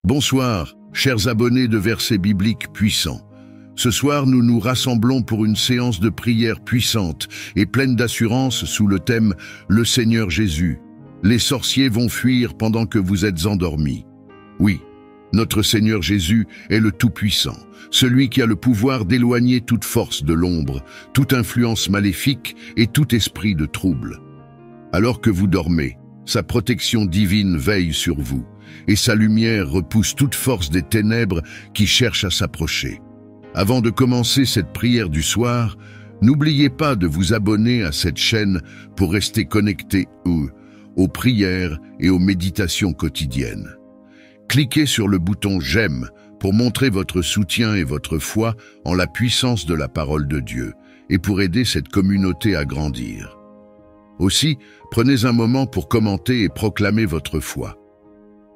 Bonsoir, chers abonnés de Versets bibliques puissants. Ce soir, nous nous rassemblons pour une séance de prière puissante et pleine d'assurance sous le thème « Le Seigneur Jésus ». Les sorciers vont fuir pendant que vous êtes endormis. Oui, notre Seigneur Jésus est le Tout-Puissant, celui qui a le pouvoir d'éloigner toute force de l'ombre, toute influence maléfique et tout esprit de trouble. Alors que vous dormez, sa protection divine veille sur vous, et sa lumière repousse toute force des ténèbres qui cherchent à s'approcher. Avant de commencer cette prière du soir, n'oubliez pas de vous abonner à cette chaîne pour rester connecté aux prières et aux méditations quotidiennes. Cliquez sur le bouton « J'aime » pour montrer votre soutien et votre foi en la puissance de la parole de Dieu et pour aider cette communauté à grandir. Aussi, prenez un moment pour commenter et proclamer votre foi.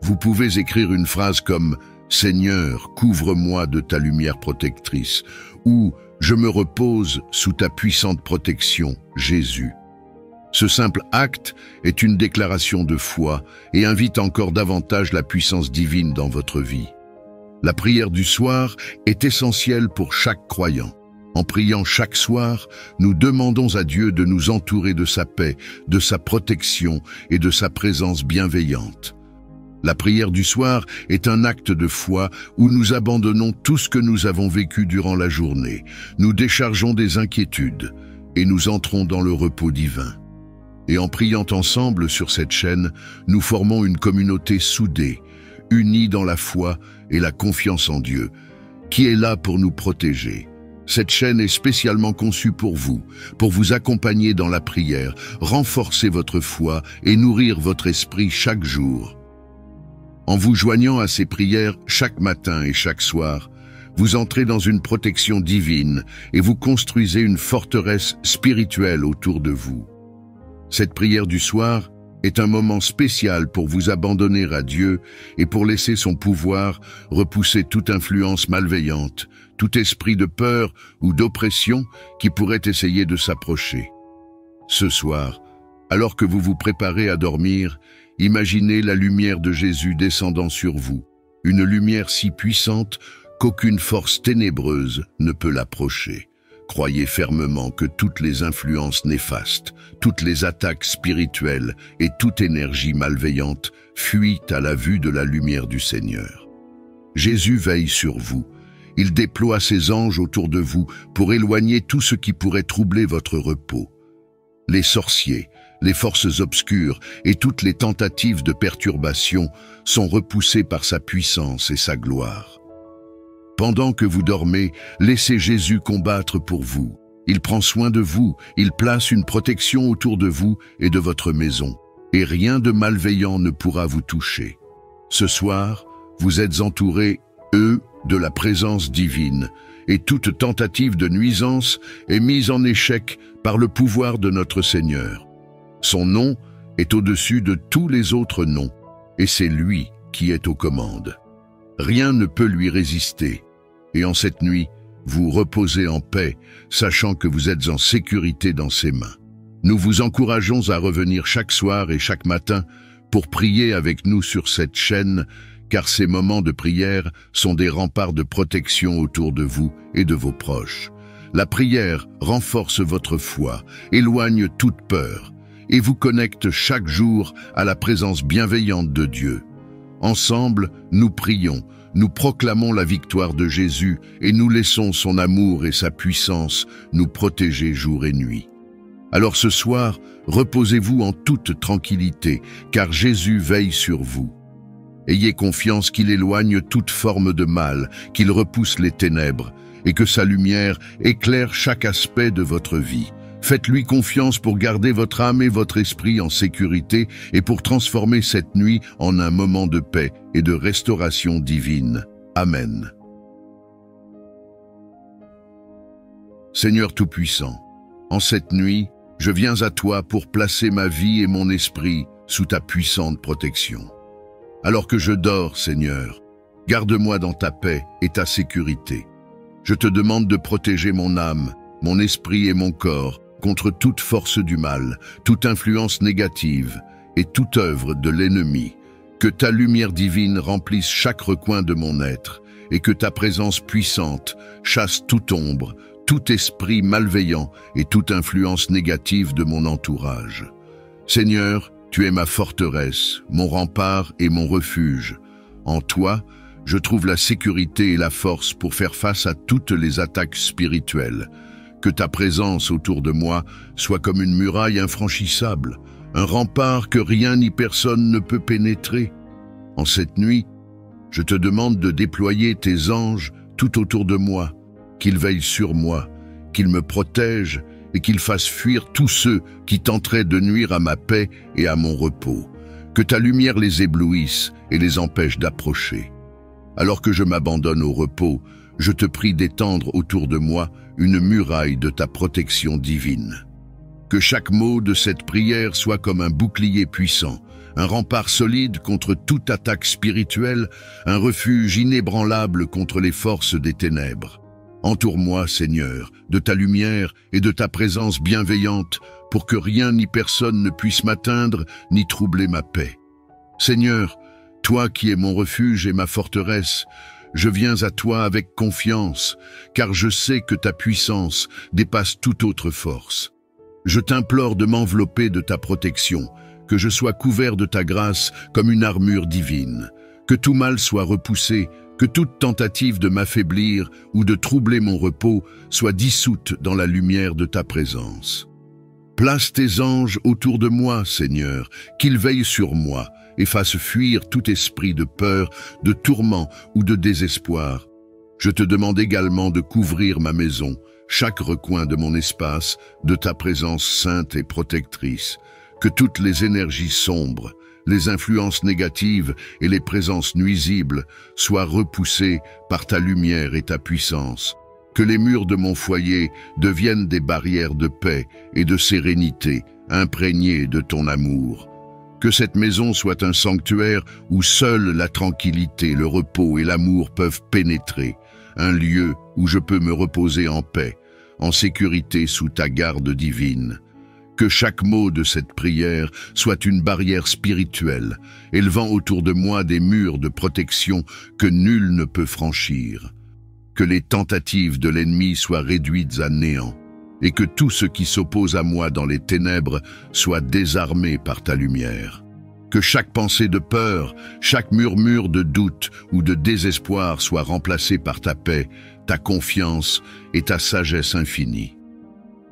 Vous pouvez écrire une phrase comme « Seigneur, couvre-moi de ta lumière protectrice » ou « Je me repose sous ta puissante protection, Jésus ». Ce simple acte est une déclaration de foi et invite encore davantage la puissance divine dans votre vie. La prière du soir est essentielle pour chaque croyant. En priant chaque soir, nous demandons à Dieu de nous entourer de sa paix, de sa protection et de sa présence bienveillante. La prière du soir est un acte de foi où nous abandonnons tout ce que nous avons vécu durant la journée. Nous déchargeons des inquiétudes et nous entrons dans le repos divin. Et en priant ensemble sur cette chaîne, nous formons une communauté soudée, unie dans la foi et la confiance en Dieu, qui est là pour nous protéger. Cette chaîne est spécialement conçue pour vous accompagner dans la prière, renforcer votre foi et nourrir votre esprit chaque jour. En vous joignant à ces prières chaque matin et chaque soir, vous entrez dans une protection divine et vous construisez une forteresse spirituelle autour de vous. Cette prière du soir est un moment spécial pour vous abandonner à Dieu et pour laisser son pouvoir repousser toute influence malveillante, tout esprit de peur ou d'oppression qui pourrait essayer de s'approcher. Ce soir, alors que vous vous préparez à dormir, imaginez la lumière de Jésus descendant sur vous, une lumière si puissante qu'aucune force ténébreuse ne peut l'approcher. Croyez fermement que toutes les influences néfastes, toutes les attaques spirituelles et toute énergie malveillante fuient à la vue de la lumière du Seigneur. Jésus veille sur vous. Il déploie ses anges autour de vous pour éloigner tout ce qui pourrait troubler votre repos. Les sorciers, les forces obscures et toutes les tentatives de perturbation sont repoussées par sa puissance et sa gloire. Pendant que vous dormez, laissez Jésus combattre pour vous. Il prend soin de vous, il place une protection autour de vous et de votre maison, et rien de malveillant ne pourra vous toucher. Ce soir, vous êtes entourés, de la présence divine, et toute tentative de nuisance est mise en échec par le pouvoir de notre Seigneur. Son nom est au-dessus de tous les autres noms, et c'est lui qui est aux commandes. Rien ne peut lui résister. Et en cette nuit, vous reposez en paix, sachant que vous êtes en sécurité dans ses mains. Nous vous encourageons à revenir chaque soir et chaque matin pour prier avec nous sur cette chaîne, car ces moments de prière sont des remparts de protection autour de vous et de vos proches. La prière renforce votre foi, éloigne toute peur, et vous connecte chaque jour à la présence bienveillante de Dieu. Ensemble, nous prions, nous proclamons la victoire de Jésus et nous laissons son amour et sa puissance nous protéger jour et nuit. Alors ce soir, reposez-vous en toute tranquillité, car Jésus veille sur vous. Ayez confiance qu'il éloigne toute forme de mal, qu'il repousse les ténèbres et que sa lumière éclaire chaque aspect de votre vie. Faites-lui confiance pour garder votre âme et votre esprit en sécurité et pour transformer cette nuit en un moment de paix et de restauration divine. Amen. Seigneur Tout-Puissant, en cette nuit, je viens à toi pour placer ma vie et mon esprit sous ta puissante protection. Alors que je dors, Seigneur, garde-moi dans ta paix et ta sécurité. Je te demande de protéger mon âme, mon esprit et mon corps contre toute force du mal, toute influence négative et toute œuvre de l'ennemi, Que ta lumière divine remplisse chaque recoin de mon être, et que ta présence puissante chasse toute ombre, tout esprit malveillant et toute influence négative de mon entourage. Seigneur, tu es ma forteresse, mon rempart et mon refuge. En toi, je trouve la sécurité et la force pour faire face à toutes les attaques spirituelles. Que ta présence autour de moi soit comme une muraille infranchissable, un rempart que rien ni personne ne peut pénétrer. En cette nuit, je te demande de déployer tes anges tout autour de moi, qu'ils veillent sur moi, qu'ils me protègent et qu'ils fassent fuir tous ceux qui tenteraient de nuire à ma paix et à mon repos. Que ta lumière les éblouisse et les empêche d'approcher. Alors que je m'abandonne au repos, je te prie d'étendre autour de moi une muraille de ta protection divine. Que chaque mot de cette prière soit comme un bouclier puissant, un rempart solide contre toute attaque spirituelle, un refuge inébranlable contre les forces des ténèbres. Entoure-moi, Seigneur, de ta lumière et de ta présence bienveillante, pour que rien ni personne ne puisse m'atteindre ni troubler ma paix. Seigneur, toi qui es mon refuge et ma forteresse, je viens à toi avec confiance, car je sais que ta puissance dépasse toute autre force. Je t'implore de m'envelopper de ta protection, que je sois couvert de ta grâce comme une armure divine, que tout mal soit repoussé, que toute tentative de m'affaiblir ou de troubler mon repos soit dissoute dans la lumière de ta présence. Place tes anges autour de moi, Seigneur, qu'ils veillent sur moi et fassent fuir tout esprit de peur, de tourment ou de désespoir. Je te demande également de couvrir ma maison, chaque recoin de mon espace, de ta présence sainte et protectrice. Que toutes les énergies sombres, les influences négatives et les présences nuisibles soient repoussées par ta lumière et ta puissance. Que les murs de mon foyer deviennent des barrières de paix et de sérénité, imprégnées de ton amour. Que cette maison soit un sanctuaire où seule la tranquillité, le repos et l'amour peuvent pénétrer, un lieu où je peux me reposer en paix, en sécurité sous ta garde divine. Que chaque mot de cette prière soit une barrière spirituelle, élevant autour de moi des murs de protection que nul ne peut franchir. Que les tentatives de l'ennemi soient réduites à néant, et que tout ce qui s'oppose à moi dans les ténèbres soit désarmé par ta lumière. Que chaque pensée de peur, chaque murmure de doute ou de désespoir soit remplacé par ta paix, ta confiance et ta sagesse infinie.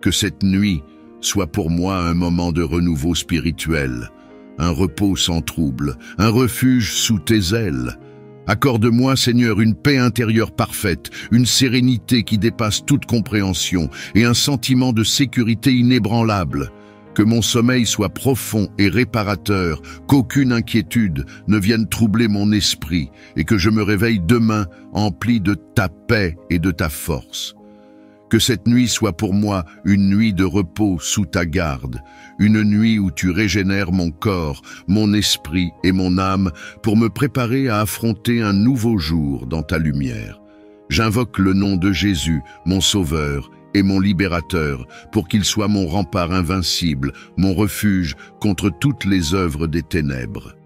Que cette nuit soit pour moi un moment de renouveau spirituel, un repos sans trouble, un refuge sous tes ailes. Accorde-moi, Seigneur, une paix intérieure parfaite, une sérénité qui dépasse toute compréhension et un sentiment de sécurité inébranlable. Que mon sommeil soit profond et réparateur, qu'aucune inquiétude ne vienne troubler mon esprit et que je me réveille demain empli de ta paix et de ta force. Que cette nuit soit pour moi une nuit de repos sous ta garde, une nuit où tu régénères mon corps, mon esprit et mon âme pour me préparer à affronter un nouveau jour dans ta lumière. J'invoque le nom de Jésus, mon Sauveur et mon Libérateur, pour qu'il soit mon rempart invincible, mon refuge contre toutes les œuvres des ténèbres.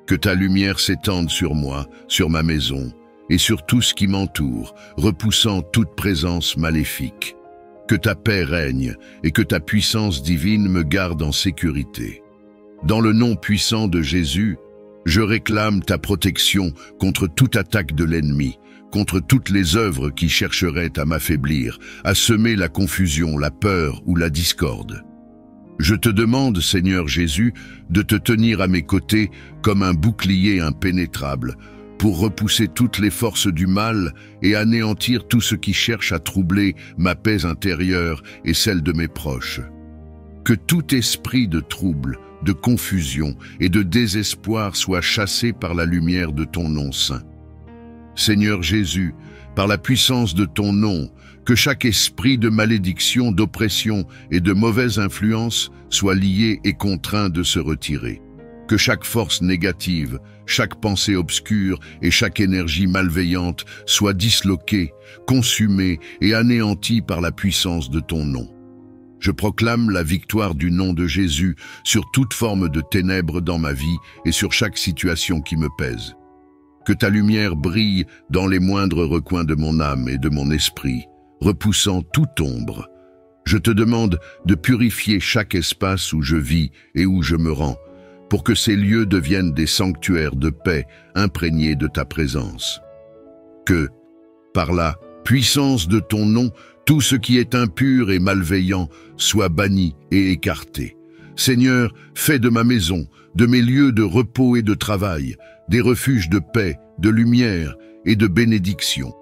Que ta lumière s'étende sur moi, sur ma maison, et sur tout ce qui m'entoure, repoussant toute présence maléfique. Que ta paix règne et que ta puissance divine me garde en sécurité. Dans le nom puissant de Jésus, je réclame ta protection contre toute attaque de l'ennemi, contre toutes les œuvres qui chercheraient à m'affaiblir, à semer la confusion, la peur ou la discorde. Je te demande, Seigneur Jésus, de te tenir à mes côtés comme un bouclier impénétrable, pour repousser toutes les forces du mal et anéantir tout ce qui cherche à troubler ma paix intérieure et celle de mes proches. Que tout esprit de trouble, de confusion et de désespoir soit chassé par la lumière de ton nom saint. Seigneur Jésus, par la puissance de ton nom, que chaque esprit de malédiction, d'oppression et de mauvaise influence soit lié et contraint de se retirer. Que chaque force négative, chaque pensée obscure et chaque énergie malveillante soit disloquée, consumée et anéantie par la puissance de ton nom. Je proclame la victoire du nom de Jésus sur toute forme de ténèbres dans ma vie et sur chaque situation qui me pèse. Que ta lumière brille dans les moindres recoins de mon âme et de mon esprit, repoussant toute ombre. Je te demande de purifier chaque espace où je vis et où je me rends, pour que ces lieux deviennent des sanctuaires de paix imprégnés de ta présence. Que, par la puissance de ton nom, tout ce qui est impur et malveillant soit banni et écarté. Seigneur, fais de ma maison, de mes lieux de repos et de travail, des refuges de paix, de lumière et de bénédiction.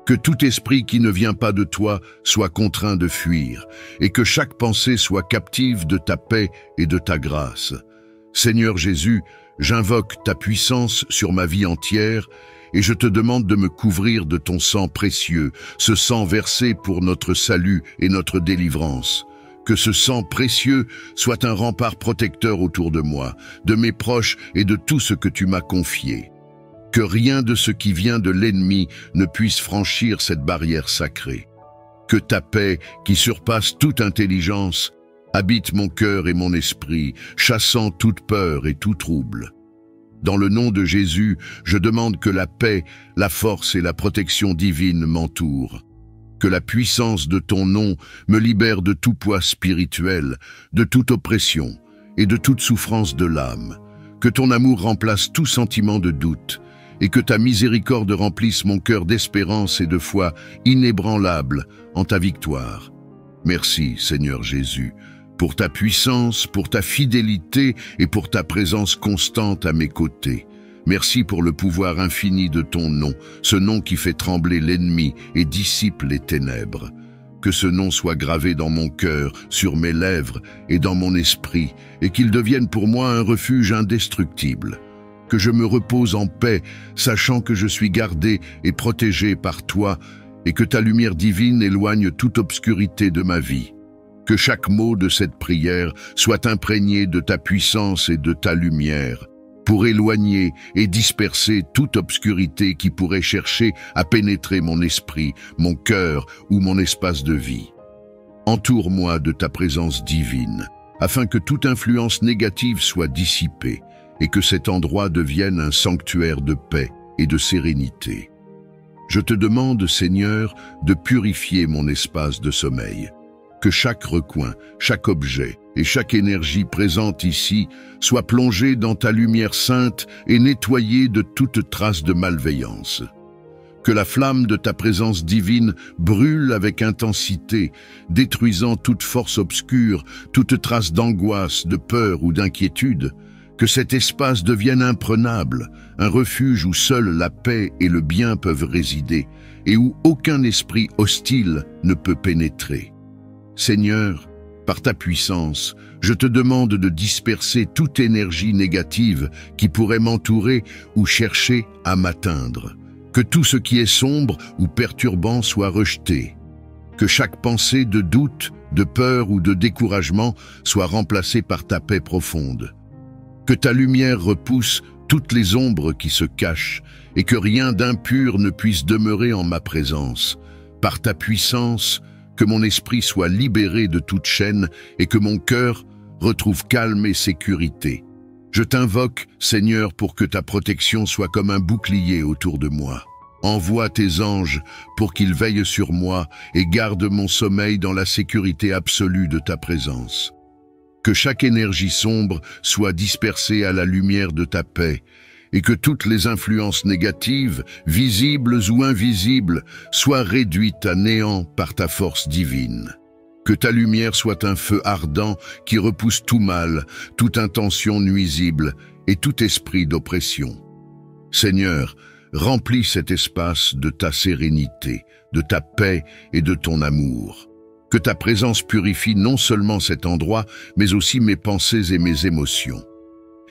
Que tout esprit qui ne vient pas de toi soit contraint de fuir, et que chaque pensée soit captive de ta paix et de ta grâce. Seigneur Jésus, j'invoque ta puissance sur ma vie entière, et je te demande de me couvrir de ton sang précieux, ce sang versé pour notre salut et notre délivrance. Que ce sang précieux soit un rempart protecteur autour de moi, de mes proches et de tout ce que tu m'as confié. Que rien de ce qui vient de l'ennemi ne puisse franchir cette barrière sacrée. Que ta paix, qui surpasse toute intelligence, habite mon cœur et mon esprit, chassant toute peur et tout trouble. Dans le nom de Jésus, je demande que la paix, la force et la protection divine m'entourent. Que la puissance de ton nom me libère de tout poids spirituel, de toute oppression et de toute souffrance de l'âme. Que ton amour remplace tout sentiment de doute, et que ta miséricorde remplisse mon cœur d'espérance et de foi inébranlable en ta victoire. Merci, Seigneur Jésus, pour ta puissance, pour ta fidélité et pour ta présence constante à mes côtés. Merci pour le pouvoir infini de ton nom, ce nom qui fait trembler l'ennemi et dissipe les ténèbres. Que ce nom soit gravé dans mon cœur, sur mes lèvres et dans mon esprit, et qu'il devienne pour moi un refuge indestructible. Que je me repose en paix, sachant que je suis gardé et protégé par toi, et que ta lumière divine éloigne toute obscurité de ma vie. Que chaque mot de cette prière soit imprégné de ta puissance et de ta lumière, pour éloigner et disperser toute obscurité qui pourrait chercher à pénétrer mon esprit, mon cœur ou mon espace de vie. Entoure-moi de ta présence divine, afin que toute influence négative soit dissipée, et que cet endroit devienne un sanctuaire de paix et de sérénité. Je te demande, Seigneur, de purifier mon espace de sommeil. Que chaque recoin, chaque objet et chaque énergie présente ici soit plongée dans ta lumière sainte et nettoyée de toute trace de malveillance. Que la flamme de ta présence divine brûle avec intensité, détruisant toute force obscure, toute trace d'angoisse, de peur ou d'inquiétude. Que cet espace devienne imprenable, un refuge où seule la paix et le bien peuvent résider, et où aucun esprit hostile ne peut pénétrer. Seigneur, par ta puissance, je te demande de disperser toute énergie négative qui pourrait m'entourer ou chercher à m'atteindre. Que tout ce qui est sombre ou perturbant soit rejeté. Que chaque pensée de doute, de peur ou de découragement soit remplacée par ta paix profonde. Que ta lumière repousse toutes les ombres qui se cachent et que rien d'impur ne puisse demeurer en ma présence. Par ta puissance, que mon esprit soit libéré de toute chaîne et que mon cœur retrouve calme et sécurité. Je t'invoque, Seigneur, pour que ta protection soit comme un bouclier autour de moi. Envoie tes anges pour qu'ils veillent sur moi et gardent mon sommeil dans la sécurité absolue de ta présence. Que chaque énergie sombre soit dispersée à la lumière de ta paix, et que toutes les influences négatives, visibles ou invisibles, soient réduites à néant par ta force divine. Que ta lumière soit un feu ardent qui repousse tout mal, toute intention nuisible et tout esprit d'oppression. Seigneur, remplis cet espace de ta sérénité, de ta paix et de ton amour. Que ta présence purifie non seulement cet endroit, mais aussi mes pensées et mes émotions.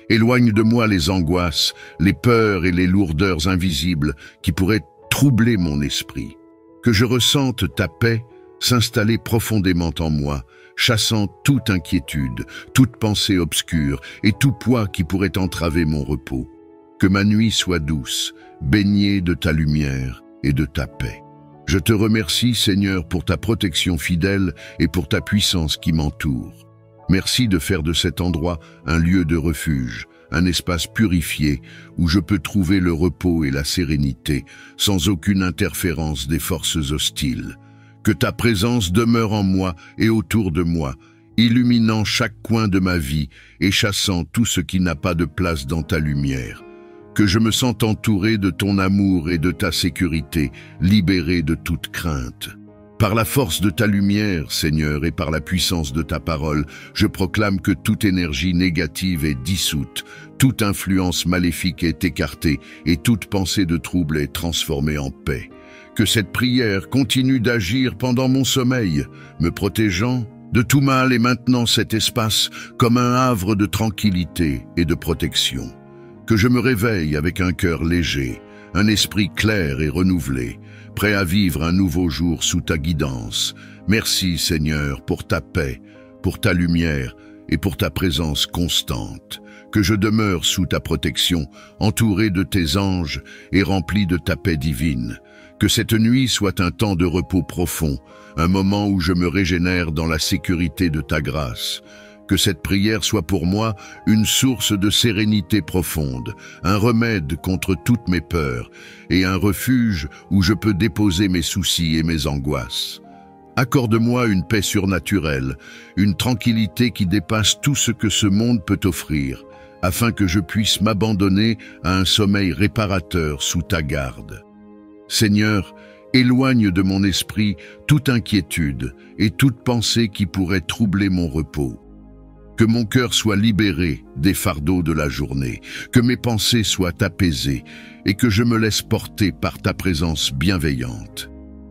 Éloigne de moi les angoisses, les peurs et les lourdeurs invisibles qui pourraient troubler mon esprit. Que je ressente ta paix s'installer profondément en moi, chassant toute inquiétude, toute pensée obscure et tout poids qui pourrait entraver mon repos. Que ma nuit soit douce, baignée de ta lumière et de ta paix. Je te remercie, Seigneur, pour ta protection fidèle et pour ta puissance qui m'entoure. Merci de faire de cet endroit un lieu de refuge, un espace purifié où je peux trouver le repos et la sérénité, sans aucune interférence des forces hostiles. Que ta présence demeure en moi et autour de moi, illuminant chaque coin de ma vie et chassant tout ce qui n'a pas de place dans ta lumière. Que je me sente entouré de ton amour et de ta sécurité, libéré de toute crainte. Par la force de ta lumière, Seigneur, et par la puissance de ta parole, je proclame que toute énergie négative est dissoute, toute influence maléfique est écartée et toute pensée de trouble est transformée en paix. Que cette prière continue d'agir pendant mon sommeil, me protégeant de tout mal et maintenant cet espace comme un havre de tranquillité et de protection. Que je me réveille avec un cœur léger, un esprit clair et renouvelé, prêt à vivre un nouveau jour sous ta guidance. Merci Seigneur pour ta paix, pour ta lumière et pour ta présence constante. Que je demeure sous ta protection, entouré de tes anges et rempli de ta paix divine. Que cette nuit soit un temps de repos profond, un moment où je me régénère dans la sécurité de ta grâce. Que cette prière soit pour moi une source de sérénité profonde, un remède contre toutes mes peurs et un refuge où je peux déposer mes soucis et mes angoisses. Accorde-moi une paix surnaturelle, une tranquillité qui dépasse tout ce que ce monde peut offrir, afin que je puisse m'abandonner à un sommeil réparateur sous ta garde. Seigneur, éloigne de mon esprit toute inquiétude et toute pensée qui pourrait troubler mon repos. Que mon cœur soit libéré des fardeaux de la journée, que mes pensées soient apaisées et que je me laisse porter par ta présence bienveillante.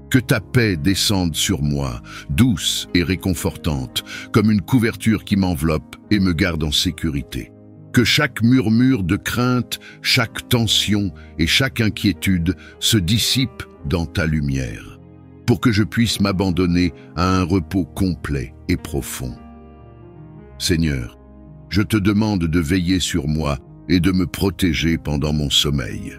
Que ta paix descende sur moi, douce et réconfortante, comme une couverture qui m'enveloppe et me garde en sécurité. Que chaque murmure de crainte, chaque tension et chaque inquiétude se dissipent dans ta lumière, pour que je puisse m'abandonner à un repos complet et profond. Seigneur, je te demande de veiller sur moi et de me protéger pendant mon sommeil.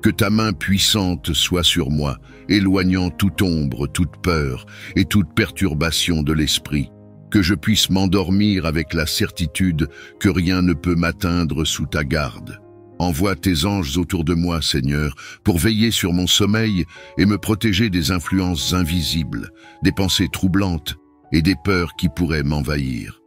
Que ta main puissante soit sur moi, éloignant toute ombre, toute peur et toute perturbation de l'esprit. Que je puisse m'endormir avec la certitude que rien ne peut m'atteindre sous ta garde. Envoie tes anges autour de moi, Seigneur, pour veiller sur mon sommeil et me protéger des influences invisibles, des pensées troublantes et des peurs qui pourraient m'envahir.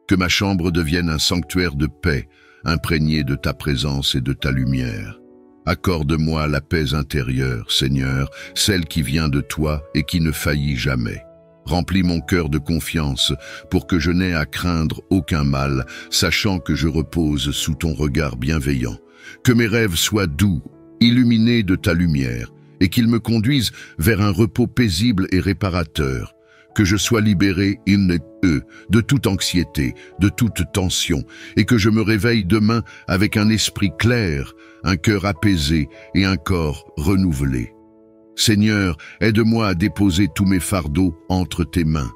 Que ma chambre devienne un sanctuaire de paix, imprégné de ta présence et de ta lumière. Accorde-moi la paix intérieure, Seigneur, celle qui vient de toi et qui ne faillit jamais. Remplis mon cœur de confiance pour que je n'aie à craindre aucun mal, sachant que je repose sous ton regard bienveillant. Que mes rêves soient doux, illuminés de ta lumière, et qu'ils me conduisent vers un repos paisible et réparateur. Que je sois libéré de toute anxiété, de toute tension, et que je me réveille demain avec un esprit clair, un cœur apaisé et un corps renouvelé. Seigneur, aide-moi à déposer tous mes fardeaux entre tes mains.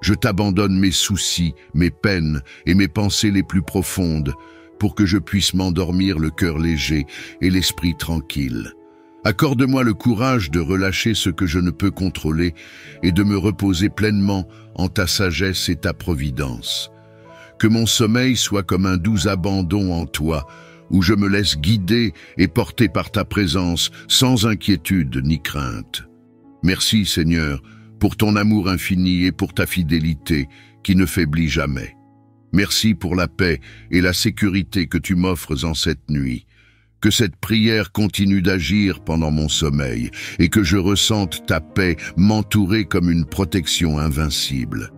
Je t'abandonne mes soucis, mes peines et mes pensées les plus profondes, pour que je puisse m'endormir le cœur léger et l'esprit tranquille. Accorde-moi le courage de relâcher ce que je ne peux contrôler et de me reposer pleinement en ta sagesse et ta providence. Que mon sommeil soit comme un doux abandon en toi, où je me laisse guider et porter par ta présence sans inquiétude ni crainte. Merci Seigneur pour ton amour infini et pour ta fidélité qui ne faiblit jamais. Merci pour la paix et la sécurité que tu m'offres en cette nuit. Que cette prière continue d'agir pendant mon sommeil et que je ressente ta paix m'entourer comme une protection invincible.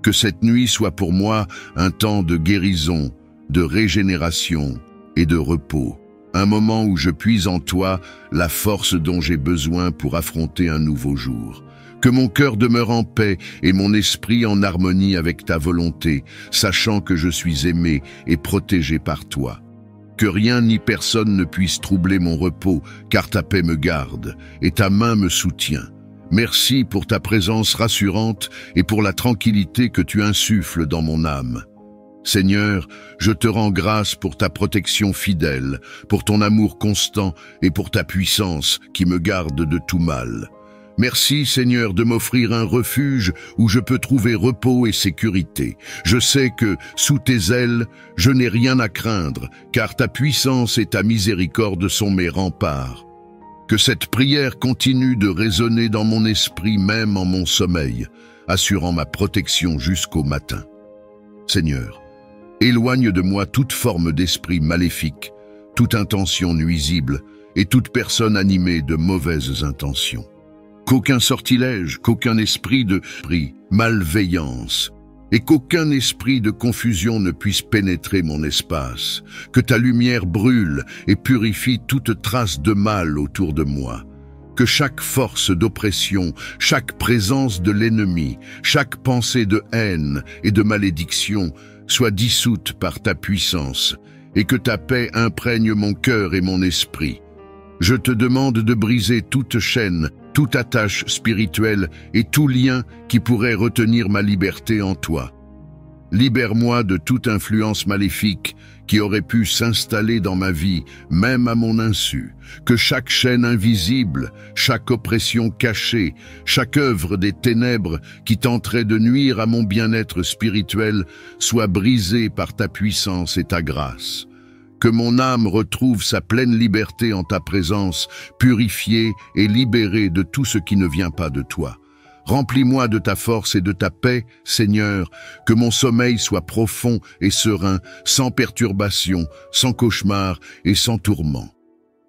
Que cette nuit soit pour moi un temps de guérison, de régénération et de repos. Un moment où je puise en toi la force dont j'ai besoin pour affronter un nouveau jour. Que mon cœur demeure en paix et mon esprit en harmonie avec ta volonté, sachant que je suis aimé et protégé par toi. Que rien ni personne ne puisse troubler mon repos, car ta paix me garde et ta main me soutient. Merci pour ta présence rassurante et pour la tranquillité que tu insuffles dans mon âme. Seigneur, je te rends grâce pour ta protection fidèle, pour ton amour constant et pour ta puissance qui me garde de tout mal. Merci Seigneur de m'offrir un refuge où je peux trouver repos et sécurité. Je sais que, sous tes ailes, je n'ai rien à craindre, car ta puissance et ta miséricorde sont mes remparts. Que cette prière continue de résonner dans mon esprit même en mon sommeil, assurant ma protection jusqu'au matin. Seigneur, éloigne de moi toute forme d'esprit maléfique, toute intention nuisible et toute personne animée de mauvaises intentions. Qu'aucun sortilège, qu'aucun esprit de malveillance et qu'aucun esprit de confusion ne puisse pénétrer mon espace. Que ta lumière brûle et purifie toute trace de mal autour de moi. Que chaque force d'oppression, chaque présence de l'ennemi, chaque pensée de haine et de malédiction soit dissoute par ta puissance et que ta paix imprègne mon cœur et mon esprit. Je te demande de briser toute chaîne, toute attache spirituelle et tout lien qui pourrait retenir ma liberté en toi. Libère-moi de toute influence maléfique qui aurait pu s'installer dans ma vie, même à mon insu. Que chaque chaîne invisible, chaque oppression cachée, chaque œuvre des ténèbres qui tenterait de nuire à mon bien-être spirituel soit brisée par ta puissance et ta grâce. Que mon âme retrouve sa pleine liberté en ta présence, purifiée et libérée de tout ce qui ne vient pas de toi. Remplis-moi de ta force et de ta paix, Seigneur, que mon sommeil soit profond et serein, sans perturbation, sans cauchemar et sans tourment.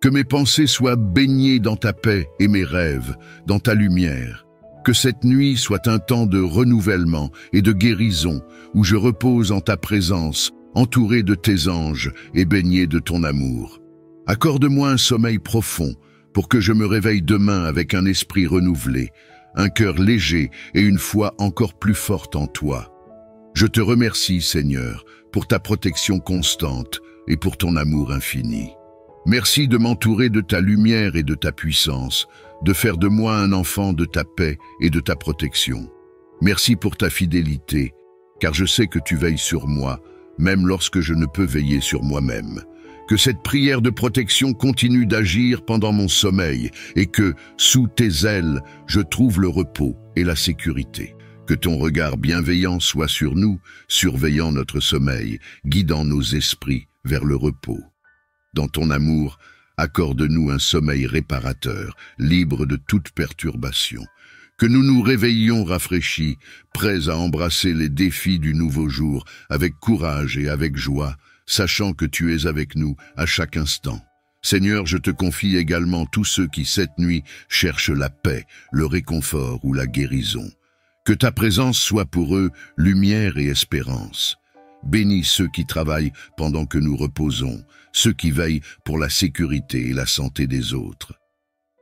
Que mes pensées soient baignées dans ta paix et mes rêves, dans ta lumière. Que cette nuit soit un temps de renouvellement et de guérison, où je repose en ta présence, entouré de tes anges et baigné de ton amour. Accorde-moi un sommeil profond pour que je me réveille demain avec un esprit renouvelé, un cœur léger et une foi encore plus forte en toi. Je te remercie, Seigneur, pour ta protection constante et pour ton amour infini. Merci de m'entourer de ta lumière et de ta puissance, de faire de moi un enfant de ta paix et de ta protection. Merci pour ta fidélité, car je sais que tu veilles sur moi, même lorsque je ne peux veiller sur moi-même. Que cette prière de protection continue d'agir pendant mon sommeil et que, sous tes ailes, je trouve le repos et la sécurité. Que ton regard bienveillant soit sur nous, surveillant notre sommeil, guidant nos esprits vers le repos. Dans ton amour, accorde-nous un sommeil réparateur, libre de toute perturbation. Que nous nous réveillions rafraîchis, prêts à embrasser les défis du nouveau jour, avec courage et avec joie, sachant que tu es avec nous à chaque instant. Seigneur, je te confie également tous ceux qui, cette nuit, cherchent la paix, le réconfort ou la guérison. Que ta présence soit pour eux lumière et espérance. Bénis ceux qui travaillent pendant que nous reposons, ceux qui veillent pour la sécurité et la santé des autres.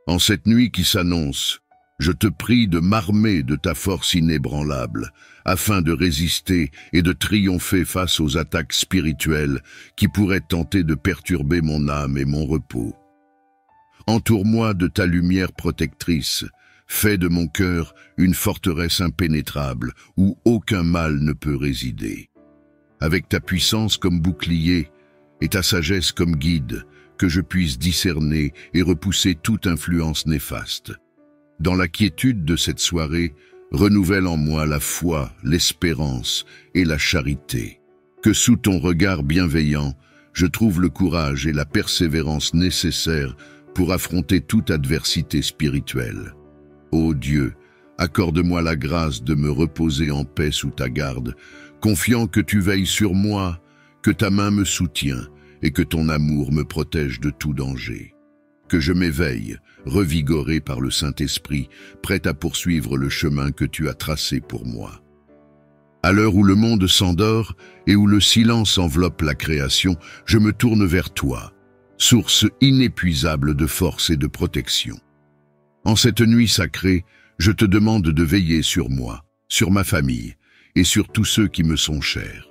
En cette nuit qui s'annonce, je te prie de m'armer de ta force inébranlable, afin de résister et de triompher face aux attaques spirituelles qui pourraient tenter de perturber mon âme et mon repos. Entoure-moi de ta lumière protectrice, fais de mon cœur une forteresse impénétrable où aucun mal ne peut résider. Avec ta puissance comme bouclier et ta sagesse comme guide, que je puisse discerner et repousser toute influence néfaste. Dans la quiétude de cette soirée, renouvelle en moi la foi, l'espérance et la charité. Que sous ton regard bienveillant, je trouve le courage et la persévérance nécessaires pour affronter toute adversité spirituelle. Ô Dieu, accorde-moi la grâce de me reposer en paix sous ta garde, confiant que tu veilles sur moi, que ta main me soutient et que ton amour me protège de tout danger. Que je m'éveille, revigoré par le Saint-Esprit, prêt à poursuivre le chemin que tu as tracé pour moi. À l'heure où le monde s'endort et où le silence enveloppe la création, je me tourne vers toi, source inépuisable de force et de protection. En cette nuit sacrée, je te demande de veiller sur moi, sur ma famille et sur tous ceux qui me sont chers.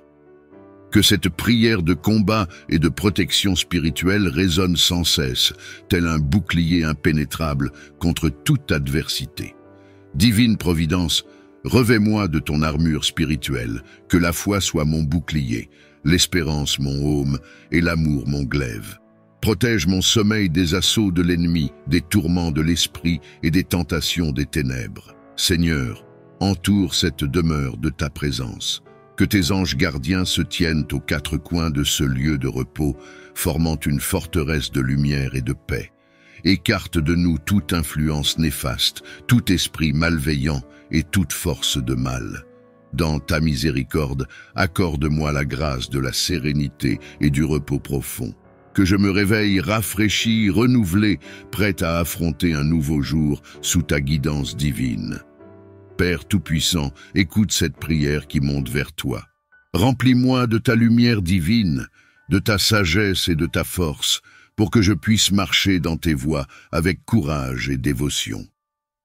Que cette prière de combat et de protection spirituelle résonne sans cesse, tel un bouclier impénétrable contre toute adversité. Divine Providence, revêt-moi de ton armure spirituelle, que la foi soit mon bouclier, l'espérance mon aume et l'amour mon glaive. Protège mon sommeil des assauts de l'ennemi, des tourments de l'esprit et des tentations des ténèbres. Seigneur, entoure cette demeure de ta présence. Que tes anges gardiens se tiennent aux quatre coins de ce lieu de repos, formant une forteresse de lumière et de paix. Écarte de nous toute influence néfaste, tout esprit malveillant et toute force de mal. Dans ta miséricorde, accorde-moi la grâce de la sérénité et du repos profond. Que je me réveille rafraîchi, renouvelé, prêt à affronter un nouveau jour sous ta guidance divine. Père Tout-Puissant, écoute cette prière qui monte vers toi. Remplis-moi de ta lumière divine, de ta sagesse et de ta force, pour que je puisse marcher dans tes voies avec courage et dévotion.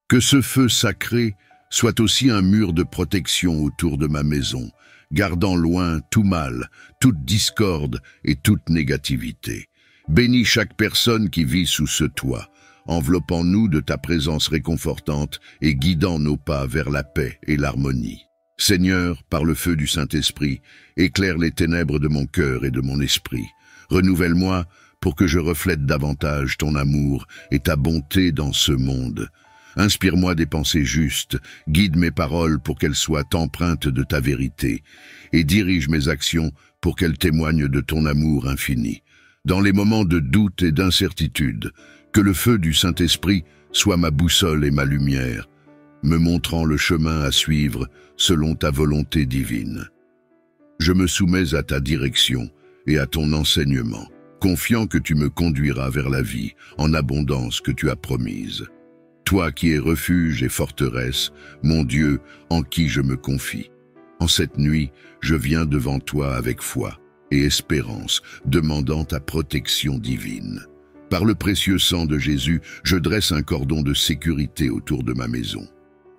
Que ce feu sacré soit aussi un mur de protection autour de ma maison, gardant loin tout mal, toute discorde et toute négativité. Bénis chaque personne qui vit sous ce toit, enveloppant-nous de ta présence réconfortante et guidant nos pas vers la paix et l'harmonie. Seigneur, par le feu du Saint-Esprit, éclaire les ténèbres de mon cœur et de mon esprit. Renouvelle-moi pour que je reflète davantage ton amour et ta bonté dans ce monde. Inspire-moi des pensées justes, guide mes paroles pour qu'elles soient empreintes de ta vérité, et dirige mes actions pour qu'elles témoignent de ton amour infini. Dans les moments de doute et d'incertitude, que le feu du Saint-Esprit soit ma boussole et ma lumière, me montrant le chemin à suivre selon ta volonté divine. Je me soumets à ta direction et à ton enseignement, confiant que tu me conduiras vers la vie en abondance que tu as promise. Toi qui es refuge et forteresse, mon Dieu, en qui je me confie. En cette nuit, je viens devant toi avec foi et espérance, demandant ta protection divine. Par le précieux sang de Jésus, je dresse un cordon de sécurité autour de ma maison.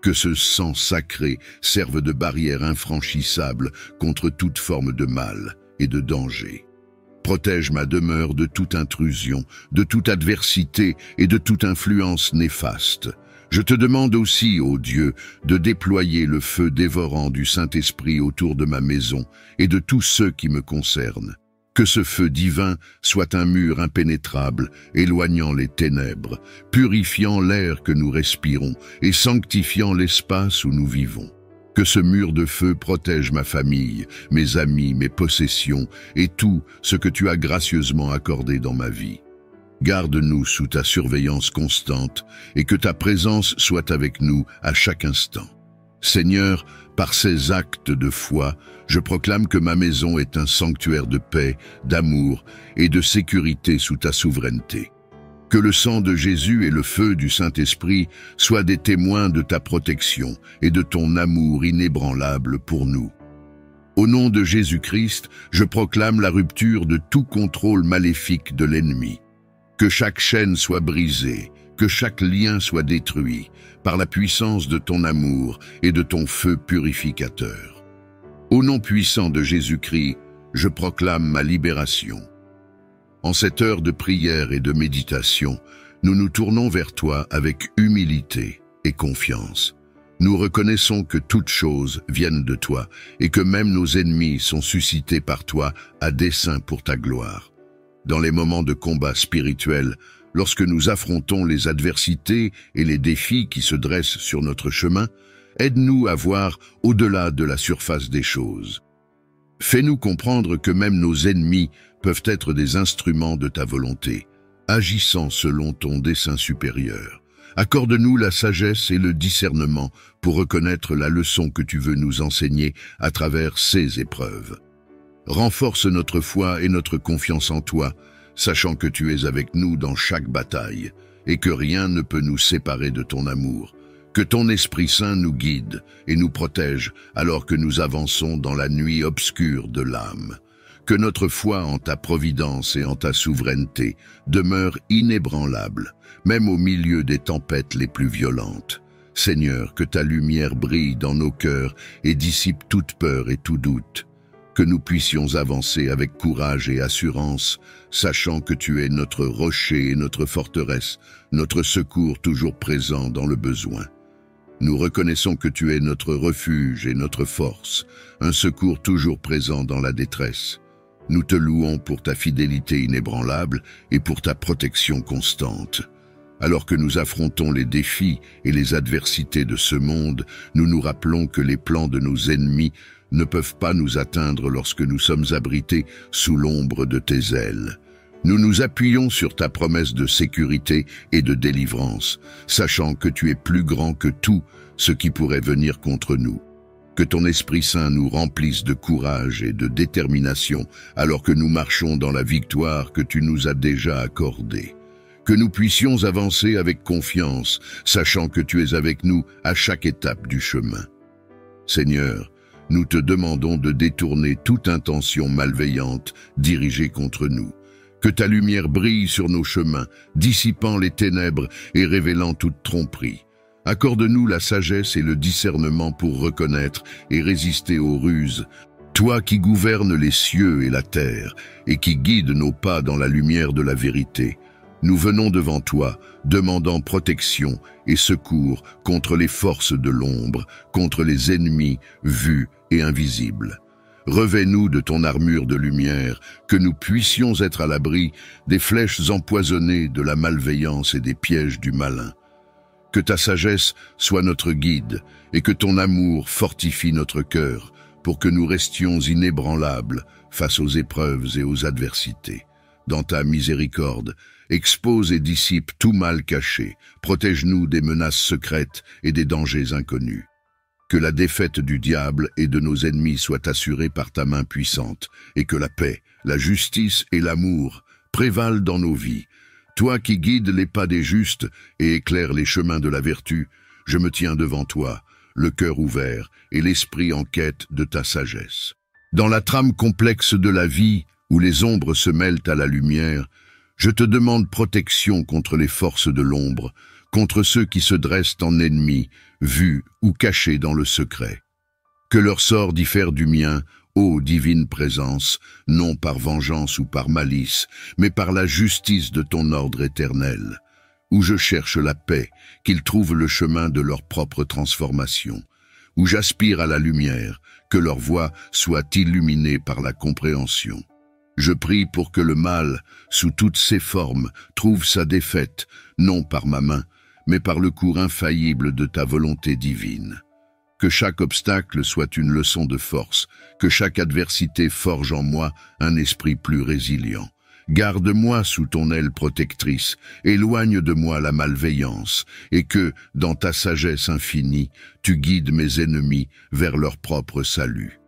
Que ce sang sacré serve de barrière infranchissable contre toute forme de mal et de danger. Protège ma demeure de toute intrusion, de toute adversité et de toute influence néfaste. Je te demande aussi, ô Dieu, de déployer le feu dévorant du Saint-Esprit autour de ma maison et de tous ceux qui me concernent. Que ce feu divin soit un mur impénétrable, éloignant les ténèbres, purifiant l'air que nous respirons et sanctifiant l'espace où nous vivons. Que ce mur de feu protège ma famille, mes amis, mes possessions et tout ce que tu as gracieusement accordé dans ma vie. Garde-nous sous ta surveillance constante et que ta présence soit avec nous à chaque instant. Seigneur, par ces actes de foi, je proclame que ma maison est un sanctuaire de paix, d'amour et de sécurité sous ta souveraineté. Que le sang de Jésus et le feu du Saint-Esprit soient des témoins de ta protection et de ton amour inébranlable pour nous. Au nom de Jésus-Christ, je proclame la rupture de tout contrôle maléfique de l'ennemi. Que chaque chaîne soit brisée, que chaque lien soit détruit par la puissance de ton amour et de ton feu purificateur. Au nom puissant de Jésus-Christ, je proclame ma libération. En cette heure de prière et de méditation, nous nous tournons vers toi avec humilité et confiance. Nous reconnaissons que toutes choses viennent de toi et que même nos ennemis sont suscités par toi à dessein pour ta gloire. Dans les moments de combat spirituel, lorsque nous affrontons les adversités et les défis qui se dressent sur notre chemin, aide-nous à voir au-delà de la surface des choses. Fais-nous comprendre que même nos ennemis peuvent être des instruments de ta volonté, agissant selon ton dessein supérieur. Accorde-nous la sagesse et le discernement pour reconnaître la leçon que tu veux nous enseigner à travers ces épreuves. Renforce notre foi et notre confiance en toi, sachant que tu es avec nous dans chaque bataille et que rien ne peut nous séparer de ton amour. Que ton Esprit Saint nous guide et nous protège alors que nous avançons dans la nuit obscure de l'âme. Que notre foi en ta providence et en ta souveraineté demeure inébranlable, même au milieu des tempêtes les plus violentes. Seigneur, que ta lumière brille dans nos cœurs et dissipe toute peur et tout doute. Que nous puissions avancer avec courage et assurance, sachant que tu es notre rocher et notre forteresse, notre secours toujours présent dans le besoin. Nous reconnaissons que tu es notre refuge et notre force, un secours toujours présent dans la détresse. Nous te louons pour ta fidélité inébranlable et pour ta protection constante. Alors que nous affrontons les défis et les adversités de ce monde, nous nous rappelons que les plans de nos ennemis ne peuvent pas nous atteindre lorsque nous sommes abrités sous l'ombre de tes ailes. Nous nous appuyons sur ta promesse de sécurité et de délivrance, sachant que tu es plus grand que tout ce qui pourrait venir contre nous. Que ton Esprit Saint nous remplisse de courage et de détermination alors que nous marchons dans la victoire que tu nous as déjà accordée. Que nous puissions avancer avec confiance, sachant que tu es avec nous à chaque étape du chemin. Seigneur, nous te demandons de détourner toute intention malveillante dirigée contre nous. Que ta lumière brille sur nos chemins, dissipant les ténèbres et révélant toute tromperie. Accorde-nous la sagesse et le discernement pour reconnaître et résister aux ruses. Toi qui gouvernes les cieux et la terre, et qui guides nos pas dans la lumière de la vérité, nous venons devant toi, demandant protection et secours contre les forces de l'ombre, contre les ennemis vus et invisibles. Revêt-nous de ton armure de lumière, que nous puissions être à l'abri des flèches empoisonnées de la malveillance et des pièges du malin. Que ta sagesse soit notre guide et que ton amour fortifie notre cœur pour que nous restions inébranlables face aux épreuves et aux adversités. Dans ta miséricorde, expose et dissipe tout mal caché, protège-nous des menaces secrètes et des dangers inconnus. Que la défaite du diable et de nos ennemis soit assurée par ta main puissante et que la paix, la justice et l'amour prévalent dans nos vies. Toi qui guides les pas des justes et éclaires les chemins de la vertu, je me tiens devant toi, le cœur ouvert et l'esprit en quête de ta sagesse. Dans la trame complexe de la vie, où les ombres se mêlent à la lumière, je te demande protection contre les forces de l'ombre, contre ceux qui se dressent en ennemis, vus ou cachés dans le secret. Que leur sort diffère du mien, ô divine présence, non par vengeance ou par malice, mais par la justice de ton ordre éternel. Où je cherche la paix, qu'ils trouvent le chemin de leur propre transformation. Où j'aspire à la lumière, que leur voie soit illuminée par la compréhension. Je prie pour que le mal, sous toutes ses formes, trouve sa défaite, non par ma main, mais par le cours infaillible de ta volonté divine. Que chaque obstacle soit une leçon de force, que chaque adversité forge en moi un esprit plus résilient. Garde-moi sous ton aile protectrice, éloigne de moi la malveillance, et que, dans ta sagesse infinie, tu guides mes ennemis vers leur propre salut.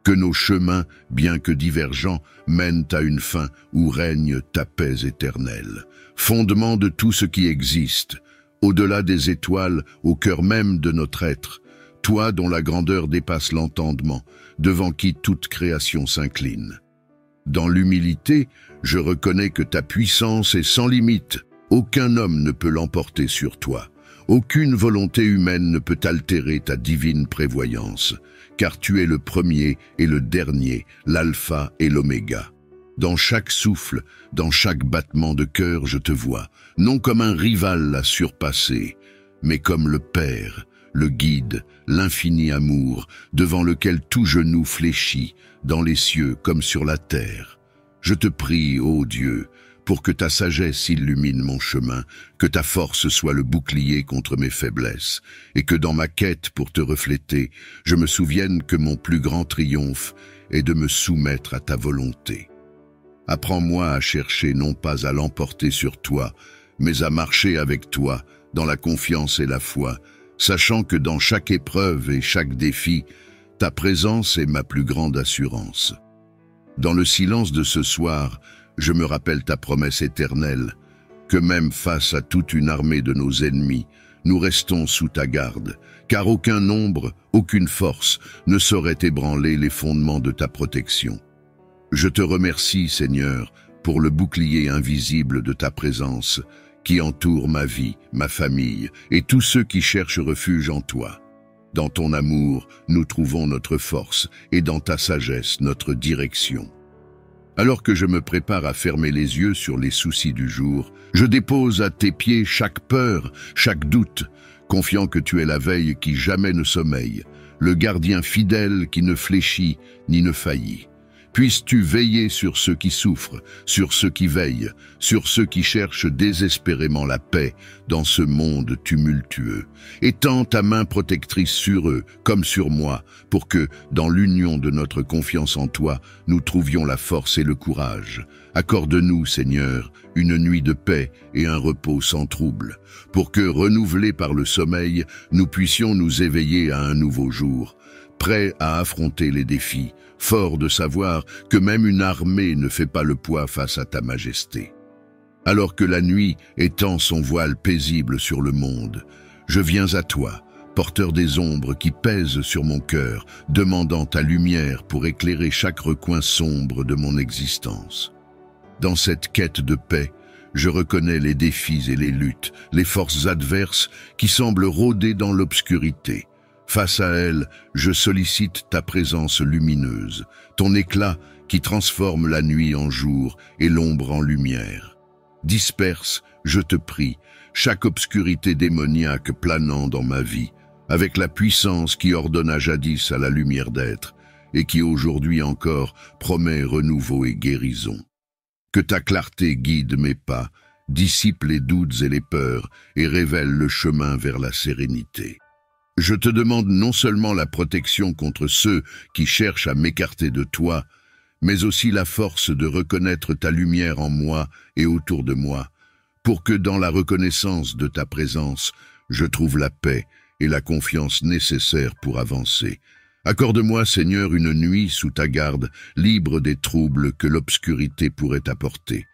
Que nos chemins, bien que divergents, mènent à une fin où règne ta paix éternelle. Fondement de tout ce qui existe, au-delà des étoiles, au cœur même de notre être, toi dont la grandeur dépasse l'entendement, devant qui toute création s'incline. Dans l'humilité, je reconnais que ta puissance est sans limite. Aucun homme ne peut l'emporter sur toi. Aucune volonté humaine ne peut altérer ta divine prévoyance, car tu es le premier et le dernier, l'alpha et l'oméga. Dans chaque souffle, dans chaque battement de cœur, je te vois, non comme un rival à surpasser, mais comme le Père, le Guide, l'infini amour, devant lequel tout genou fléchit, dans les cieux comme sur la terre. Je te prie, ô Dieu, pour que ta sagesse illumine mon chemin, que ta force soit le bouclier contre mes faiblesses, et que dans ma quête pour te refléter, je me souvienne que mon plus grand triomphe est de me soumettre à ta volonté. Apprends-moi à chercher non pas à l'emporter sur toi, mais à marcher avec toi dans la confiance et la foi, sachant que dans chaque épreuve et chaque défi, ta présence est ma plus grande assurance. Dans le silence de ce soir, je me rappelle ta promesse éternelle, que même face à toute une armée de nos ennemis, nous restons sous ta garde, car aucun nombre, aucune force ne saurait ébranler les fondements de ta protection. Je te remercie, Seigneur, pour le bouclier invisible de ta présence, qui entoure ma vie, ma famille et tous ceux qui cherchent refuge en toi. Dans ton amour, nous trouvons notre force et dans ta sagesse, notre direction. Alors que je me prépare à fermer les yeux sur les soucis du jour, je dépose à tes pieds chaque peur, chaque doute, confiant que tu es la veille qui jamais ne sommeille, le gardien fidèle qui ne fléchit ni ne faillit. Puisses-tu veiller sur ceux qui souffrent, sur ceux qui veillent, sur ceux qui cherchent désespérément la paix dans ce monde tumultueux. Étends ta main protectrice sur eux, comme sur moi, pour que, dans l'union de notre confiance en toi, nous trouvions la force et le courage. Accorde-nous, Seigneur, une nuit de paix et un repos sans trouble, pour que, renouvelés par le sommeil, nous puissions nous éveiller à un nouveau jour, prêts à affronter les défis, forts de savoir que même une armée ne fait pas le poids face à ta majesté. Alors que la nuit étend son voile paisible sur le monde, je viens à toi, porteur des ombres qui pèsent sur mon cœur, demandant ta lumière pour éclairer chaque recoin sombre de mon existence. Dans cette quête de paix, je reconnais les défis et les luttes, les forces adverses qui semblent rôder dans l'obscurité. Face à elles, je sollicite ta présence lumineuse, ton éclat qui transforme la nuit en jour et l'ombre en lumière. Disperse, je te prie, chaque obscurité démoniaque planant dans ma vie, avec la puissance qui ordonna jadis à la lumière d'être et qui aujourd'hui encore promet renouveau et guérison. Que ta clarté guide mes pas, dissipe les doutes et les peurs et révèle le chemin vers la sérénité. Je te demande non seulement la protection contre ceux qui cherchent à m'écarter de toi, mais aussi la force de reconnaître ta lumière en moi et autour de moi, pour que dans la reconnaissance de ta présence, je trouve la paix et la confiance nécessaires pour avancer. Accorde-moi, Seigneur, une nuit sous ta garde, libre des troubles que l'obscurité pourrait apporter,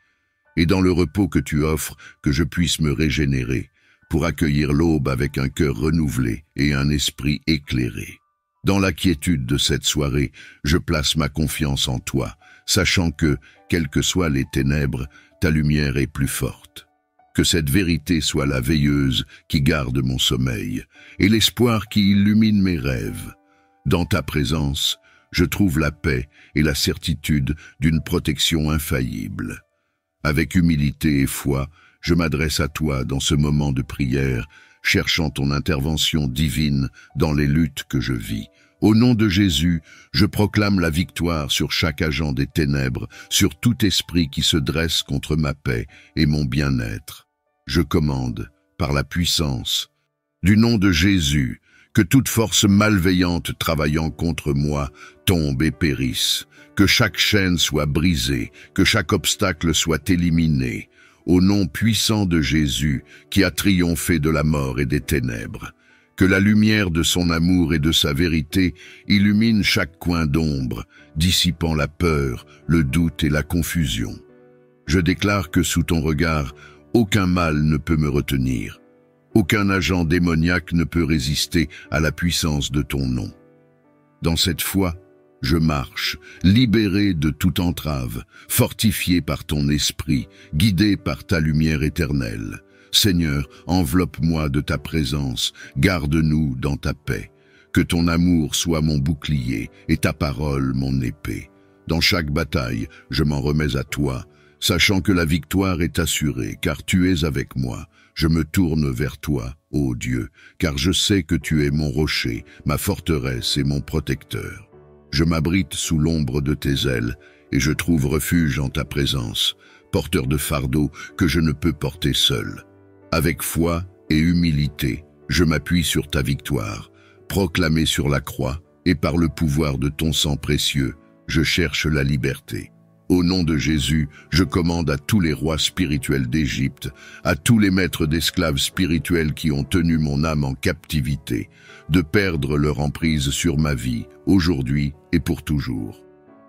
et dans le repos que tu offres, que je puisse me régénérer, pour accueillir l'aube avec un cœur renouvelé et un esprit éclairé. Dans la quiétude de cette soirée, je place ma confiance en toi, sachant que, quelles que soient les ténèbres, ta lumière est plus forte. Que cette vérité soit la veilleuse qui garde mon sommeil, et l'espoir qui illumine mes rêves. Dans ta présence, je trouve la paix et la certitude d'une protection infaillible. Avec humilité et foi, je m'adresse à toi dans ce moment de prière, cherchant ton intervention divine dans les luttes que je vis. Au nom de Jésus, je proclame la victoire sur chaque agent des ténèbres, sur tout esprit qui se dresse contre ma paix et mon bien-être. Je commande, par la puissance du nom de Jésus, que toute force malveillante travaillant contre moi tombe et périsse, que chaque chaîne soit brisée, que chaque obstacle soit éliminé, au nom puissant de Jésus qui a triomphé de la mort et des ténèbres. Que la lumière de son amour et de sa vérité illumine chaque coin d'ombre, dissipant la peur, le doute et la confusion. Je déclare que sous ton regard, aucun mal ne peut me retenir. Aucun agent démoniaque ne peut résister à la puissance de ton nom. Dans cette foi, je marche, libéré de toute entrave, fortifié par ton esprit, guidé par ta lumière éternelle. Seigneur, enveloppe-moi de ta présence, garde-nous dans ta paix. Que ton amour soit mon bouclier et ta parole mon épée. Dans chaque bataille, je m'en remets à toi, sachant que la victoire est assurée, car tu es avec moi. Je me tourne vers toi, ô Dieu, car je sais que tu es mon rocher, ma forteresse et mon protecteur. Je m'abrite sous l'ombre de tes ailes, et je trouve refuge en ta présence, porteur de fardeau que je ne peux porter seul. Avec foi et humilité, je m'appuie sur ta victoire, proclamée sur la croix, et par le pouvoir de ton sang précieux, je cherche la liberté. Au nom de Jésus, je commande à tous les rois spirituels d'Égypte, à tous les maîtres d'esclaves spirituels qui ont tenu mon âme en captivité, de perdre leur emprise sur ma vie, aujourd'hui et pour toujours.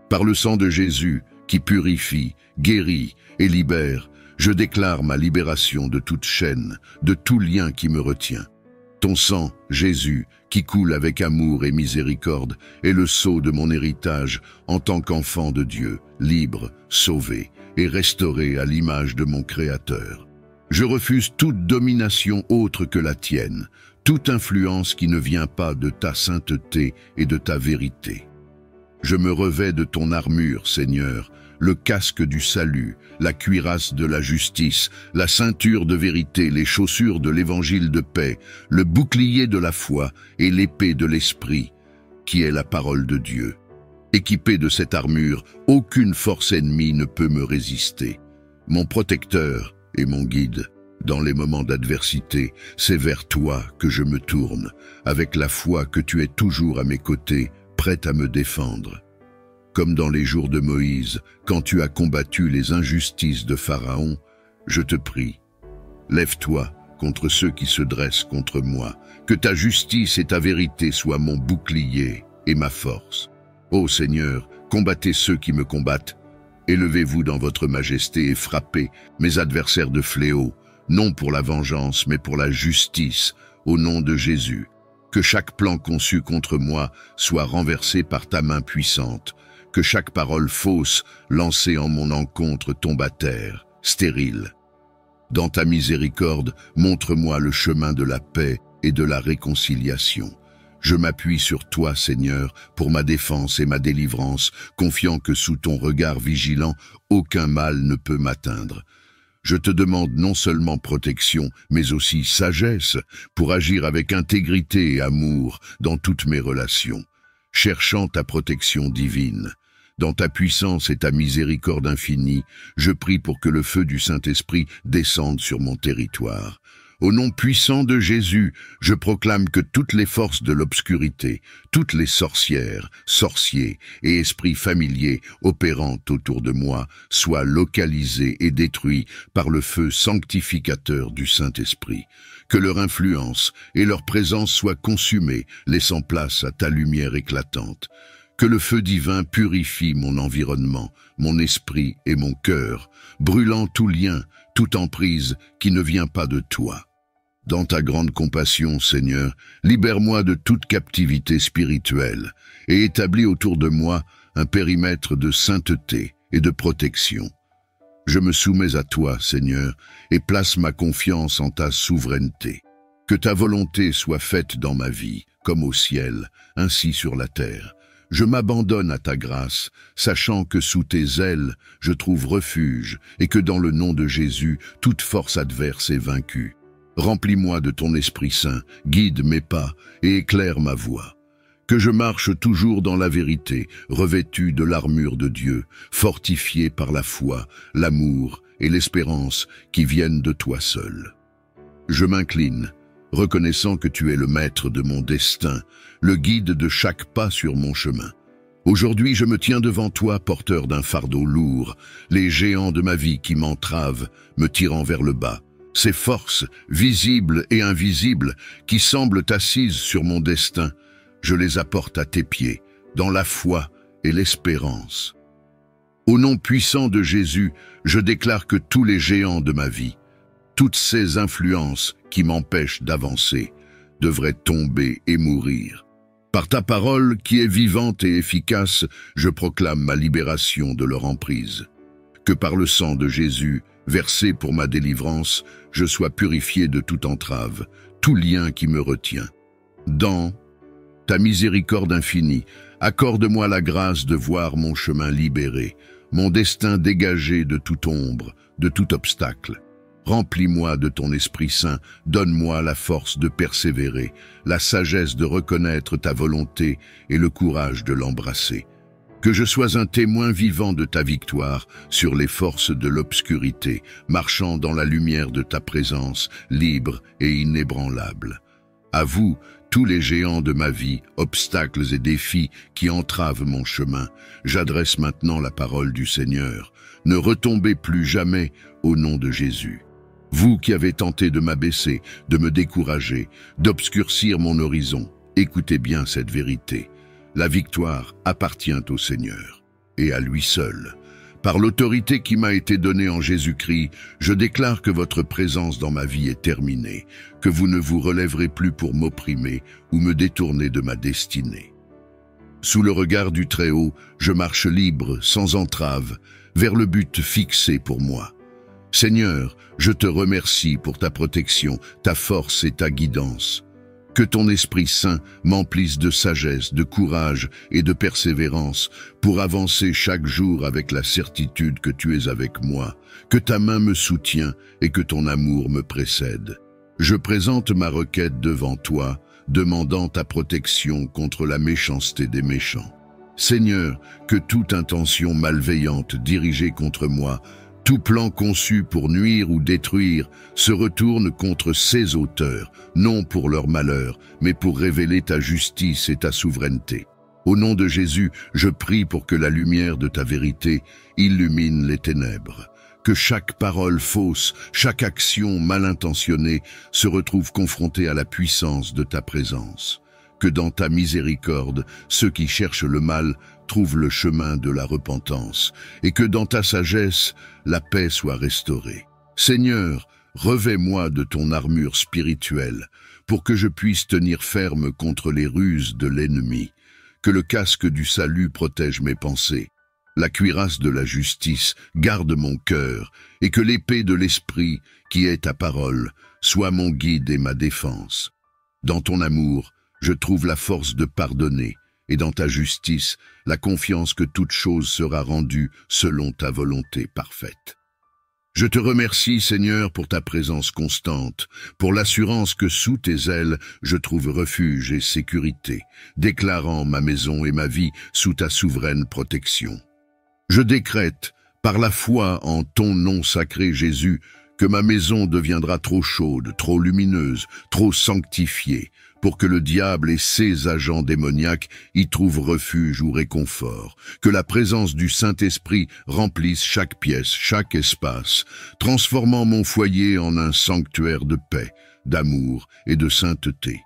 Par le sang de Jésus, qui purifie, guérit et libère, je déclare ma libération de toute chaîne, de tout lien qui me retient. Ton sang, Jésus, qui coule avec amour et miséricorde, est le sceau de mon héritage en tant qu'enfant de Dieu, libre, sauvé et restauré à l'image de mon Créateur. Je refuse toute domination autre que la tienne, toute influence qui ne vient pas de ta sainteté et de ta vérité. Je me revêts de ton armure, Seigneur, le casque du salut, la cuirasse de la justice, la ceinture de vérité, les chaussures de l'évangile de paix, le bouclier de la foi et l'épée de l'esprit, qui est la parole de Dieu. Équipé de cette armure, aucune force ennemie ne peut me résister. Mon protecteur et mon guide, dans les moments d'adversité, c'est vers toi que je me tourne, avec la foi que tu es toujours à mes côtés, prête à me défendre. Comme dans les jours de Moïse, quand tu as combattu les injustices de Pharaon, je te prie, lève-toi contre ceux qui se dressent contre moi, que ta justice et ta vérité soient mon bouclier et ma force. Ô Seigneur, combattez ceux qui me combattent, élevez-vous dans votre majesté et frappez mes adversaires de fléau, non pour la vengeance, mais pour la justice, au nom de Jésus. Que chaque plan conçu contre moi soit renversé par ta main puissante, que chaque parole fausse lancée en mon encontre tombe à terre, stérile. Dans ta miséricorde, montre-moi le chemin de la paix et de la réconciliation. Je m'appuie sur toi, Seigneur, pour ma défense et ma délivrance, confiant que sous ton regard vigilant, aucun mal ne peut m'atteindre. Je te demande non seulement protection, mais aussi sagesse pour agir avec intégrité et amour dans toutes mes relations, cherchant ta protection divine. Dans ta puissance et ta miséricorde infinie, je prie pour que le feu du Saint-Esprit descende sur mon territoire. Au nom puissant de Jésus, je proclame que toutes les forces de l'obscurité, toutes les sorcières, sorciers et esprits familiers opérant autour de moi soient localisés et détruits par le feu sanctificateur du Saint-Esprit. Que leur influence et leur présence soient consumées, laissant place à ta lumière éclatante. Que le feu divin purifie mon environnement, mon esprit et mon cœur, brûlant tout lien, toute emprise qui ne vient pas de toi. Dans ta grande compassion, Seigneur, libère-moi de toute captivité spirituelle et établis autour de moi un périmètre de sainteté et de protection. Je me soumets à toi, Seigneur, et place ma confiance en ta souveraineté. Que ta volonté soit faite dans ma vie, comme au ciel, ainsi sur la terre. Je m'abandonne à ta grâce, sachant que sous tes ailes, je trouve refuge et que dans le nom de Jésus, toute force adverse est vaincue. Remplis-moi de ton Esprit Saint, guide mes pas et éclaire ma voie. Que je marche toujours dans la vérité, revêtu de l'armure de Dieu, fortifié par la foi, l'amour et l'espérance qui viennent de toi seul. Je m'incline, reconnaissant que tu es le maître de mon destin, le guide de chaque pas sur mon chemin. Aujourd'hui, je me tiens devant toi, porteur d'un fardeau lourd, les géants de ma vie qui m'entravent, me tirant vers le bas. Ces forces, visibles et invisibles, qui semblent assises sur mon destin, je les apporte à tes pieds, dans la foi et l'espérance. Au nom puissant de Jésus, je déclare que tous les géants de ma vie, toutes ces influences qui m'empêchent d'avancer, devraient tomber et mourir. Par ta parole, qui est vivante et efficace, je proclame ma libération de leur emprise. Que par le sang de Jésus, versé pour ma délivrance, je sois purifié de toute entrave, tout lien qui me retient. Dans ta miséricorde infinie, accorde-moi la grâce de voir mon chemin libéré, mon destin dégagé de toute ombre, de tout obstacle. Remplis-moi de ton Esprit Saint, donne-moi la force de persévérer, la sagesse de reconnaître ta volonté et le courage de l'embrasser. Que je sois un témoin vivant de ta victoire sur les forces de l'obscurité, marchant dans la lumière de ta présence, libre et inébranlable. À vous, tous les géants de ma vie, obstacles et défis qui entravent mon chemin, j'adresse maintenant la parole du Seigneur. Ne retombez plus jamais au nom de Jésus. Vous qui avez tenté de m'abaisser, de me décourager, d'obscurcir mon horizon, écoutez bien cette vérité. La victoire appartient au Seigneur, et à lui seul. Par l'autorité qui m'a été donnée en Jésus-Christ, je déclare que votre présence dans ma vie est terminée, que vous ne vous relèverez plus pour m'opprimer ou me détourner de ma destinée. Sous le regard du Très-Haut, je marche libre, sans entrave, vers le but fixé pour moi. Seigneur, je te remercie pour ta protection, ta force et ta guidance. Que ton Esprit Saint m'emplisse de sagesse, de courage et de persévérance pour avancer chaque jour avec la certitude que tu es avec moi, que ta main me soutient et que ton amour me précède. Je présente ma requête devant toi, demandant ta protection contre la méchanceté des méchants. Seigneur, que toute intention malveillante dirigée contre moi, tout plan conçu pour nuire ou détruire, se retourne contre ses auteurs, non pour leur malheur, mais pour révéler ta justice et ta souveraineté. Au nom de Jésus, je prie pour que la lumière de ta vérité illumine les ténèbres. Que chaque parole fausse, chaque action mal intentionnée se retrouve confrontée à la puissance de ta présence. Que dans ta miséricorde, ceux qui cherchent le mal trouvent le chemin de la repentance, et que dans ta sagesse, la paix soit restaurée. Seigneur, revêt-moi de ton armure spirituelle, pour que je puisse tenir ferme contre les ruses de l'ennemi. Que le casque du salut protège mes pensées, la cuirasse de la justice garde mon cœur, et que l'épée de l'esprit, qui est ta parole, soit mon guide et ma défense. Dans ton amour, je trouve la force de pardonner, et dans ta justice, la confiance que toute chose sera rendue selon ta volonté parfaite. Je te remercie, Seigneur, pour ta présence constante, pour l'assurance que sous tes ailes, je trouve refuge et sécurité, déclarant ma maison et ma vie sous ta souveraine protection. Je décrète, par la foi en ton nom sacré, Jésus, que ma maison deviendra trop chaude, trop lumineuse, trop sanctifiée, pour que le diable et ses agents démoniaques y trouvent refuge ou réconfort, que la présence du Saint-Esprit remplisse chaque pièce, chaque espace, transformant mon foyer en un sanctuaire de paix, d'amour et de sainteté.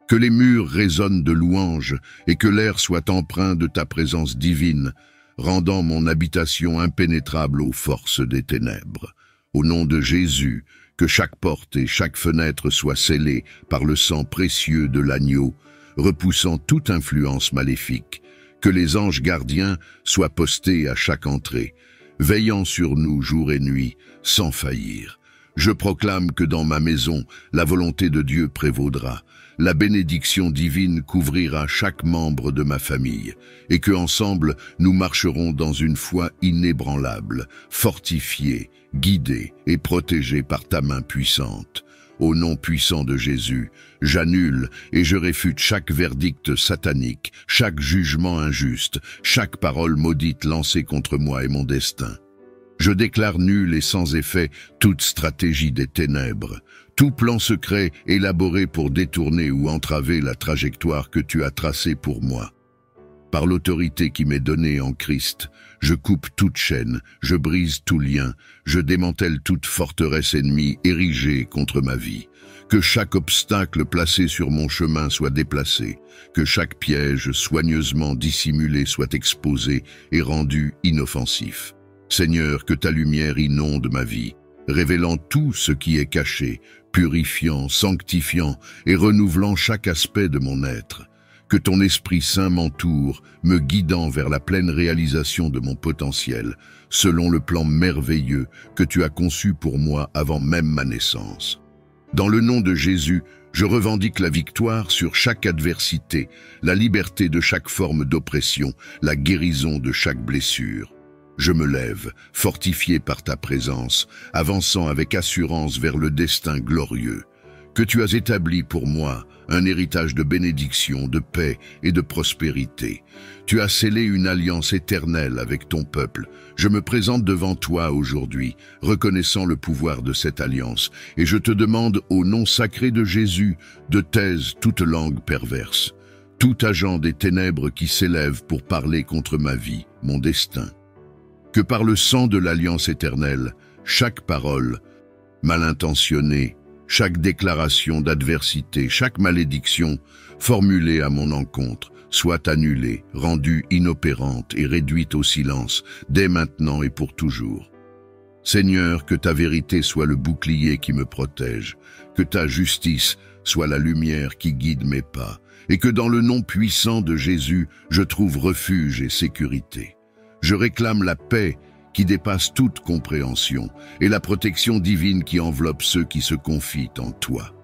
Que les murs résonnent de louanges et que l'air soit empreint de ta présence divine, rendant mon habitation impénétrable aux forces des ténèbres. Au nom de Jésus, que chaque porte et chaque fenêtre soient scellées par le sang précieux de l'agneau, repoussant toute influence maléfique. Que les anges gardiens soient postés à chaque entrée, veillant sur nous jour et nuit, sans faillir. Je proclame que dans ma maison, la volonté de Dieu prévaudra. La bénédiction divine couvrira chaque membre de ma famille, et que ensemble nous marcherons dans une foi inébranlable, fortifiés, guidés et protégés par ta main puissante. Au nom puissant de Jésus, j'annule et je réfute chaque verdict satanique, chaque jugement injuste, chaque parole maudite lancée contre moi et mon destin. Je déclare nul et sans effet toute stratégie des ténèbres, tout plan secret élaboré pour détourner ou entraver la trajectoire que tu as tracée pour moi. Par l'autorité qui m'est donnée en Christ, je coupe toute chaîne, je brise tout lien, je démantèle toute forteresse ennemie érigée contre ma vie. Que chaque obstacle placé sur mon chemin soit déplacé, que chaque piège soigneusement dissimulé soit exposé et rendu inoffensif. Seigneur, que ta lumière inonde ma vie, révélant tout ce qui est caché, purifiant, sanctifiant et renouvelant chaque aspect de mon être. Que ton Esprit Saint m'entoure, me guidant vers la pleine réalisation de mon potentiel, selon le plan merveilleux que tu as conçu pour moi avant même ma naissance. Dans le nom de Jésus, je revendique la victoire sur chaque adversité, la liberté de chaque forme d'oppression, la guérison de chaque blessure. Je me lève, fortifié par ta présence, avançant avec assurance vers le destin glorieux que tu as établi pour moi, un héritage de bénédiction, de paix et de prospérité. Tu as scellé une alliance éternelle avec ton peuple. Je me présente devant toi aujourd'hui, reconnaissant le pouvoir de cette alliance, et je te demande au nom sacré de Jésus de taise toute langue perverse, tout agent des ténèbres qui s'élève pour parler contre ma vie, mon destin. Que par le sang de l'alliance éternelle, chaque parole mal intentionnée, chaque déclaration d'adversité, chaque malédiction formulée à mon encontre soit annulée, rendue inopérante et réduite au silence, dès maintenant et pour toujours. Seigneur, que ta vérité soit le bouclier qui me protège, que ta justice soit la lumière qui guide mes pas, et que dans le nom puissant de Jésus, je trouve refuge et sécurité. Je réclame la paix qui dépasse toute compréhension, et la protection divine qui enveloppe ceux qui se confient en toi.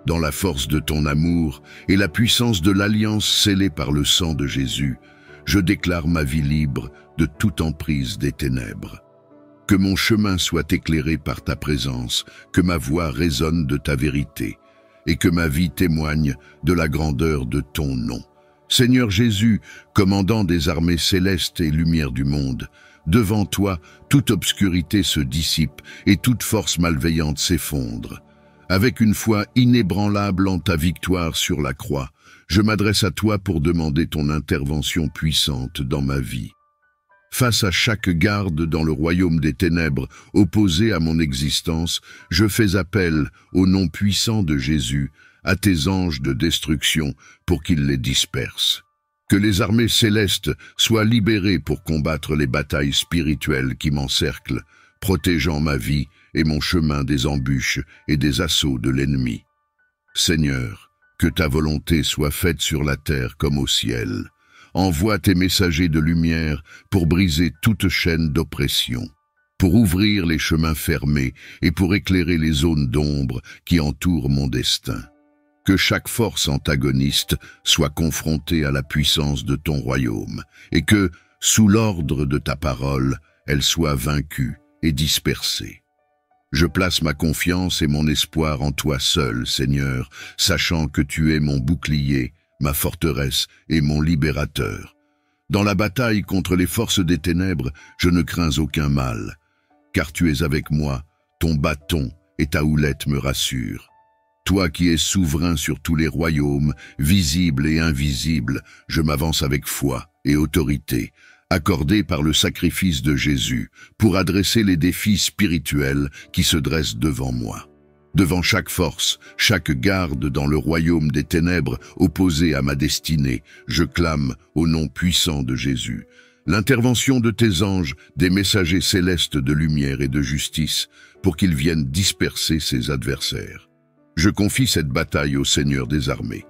Dans la force de ton amour et la puissance de l'alliance scellée par le sang de Jésus, je déclare ma vie libre de toute emprise des ténèbres. Que mon chemin soit éclairé par ta présence, que ma voix résonne de ta vérité, et que ma vie témoigne de la grandeur de ton nom. Seigneur Jésus, commandant des armées célestes et lumière du monde, devant toi, toute obscurité se dissipe et toute force malveillante s'effondre. Avec une foi inébranlable en ta victoire sur la croix, je m'adresse à toi pour demander ton intervention puissante dans ma vie. Face à chaque garde dans le royaume des ténèbres opposé à mon existence, je fais appel au nom puissant de Jésus, à tes anges de destruction pour qu'ils les dispersent. Que les armées célestes soient libérées pour combattre les batailles spirituelles qui m'encerclent, protégeant ma vie et mon chemin des embûches et des assauts de l'ennemi. Seigneur, que ta volonté soit faite sur la terre comme au ciel. Envoie tes messagers de lumière pour briser toute chaîne d'oppression, pour ouvrir les chemins fermés et pour éclairer les zones d'ombre qui entourent mon destin. Que chaque force antagoniste soit confrontée à la puissance de ton royaume, et que, sous l'ordre de ta parole, elle soit vaincue et dispersée. Je place ma confiance et mon espoir en toi seul, Seigneur, sachant que tu es mon bouclier, ma forteresse et mon libérateur. Dans la bataille contre les forces des ténèbres, je ne crains aucun mal, car tu es avec moi, ton bâton et ta houlette me rassurent. Toi qui es souverain sur tous les royaumes, visibles et invisibles, je m'avance avec foi et autorité, accordée par le sacrifice de Jésus, pour adresser les défis spirituels qui se dressent devant moi. Devant chaque force, chaque garde dans le royaume des ténèbres opposé à ma destinée, je clame au nom puissant de Jésus. L'intervention de tes anges, des messagers célestes de lumière et de justice, pour qu'ils viennent disperser ses adversaires. Je confie cette bataille au Seigneur des armées.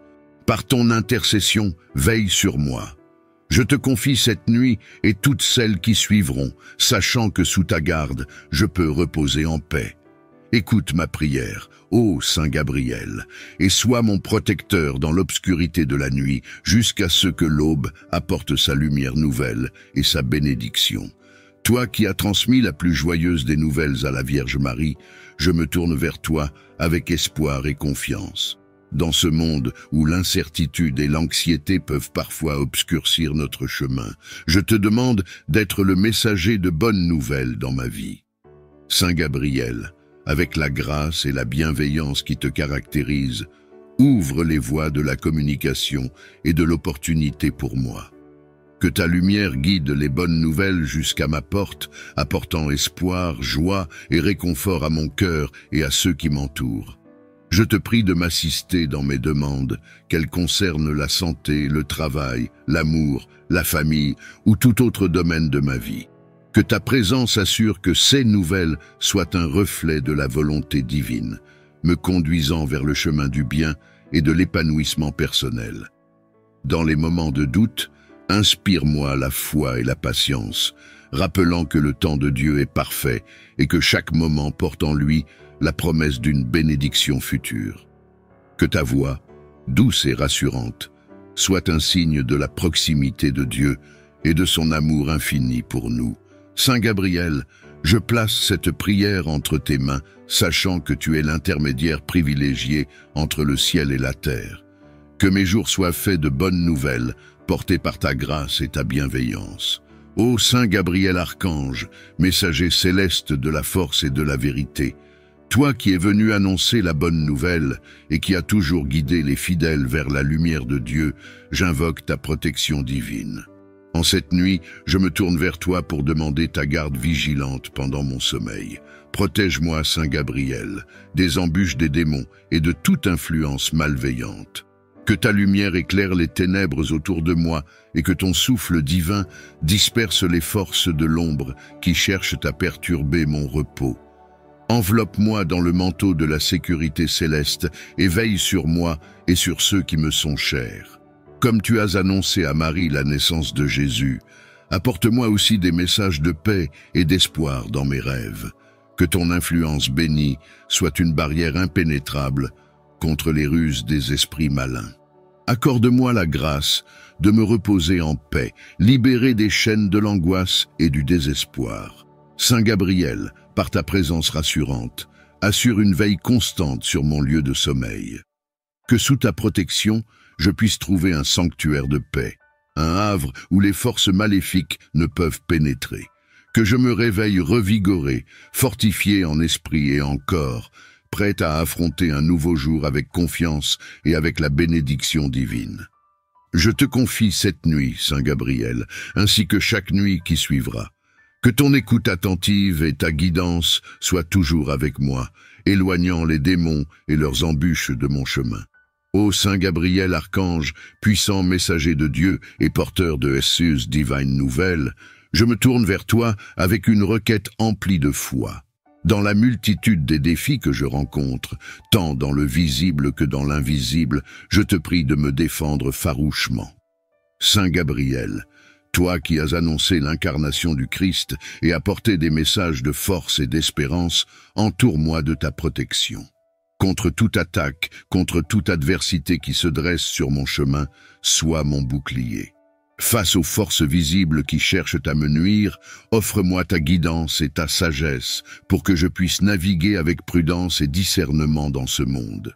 Par ton intercession, veille sur moi. Je te confie cette nuit et toutes celles qui suivront, sachant que sous ta garde, je peux reposer en paix. Écoute ma prière, ô Saint Gabriel, et sois mon protecteur dans l'obscurité de la nuit, jusqu'à ce que l'aube apporte sa lumière nouvelle et sa bénédiction. Toi qui as transmis la plus joyeuse des nouvelles à la Vierge Marie, je me tourne vers toi avec espoir et confiance. Dans ce monde où l'incertitude et l'anxiété peuvent parfois obscurcir notre chemin, je te demande d'être le messager de bonnes nouvelles dans ma vie. Saint Gabriel, avec la grâce et la bienveillance qui te caractérisent, ouvre les voies de la communication et de l'opportunité pour moi. Que ta lumière guide les bonnes nouvelles jusqu'à ma porte, apportant espoir, joie et réconfort à mon cœur et à ceux qui m'entourent. Je te prie de m'assister dans mes demandes, qu'elles concernent la santé, le travail, l'amour, la famille ou tout autre domaine de ma vie. Que ta présence assure que ces nouvelles soient un reflet de la volonté divine, me conduisant vers le chemin du bien et de l'épanouissement personnel. Dans les moments de doute, inspire-moi la foi et la patience, rappelant que le temps de Dieu est parfait et que chaque moment porte en lui la promesse d'une bénédiction future. Que ta voix, douce et rassurante, soit un signe de la proximité de Dieu et de son amour infini pour nous. Saint Gabriel, je place cette prière entre tes mains, sachant que tu es l'intermédiaire privilégié entre le ciel et la terre. Que mes jours soient faits de bonnes nouvelles, portées par ta grâce et ta bienveillance. Ô Saint Gabriel Archange, messager céleste de la force et de la vérité, toi qui es venu annoncer la bonne nouvelle et qui as toujours guidé les fidèles vers la lumière de Dieu, j'invoque ta protection divine. En cette nuit, je me tourne vers toi pour demander ta garde vigilante pendant mon sommeil. Protège-moi, Saint Gabriel, des embûches des démons et de toute influence malveillante. Que ta lumière éclaire les ténèbres autour de moi et que ton souffle divin disperse les forces de l'ombre qui cherchent à perturber mon repos. Enveloppe-moi dans le manteau de la sécurité céleste et veille sur moi et sur ceux qui me sont chers. Comme tu as annoncé à Marie la naissance de Jésus, apporte-moi aussi des messages de paix et d'espoir dans mes rêves. Que ton influence bénie soit une barrière impénétrable contre les ruses des esprits malins. Accorde-moi la grâce de me reposer en paix, libéré des chaînes de l'angoisse et du désespoir. Saint Gabriel, par ta présence rassurante, assure une veille constante sur mon lieu de sommeil. Que sous ta protection, je puisse trouver un sanctuaire de paix, un havre où les forces maléfiques ne peuvent pénétrer. Que je me réveille revigoré, fortifié en esprit et en corps, prêt à affronter un nouveau jour avec confiance et avec la bénédiction divine. Je te confie cette nuit, Saint Gabriel, ainsi que chaque nuit qui suivra. Que ton écoute attentive et ta guidance soient toujours avec moi, éloignant les démons et leurs embûches de mon chemin. Ô Saint Gabriel, archange, puissant messager de Dieu et porteur de SUS divine nouvelle, je me tourne vers toi avec une requête emplie de foi. Dans la multitude des défis que je rencontre, tant dans le visible que dans l'invisible, je te prie de me défendre farouchement. Saint Gabriel, toi qui as annoncé l'incarnation du Christ et apporté des messages de force et d'espérance, entoure-moi de ta protection. Contre toute attaque, contre toute adversité qui se dresse sur mon chemin, sois mon bouclier. Face aux forces visibles qui cherchent à me nuire, offre-moi ta guidance et ta sagesse pour que je puisse naviguer avec prudence et discernement dans ce monde.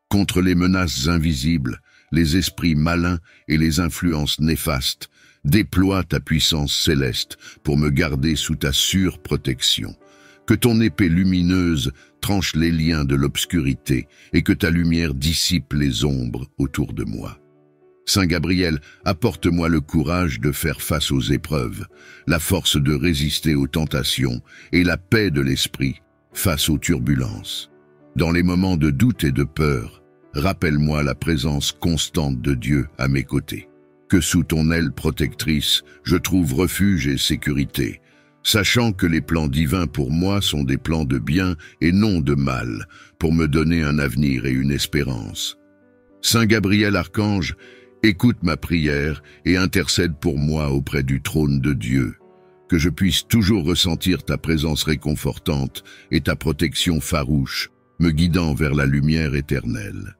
Contre les menaces invisibles, les esprits malins et les influences néfastes, déploie ta puissance céleste pour me garder sous ta sûre protection. Que ton épée lumineuse tranche les liens de l'obscurité et que ta lumière dissipe les ombres autour de moi. Saint Gabriel, apporte-moi le courage de faire face aux épreuves, la force de résister aux tentations et la paix de l'esprit face aux turbulences. Dans les moments de doute et de peur, rappelle-moi la présence constante de Dieu à mes côtés. Que sous ton aile protectrice, je trouve refuge et sécurité, sachant que les plans divins pour moi sont des plans de bien et non de mal, pour me donner un avenir et une espérance. Saint Gabriel archange, écoute ma prière et intercède pour moi auprès du trône de Dieu, que je puisse toujours ressentir ta présence réconfortante et ta protection farouche, me guidant vers la lumière éternelle.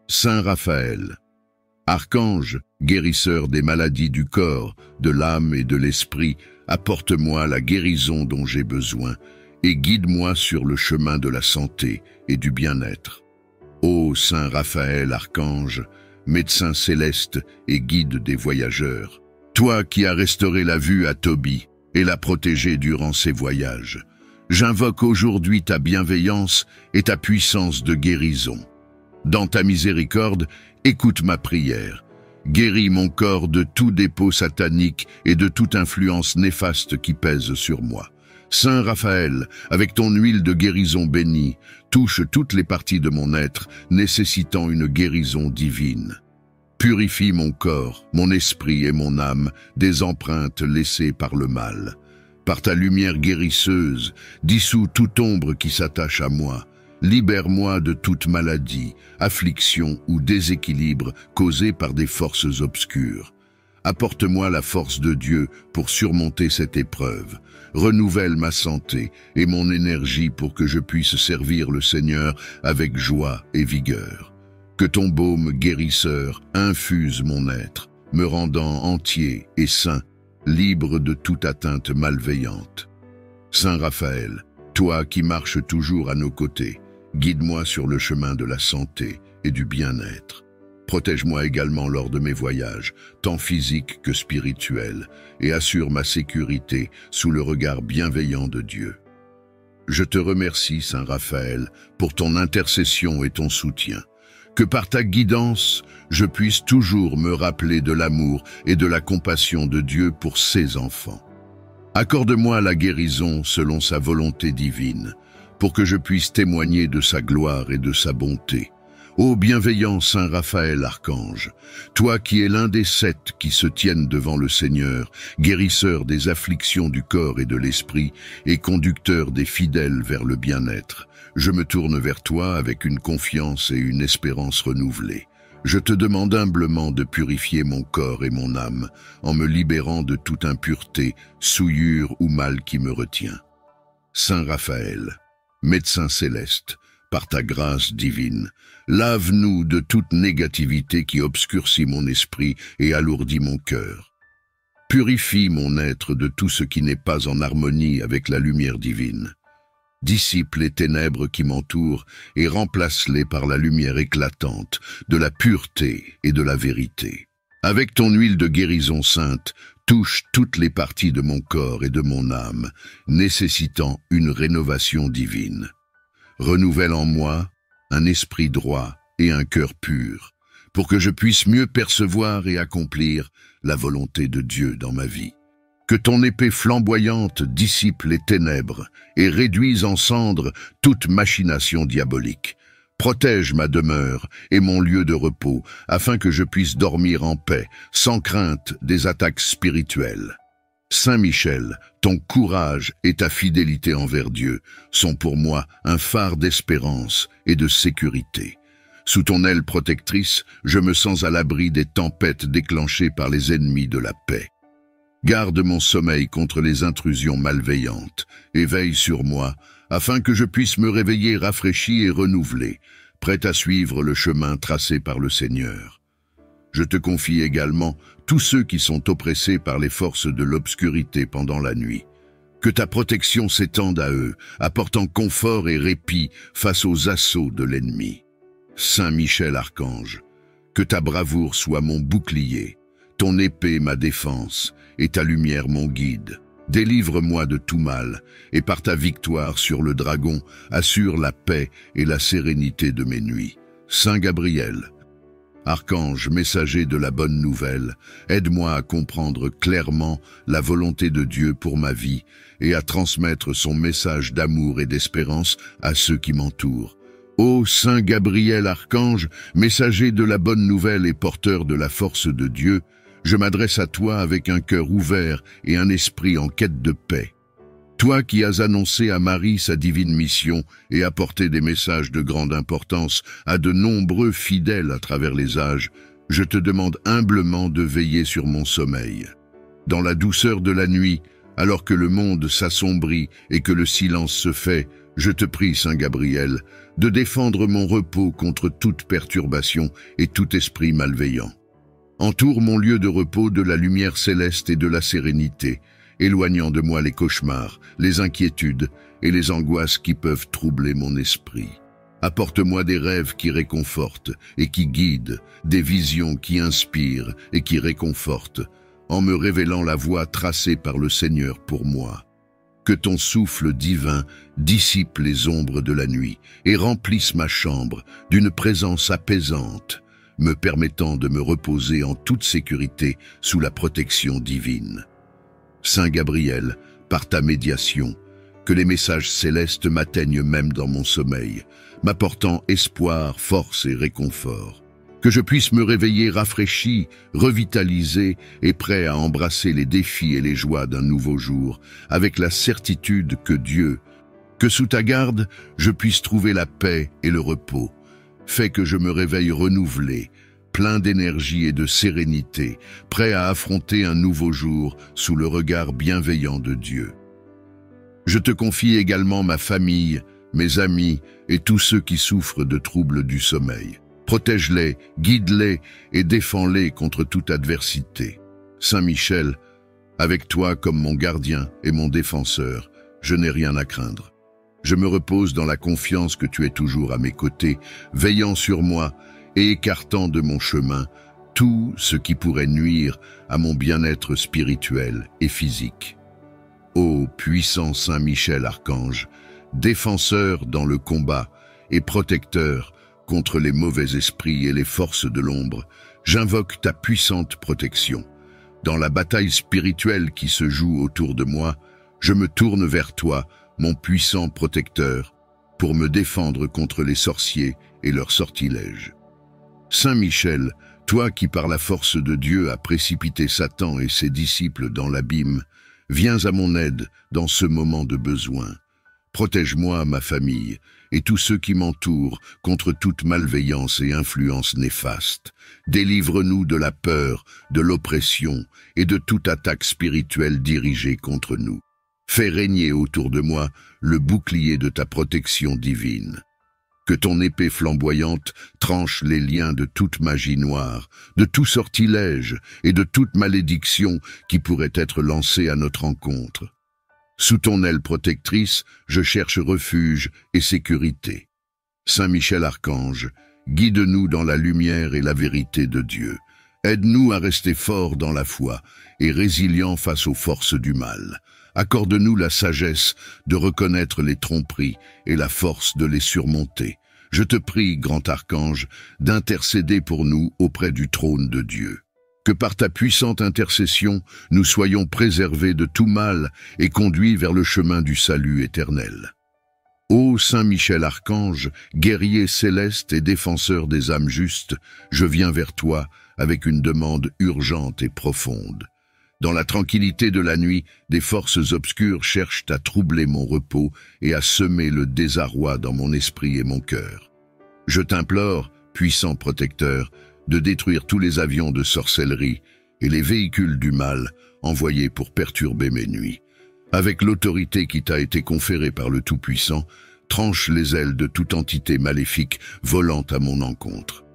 Saint Raphaël, archange, guérisseur des maladies du corps, de l'âme et de l'esprit, apporte-moi la guérison dont j'ai besoin et guide-moi sur le chemin de la santé et du bien-être. Ô Saint Raphaël, archange, médecin céleste et guide des voyageurs, toi qui as restauré la vue à Tobie et l'as protégé durant ses voyages, j'invoque aujourd'hui ta bienveillance et ta puissance de guérison. Dans ta miséricorde, écoute ma prière. Guéris mon corps de tout dépôt satanique et de toute influence néfaste qui pèse sur moi. Saint Raphaël, avec ton huile de guérison bénie, touche toutes les parties de mon être, nécessitant une guérison divine. Purifie mon corps, mon esprit et mon âme des empreintes laissées par le mal. Par ta lumière guérisseuse, dissous toute ombre qui s'attache à moi. Libère-moi de toute maladie, affliction ou déséquilibre causé par des forces obscures. Apporte-moi la force de Dieu pour surmonter cette épreuve. Renouvelle ma santé et mon énergie pour que je puisse servir le Seigneur avec joie et vigueur. Que ton baume guérisseur infuse mon être, me rendant entier et sain, libre de toute atteinte malveillante. Saint Raphaël, toi qui marches toujours à nos côtés, guide-moi sur le chemin de la santé et du bien-être. Protège-moi également lors de mes voyages, tant physiques que spirituels, et assure ma sécurité sous le regard bienveillant de Dieu. Je te remercie, Saint Raphaël, pour ton intercession et ton soutien. Que par ta guidance, je puisse toujours me rappeler de l'amour et de la compassion de Dieu pour ses enfants. Accorde-moi la guérison selon sa volonté divine, pour que je puisse témoigner de sa gloire et de sa bonté. Ô bienveillant Saint Raphaël archange, toi qui es l'un des 7 qui se tiennent devant le Seigneur, guérisseur des afflictions du corps et de l'esprit, et conducteur des fidèles vers le bien-être, je me tourne vers toi avec une confiance et une espérance renouvelées. Je te demande humblement de purifier mon corps et mon âme, en me libérant de toute impureté, souillure ou mal qui me retient. Saint Raphaël, médecin céleste, par ta grâce divine, lave-nous de toute négativité qui obscurcit mon esprit et alourdit mon cœur. Purifie mon être de tout ce qui n'est pas en harmonie avec la lumière divine. Dissipe les ténèbres qui m'entourent et remplace-les par la lumière éclatante de la pureté et de la vérité. Avec ton huile de guérison sainte, touche toutes les parties de mon corps et de mon âme, nécessitant une rénovation divine. Renouvelle en moi un esprit droit et un cœur pur, pour que je puisse mieux percevoir et accomplir la volonté de Dieu dans ma vie. Que ton épée flamboyante dissipe les ténèbres et réduise en cendres toute machination diabolique. Protège ma demeure et mon lieu de repos, afin que je puisse dormir en paix, sans crainte des attaques spirituelles. Saint Michel, ton courage et ta fidélité envers Dieu sont pour moi un phare d'espérance et de sécurité. Sous ton aile protectrice, je me sens à l'abri des tempêtes déclenchées par les ennemis de la paix. Garde mon sommeil contre les intrusions malveillantes et veille sur moi, afin que je puisse me réveiller rafraîchi et renouvelé, prêt à suivre le chemin tracé par le Seigneur. Je te confie également tous ceux qui sont oppressés par les forces de l'obscurité pendant la nuit. Que ta protection s'étende à eux, apportant confort et répit face aux assauts de l'ennemi. Saint Michel Archange, que ta bravoure soit mon bouclier, ton épée ma défense et ta lumière mon guide. Délivre-moi de tout mal, et par ta victoire sur le dragon, assure la paix et la sérénité de mes nuits. Saint Gabriel, Archange, messager de la bonne nouvelle, aide-moi à comprendre clairement la volonté de Dieu pour ma vie et à transmettre son message d'amour et d'espérance à ceux qui m'entourent. Ô Saint Gabriel Archange, messager de la bonne nouvelle et porteur de la force de Dieu, je m'adresse à toi avec un cœur ouvert et un esprit en quête de paix. Toi qui as annoncé à Marie sa divine mission et apporté des messages de grande importance à de nombreux fidèles à travers les âges, je te demande humblement de veiller sur mon sommeil. Dans la douceur de la nuit, alors que le monde s'assombrit et que le silence se fait, je te prie, Saint Gabriel, de défendre mon repos contre toute perturbation et tout esprit malveillant. Entoure mon lieu de repos de la lumière céleste et de la sérénité, éloignant de moi les cauchemars, les inquiétudes et les angoisses qui peuvent troubler mon esprit. Apporte-moi des rêves qui réconfortent et qui guident, des visions qui inspirent et qui réconfortent, en me révélant la voie tracée par le Seigneur pour moi. Que ton souffle divin dissipe les ombres de la nuit et remplisse ma chambre d'une présence apaisante, me permettant de me reposer en toute sécurité sous la protection divine. Saint Gabriel, par ta médiation, que les messages célestes m'atteignent même dans mon sommeil, m'apportant espoir, force et réconfort. Que je puisse me réveiller rafraîchi, revitalisé et prêt à embrasser les défis et les joies d'un nouveau jour, avec la certitude que sous ta garde, je puisse trouver la paix et le repos. Fais que je me réveille renouvelé, plein d'énergie et de sérénité, prêt à affronter un nouveau jour sous le regard bienveillant de Dieu. Je te confie également ma famille, mes amis et tous ceux qui souffrent de troubles du sommeil. Protège-les, guide-les et défends-les contre toute adversité. Saint Michel, avec toi comme mon gardien et mon défenseur, je n'ai rien à craindre. Je me repose dans la confiance que tu es toujours à mes côtés, veillant sur moi et écartant de mon chemin tout ce qui pourrait nuire à mon bien-être spirituel et physique. Ô puissant Saint Michel Archange, défenseur dans le combat et protecteur contre les mauvais esprits et les forces de l'ombre, j'invoque ta puissante protection. Dans la bataille spirituelle qui se joue autour de moi, je me tourne vers toi, mon puissant protecteur, pour me défendre contre les sorciers et leurs sortilèges. Saint Michel, toi qui par la force de Dieu as précipité Satan et ses disciples dans l'abîme, viens à mon aide dans ce moment de besoin. Protège-moi, ma famille, et tous ceux qui m'entourent contre toute malveillance et influence néfaste. Délivre-nous de la peur, de l'oppression et de toute attaque spirituelle dirigée contre nous. Fais régner autour de moi le bouclier de ta protection divine. Que ton épée flamboyante tranche les liens de toute magie noire, de tout sortilège et de toute malédiction qui pourrait être lancée à notre encontre. Sous ton aile protectrice, je cherche refuge et sécurité. Saint Michel Archange, guide-nous dans la lumière et la vérité de Dieu. Aide-nous à rester forts dans la foi et résilients face aux forces du mal. Accorde-nous la sagesse de reconnaître les tromperies et la force de les surmonter. Je te prie, grand archange, d'intercéder pour nous auprès du trône de Dieu. Que par ta puissante intercession, nous soyons préservés de tout mal et conduits vers le chemin du salut éternel. Ô Saint Michel Archange, guerrier céleste et défenseur des âmes justes, je viens vers toi avec une demande urgente et profonde. Dans la tranquillité de la nuit, des forces obscures cherchent à troubler mon repos et à semer le désarroi dans mon esprit et mon cœur. Je t'implore, puissant protecteur, de détruire tous les avions de sorcellerie et les véhicules du mal envoyés pour perturber mes nuits. Avec l'autorité qui t'a été conférée par le Tout-Puissant, tranche les ailes de toute entité maléfique volant à mon encontre.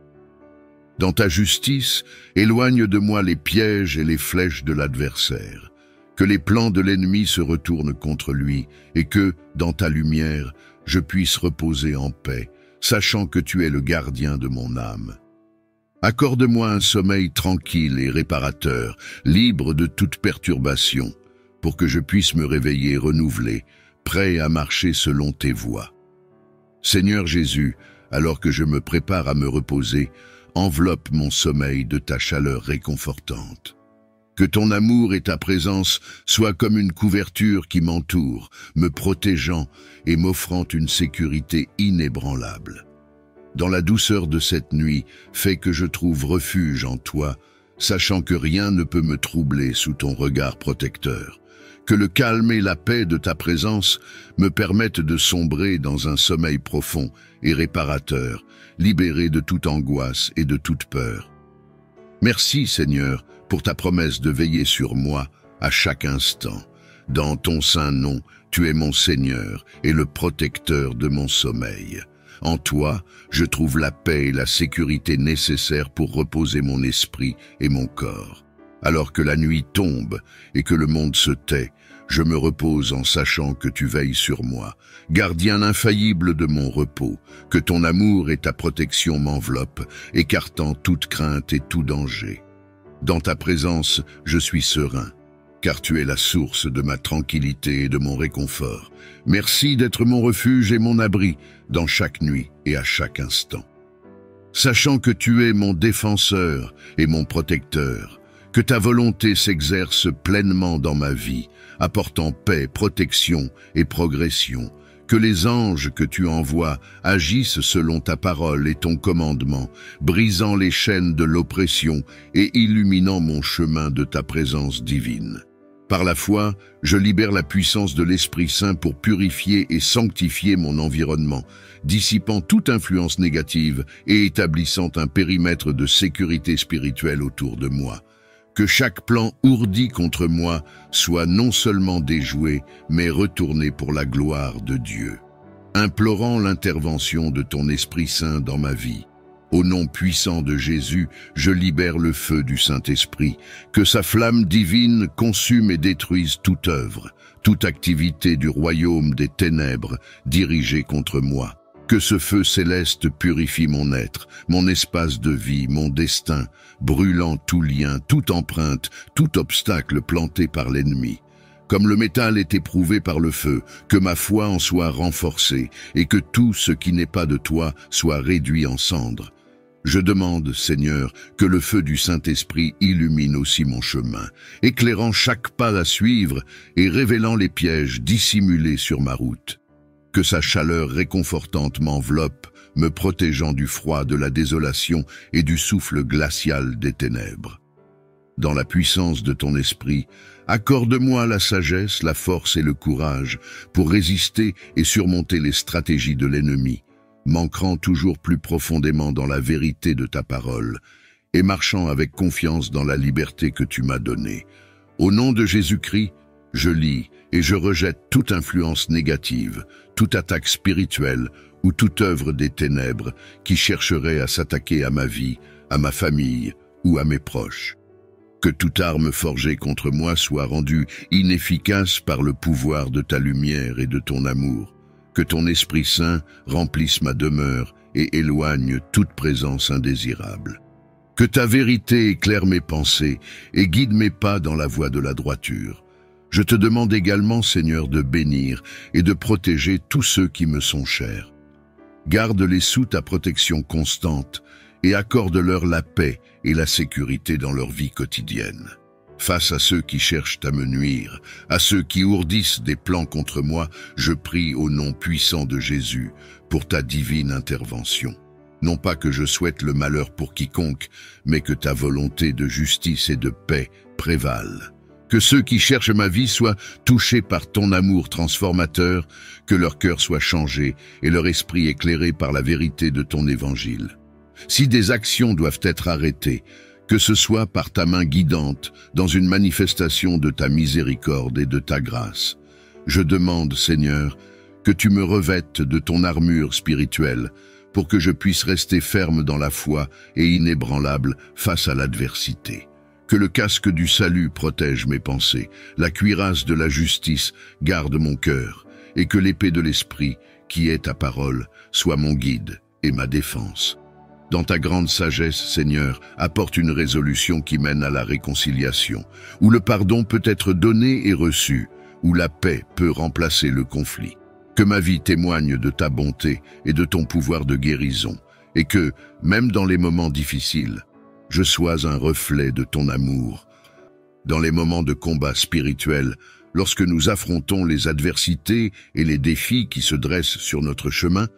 Dans ta justice, éloigne de moi les pièges et les flèches de l'adversaire. Que les plans de l'ennemi se retournent contre lui et que, dans ta lumière, je puisse reposer en paix, sachant que tu es le gardien de mon âme. Accorde-moi un sommeil tranquille et réparateur, libre de toute perturbation, pour que je puisse me réveiller renouvelé, prêt à marcher selon tes voies. Seigneur Jésus, alors que je me prépare à me reposer, enveloppe mon sommeil de ta chaleur réconfortante. Que ton amour et ta présence soient comme une couverture qui m'entoure, me protégeant et m'offrant une sécurité inébranlable. Dans la douceur de cette nuit, fais que je trouve refuge en toi, sachant que rien ne peut me troubler sous ton regard protecteur. Que le calme et la paix de ta présence me permettent de sombrer dans un sommeil profond et réparateur, libéré de toute angoisse et de toute peur. Merci, Seigneur, pour ta promesse de veiller sur moi à chaque instant. Dans ton saint nom, tu es mon Seigneur et le protecteur de mon sommeil. En toi, je trouve la paix et la sécurité nécessaires pour reposer mon esprit et mon corps. Alors que la nuit tombe et que le monde se tait, je me repose en sachant que tu veilles sur moi, gardien infaillible de mon repos, que ton amour et ta protection m'enveloppent, écartant toute crainte et tout danger. Dans ta présence, je suis serein, car tu es la source de ma tranquillité et de mon réconfort. Merci d'être mon refuge et mon abri dans chaque nuit et à chaque instant. Sachant que tu es mon défenseur et mon protecteur, que ta volonté s'exerce pleinement dans ma vie, apportant paix, protection et progression, que les anges que tu envoies agissent selon ta parole et ton commandement, brisant les chaînes de l'oppression et illuminant mon chemin de ta présence divine. Par la foi, je libère la puissance de l'Esprit Saint pour purifier et sanctifier mon environnement, dissipant toute influence négative et établissant un périmètre de sécurité spirituelle autour de moi. Que chaque plan ourdi contre moi soit non seulement déjoué, mais retourné pour la gloire de Dieu. Implorant l'intervention de ton Esprit Saint dans ma vie, au nom puissant de Jésus, je libère le feu du Saint-Esprit, que sa flamme divine consume et détruise toute œuvre, toute activité du royaume des ténèbres dirigée contre moi. Que ce feu céleste purifie mon être, mon espace de vie, mon destin, brûlant tout lien, toute empreinte, tout obstacle planté par l'ennemi. Comme le métal est éprouvé par le feu, que ma foi en soit renforcée et que tout ce qui n'est pas de toi soit réduit en cendres. Je demande, Seigneur, que le feu du Saint-Esprit illumine aussi mon chemin, éclairant chaque pas à suivre et révélant les pièges dissimulés sur ma route. Que sa chaleur réconfortante m'enveloppe, me protégeant du froid, de la désolation et du souffle glacial des ténèbres. Dans la puissance de ton esprit, accorde-moi la sagesse, la force et le courage pour résister et surmonter les stratégies de l'ennemi, m'ancrant toujours plus profondément dans la vérité de ta parole et marchant avec confiance dans la liberté que tu m'as donnée. Au nom de Jésus-Christ, je lis et je rejette toute influence négative, toute attaque spirituelle ou toute œuvre des ténèbres qui chercherait à s'attaquer à ma vie, à ma famille ou à mes proches. Que toute arme forgée contre moi soit rendue inefficace par le pouvoir de ta lumière et de ton amour. Que ton Esprit Saint remplisse ma demeure et éloigne toute présence indésirable. Que ta vérité éclaire mes pensées et guide mes pas dans la voie de la droiture. Je te demande également, Seigneur, de bénir et de protéger tous ceux qui me sont chers. Garde-les sous ta protection constante et accorde-leur la paix et la sécurité dans leur vie quotidienne. Face à ceux qui cherchent à me nuire, à ceux qui ourdissent des plans contre moi, je prie au nom puissant de Jésus pour ta divine intervention. Non pas que je souhaite le malheur pour quiconque, mais que ta volonté de justice et de paix prévale. Que ceux qui cherchent ma vie soient touchés par ton amour transformateur, que leur cœur soit changé et leur esprit éclairé par la vérité de ton évangile. Si des actions doivent être arrêtées, que ce soit par ta main guidante, dans une manifestation de ta miséricorde et de ta grâce. Je demande, Seigneur, que tu me revêtes de ton armure spirituelle, pour que je puisse rester ferme dans la foi et inébranlable face à l'adversité. Que le casque du salut protège mes pensées, la cuirasse de la justice garde mon cœur, et que l'épée de l'esprit, qui est ta parole, soit mon guide et ma défense. Dans ta grande sagesse, Seigneur, apporte une résolution qui mène à la réconciliation, où le pardon peut être donné et reçu, où la paix peut remplacer le conflit. Que ma vie témoigne de ta bonté et de ton pouvoir de guérison, et que, même dans les moments difficiles, je sois un reflet de ton amour. Dans les moments de combat spirituel, lorsque nous affrontons les adversités et les défis qui se dressent sur notre chemin,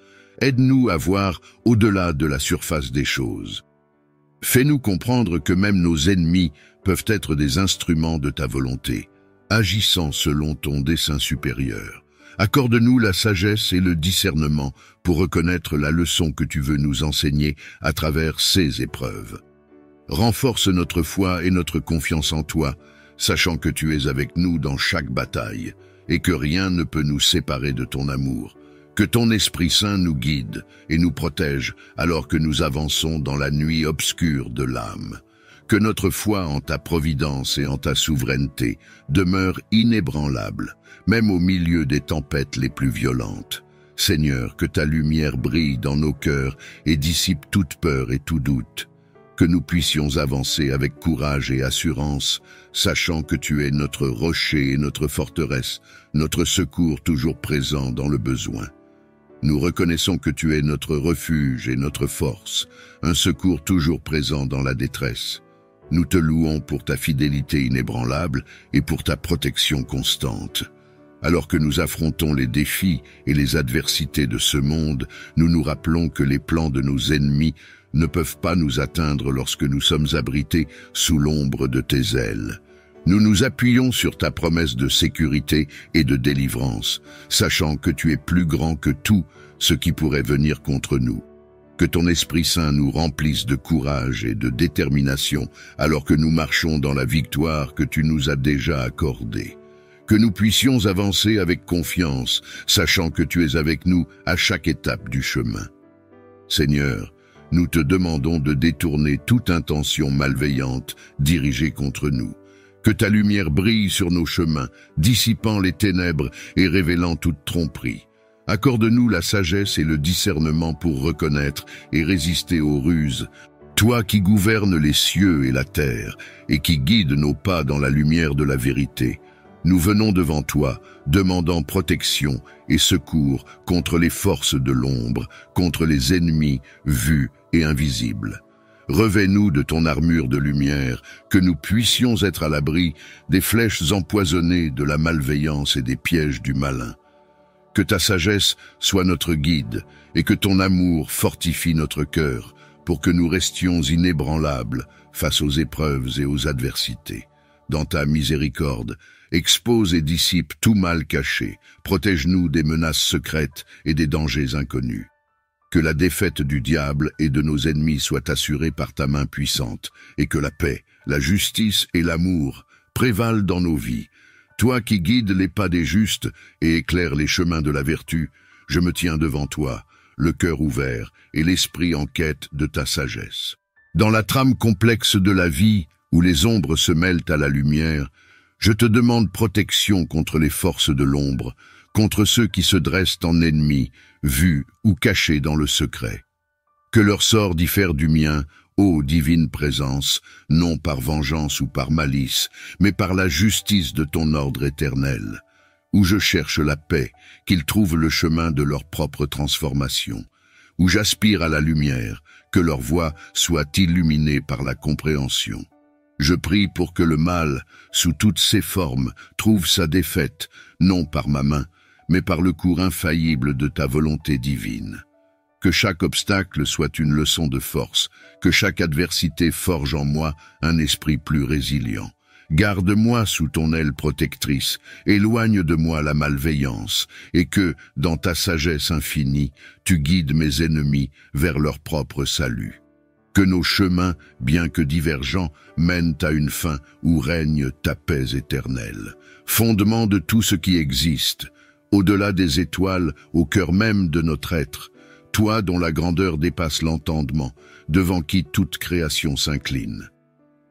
aide-nous à voir au-delà de la surface des choses. Fais-nous comprendre que même nos ennemis peuvent être des instruments de ta volonté, agissant selon ton dessein supérieur. Accorde-nous la sagesse et le discernement pour reconnaître la leçon que tu veux nous enseigner à travers ces épreuves. Renforce notre foi et notre confiance en toi, sachant que tu es avec nous dans chaque bataille et que rien ne peut nous séparer de ton amour. Que ton Esprit Saint nous guide et nous protège alors que nous avançons dans la nuit obscure de l'âme. Que notre foi en ta providence et en ta souveraineté demeure inébranlable, même au milieu des tempêtes les plus violentes. Seigneur, que ta lumière brille dans nos cœurs et dissipe toute peur et tout doute. Que nous puissions avancer avec courage et assurance, sachant que tu es notre rocher et notre forteresse, notre secours toujours présent dans le besoin. Nous reconnaissons que tu es notre refuge et notre force, un secours toujours présent dans la détresse. Nous te louons pour ta fidélité inébranlable et pour ta protection constante. Alors que nous affrontons les défis et les adversités de ce monde, nous nous rappelons que les plans de nos ennemis ne peuvent pas nous atteindre lorsque nous sommes abrités sous l'ombre de tes ailes. Nous nous appuyons sur ta promesse de sécurité et de délivrance, sachant que tu es plus grand que tout ce qui pourrait venir contre nous. Que ton Esprit Saint nous remplisse de courage et de détermination alors que nous marchons dans la victoire que tu nous as déjà accordée. Que nous puissions avancer avec confiance, sachant que tu es avec nous à chaque étape du chemin. Seigneur, nous te demandons de détourner toute intention malveillante dirigée contre nous. Que ta lumière brille sur nos chemins, dissipant les ténèbres et révélant toute tromperie. Accorde-nous la sagesse et le discernement pour reconnaître et résister aux ruses. Toi qui gouvernes les cieux et la terre, et qui guides nos pas dans la lumière de la vérité, nous venons devant toi, demandant protection et secours contre les forces de l'ombre, contre les ennemis vus et invisibles. Revêt-nous de ton armure de lumière, que nous puissions être à l'abri des flèches empoisonnées de la malveillance et des pièges du malin. Que ta sagesse soit notre guide et que ton amour fortifie notre cœur pour que nous restions inébranlables face aux épreuves et aux adversités. Dans ta miséricorde, expose et dissipe tout mal caché, protège-nous des menaces secrètes et des dangers inconnus. Que la défaite du diable et de nos ennemis soit assurée par ta main puissante, et que la paix, la justice et l'amour prévalent dans nos vies. Toi qui guides les pas des justes et éclaires les chemins de la vertu, je me tiens devant toi, le cœur ouvert et l'esprit en quête de ta sagesse. Dans la trame complexe de la vie, où les ombres se mêlent à la lumière, je te demande protection contre les forces de l'ombre, contre ceux qui se dressent en ennemis, vus ou cachés dans le secret. Que leur sort diffère du mien, ô divine présence, non par vengeance ou par malice, mais par la justice de ton ordre éternel. Où je cherche la paix, qu'ils trouvent le chemin de leur propre transformation. Où j'aspire à la lumière, que leur voie soit illuminée par la compréhension. Je prie pour que le mal, sous toutes ses formes, trouve sa défaite, non par ma main, mais par le cours infaillible de ta volonté divine. Que chaque obstacle soit une leçon de force, que chaque adversité forge en moi un esprit plus résilient. Garde-moi sous ton aile protectrice, éloigne de moi la malveillance, et que, dans ta sagesse infinie, tu guides mes ennemis vers leur propre salut. Que nos chemins, bien que divergents, mènent à une fin où règne ta paix éternelle. Fondement de tout ce qui existe, au-delà des étoiles, au cœur même de notre être, toi dont la grandeur dépasse l'entendement, devant qui toute création s'incline.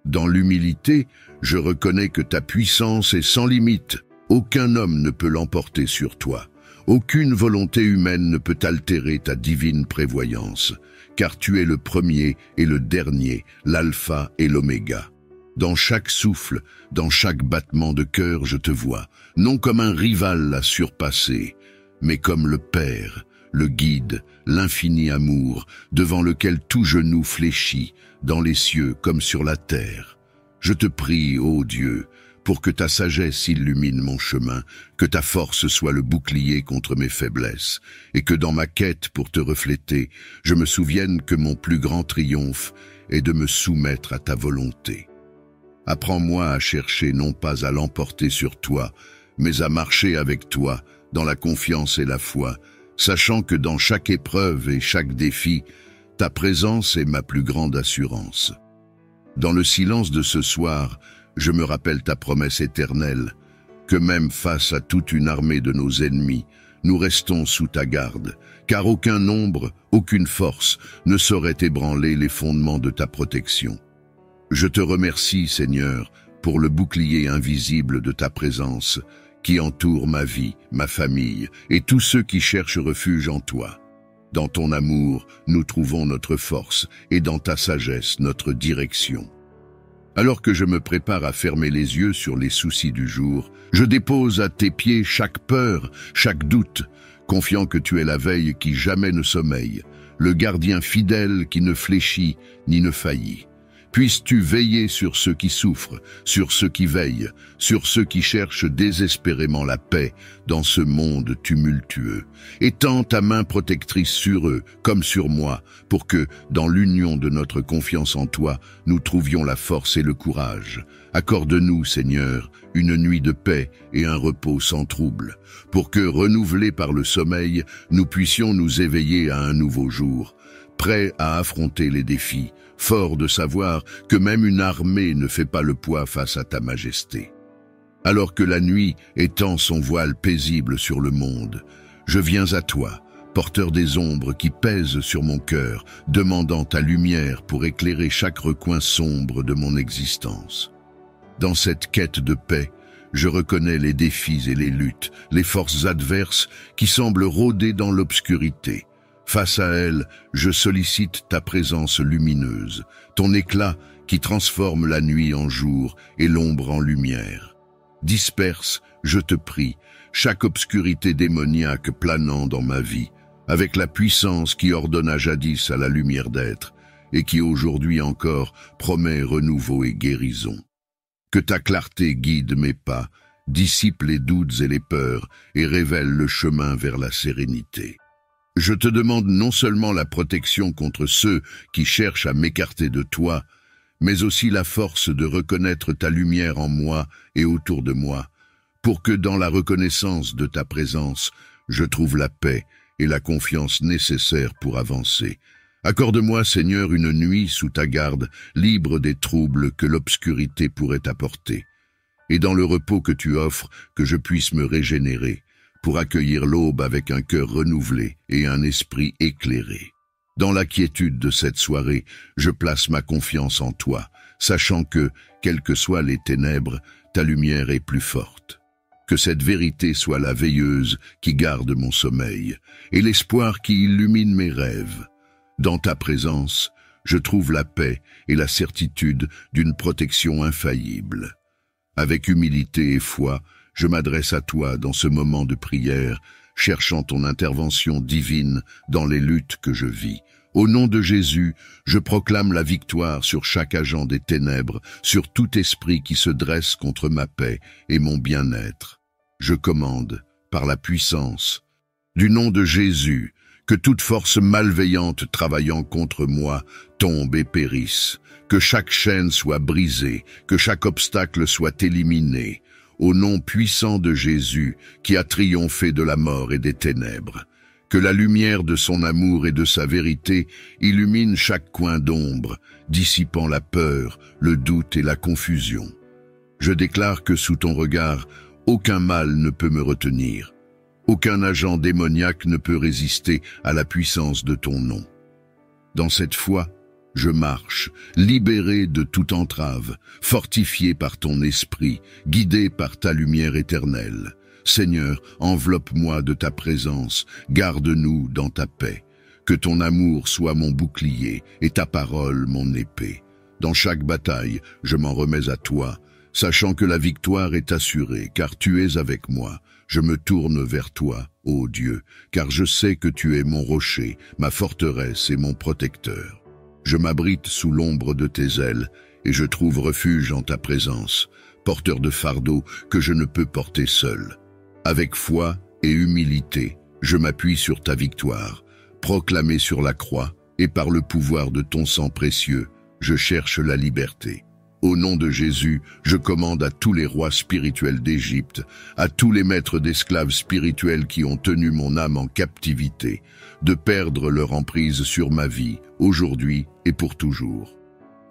Dans l'humilité, je reconnais que ta puissance est sans limite. Aucun homme ne peut l'emporter sur toi. Aucune volonté humaine ne peut altérer ta divine prévoyance, car tu es le premier et le dernier, l'alpha et l'oméga. Dans chaque souffle, dans chaque battement de cœur, je te vois, non comme un rival à surpasser, mais comme le Père, le guide, l'infini amour, devant lequel tout genou fléchit, dans les cieux comme sur la terre. Je te prie, ô Dieu, pour que ta sagesse illumine mon chemin, que ta force soit le bouclier contre mes faiblesses, et que dans ma quête pour te refléter, je me souvienne que mon plus grand triomphe est de me soumettre à ta volonté. Apprends-moi à chercher non pas à l'emporter sur toi, mais à marcher avec toi, dans la confiance et la foi, sachant que dans chaque épreuve et chaque défi, ta présence est ma plus grande assurance. Dans le silence de ce soir, je me rappelle ta promesse éternelle, que même face à toute une armée de nos ennemis, nous restons sous ta garde, car aucun nombre, aucune force ne saurait ébranler les fondements de ta protection. Je te remercie, Seigneur, pour le bouclier invisible de ta présence, qui entoure ma vie, ma famille et tous ceux qui cherchent refuge en toi. Dans ton amour, nous trouvons notre force et dans ta sagesse, notre direction. Alors que je me prépare à fermer les yeux sur les soucis du jour, je dépose à tes pieds chaque peur, chaque doute, confiant que tu es la veille qui jamais ne sommeille, le gardien fidèle qui ne fléchit ni ne faillit. Puisses-tu veiller sur ceux qui souffrent, sur ceux qui veillent, sur ceux qui cherchent désespérément la paix dans ce monde tumultueux. Étends ta main protectrice sur eux, comme sur moi, pour que, dans l'union de notre confiance en toi, nous trouvions la force et le courage. Accorde-nous, Seigneur, une nuit de paix et un repos sans trouble, pour que, renouvelés par le sommeil, nous puissions nous éveiller à un nouveau jour, prêts à affronter les défis, fort de savoir que même une armée ne fait pas le poids face à ta majesté. Alors que la nuit étend son voile paisible sur le monde, je viens à toi, porteur des ombres qui pèsent sur mon cœur, demandant ta lumière pour éclairer chaque recoin sombre de mon existence. Dans cette quête de paix, je reconnais les défis et les luttes, les forces adverses qui semblent rôder dans l'obscurité. Face à elle, je sollicite ta présence lumineuse, ton éclat qui transforme la nuit en jour et l'ombre en lumière. Disperse, je te prie, chaque obscurité démoniaque planant dans ma vie, avec la puissance qui ordonna jadis à la lumière d'être, et qui aujourd'hui encore promet renouveau et guérison. Que ta clarté guide mes pas, dissipe les doutes et les peurs, et révèle le chemin vers la sérénité. Je te demande non seulement la protection contre ceux qui cherchent à m'écarter de toi, mais aussi la force de reconnaître ta lumière en moi et autour de moi, pour que dans la reconnaissance de ta présence, je trouve la paix et la confiance nécessaires pour avancer. Accorde-moi, Seigneur, une nuit sous ta garde, libre des troubles que l'obscurité pourrait apporter, et dans le repos que tu offres, que je puisse me régénérer, pour accueillir l'aube avec un cœur renouvelé et un esprit éclairé. Dans la quiétude de cette soirée, je place ma confiance en toi, sachant que, quelles que soient les ténèbres, ta lumière est plus forte. Que cette vérité soit la veilleuse qui garde mon sommeil, et l'espoir qui illumine mes rêves. Dans ta présence, je trouve la paix et la certitude d'une protection infaillible. Avec humilité et foi, je m'adresse à toi dans ce moment de prière, cherchant ton intervention divine dans les luttes que je vis. Au nom de Jésus, je proclame la victoire sur chaque agent des ténèbres, sur tout esprit qui se dresse contre ma paix et mon bien-être. Je commande, par la puissance du nom de Jésus, que toute force malveillante travaillant contre moi tombe et périsse, que chaque chaîne soit brisée, que chaque obstacle soit éliminé, au nom puissant de Jésus qui a triomphé de la mort et des ténèbres. Que la lumière de son amour et de sa vérité illumine chaque coin d'ombre, dissipant la peur, le doute et la confusion. Je déclare que sous ton regard, aucun mal ne peut me retenir. Aucun agent démoniaque ne peut résister à la puissance de ton nom. Dans cette foi, je marche, libéré de toute entrave, fortifié par ton esprit, guidé par ta lumière éternelle. Seigneur, enveloppe-moi de ta présence, garde-nous dans ta paix. Que ton amour soit mon bouclier et ta parole mon épée. Dans chaque bataille, je m'en remets à toi, sachant que la victoire est assurée, car tu es avec moi. Je me tourne vers toi, ô Dieu, car je sais que tu es mon rocher, ma forteresse et mon protecteur. Je m'abrite sous l'ombre de tes ailes, et je trouve refuge en ta présence, porteur de fardeau que je ne peux porter seul. Avec foi et humilité, je m'appuie sur ta victoire, proclamée sur la croix, et par le pouvoir de ton sang précieux, je cherche la liberté. Au nom de Jésus, je commande à tous les rois spirituels d'Égypte, à tous les maîtres d'esclaves spirituels qui ont tenu mon âme en captivité, de perdre leur emprise sur ma vie, aujourd'hui et pour toujours.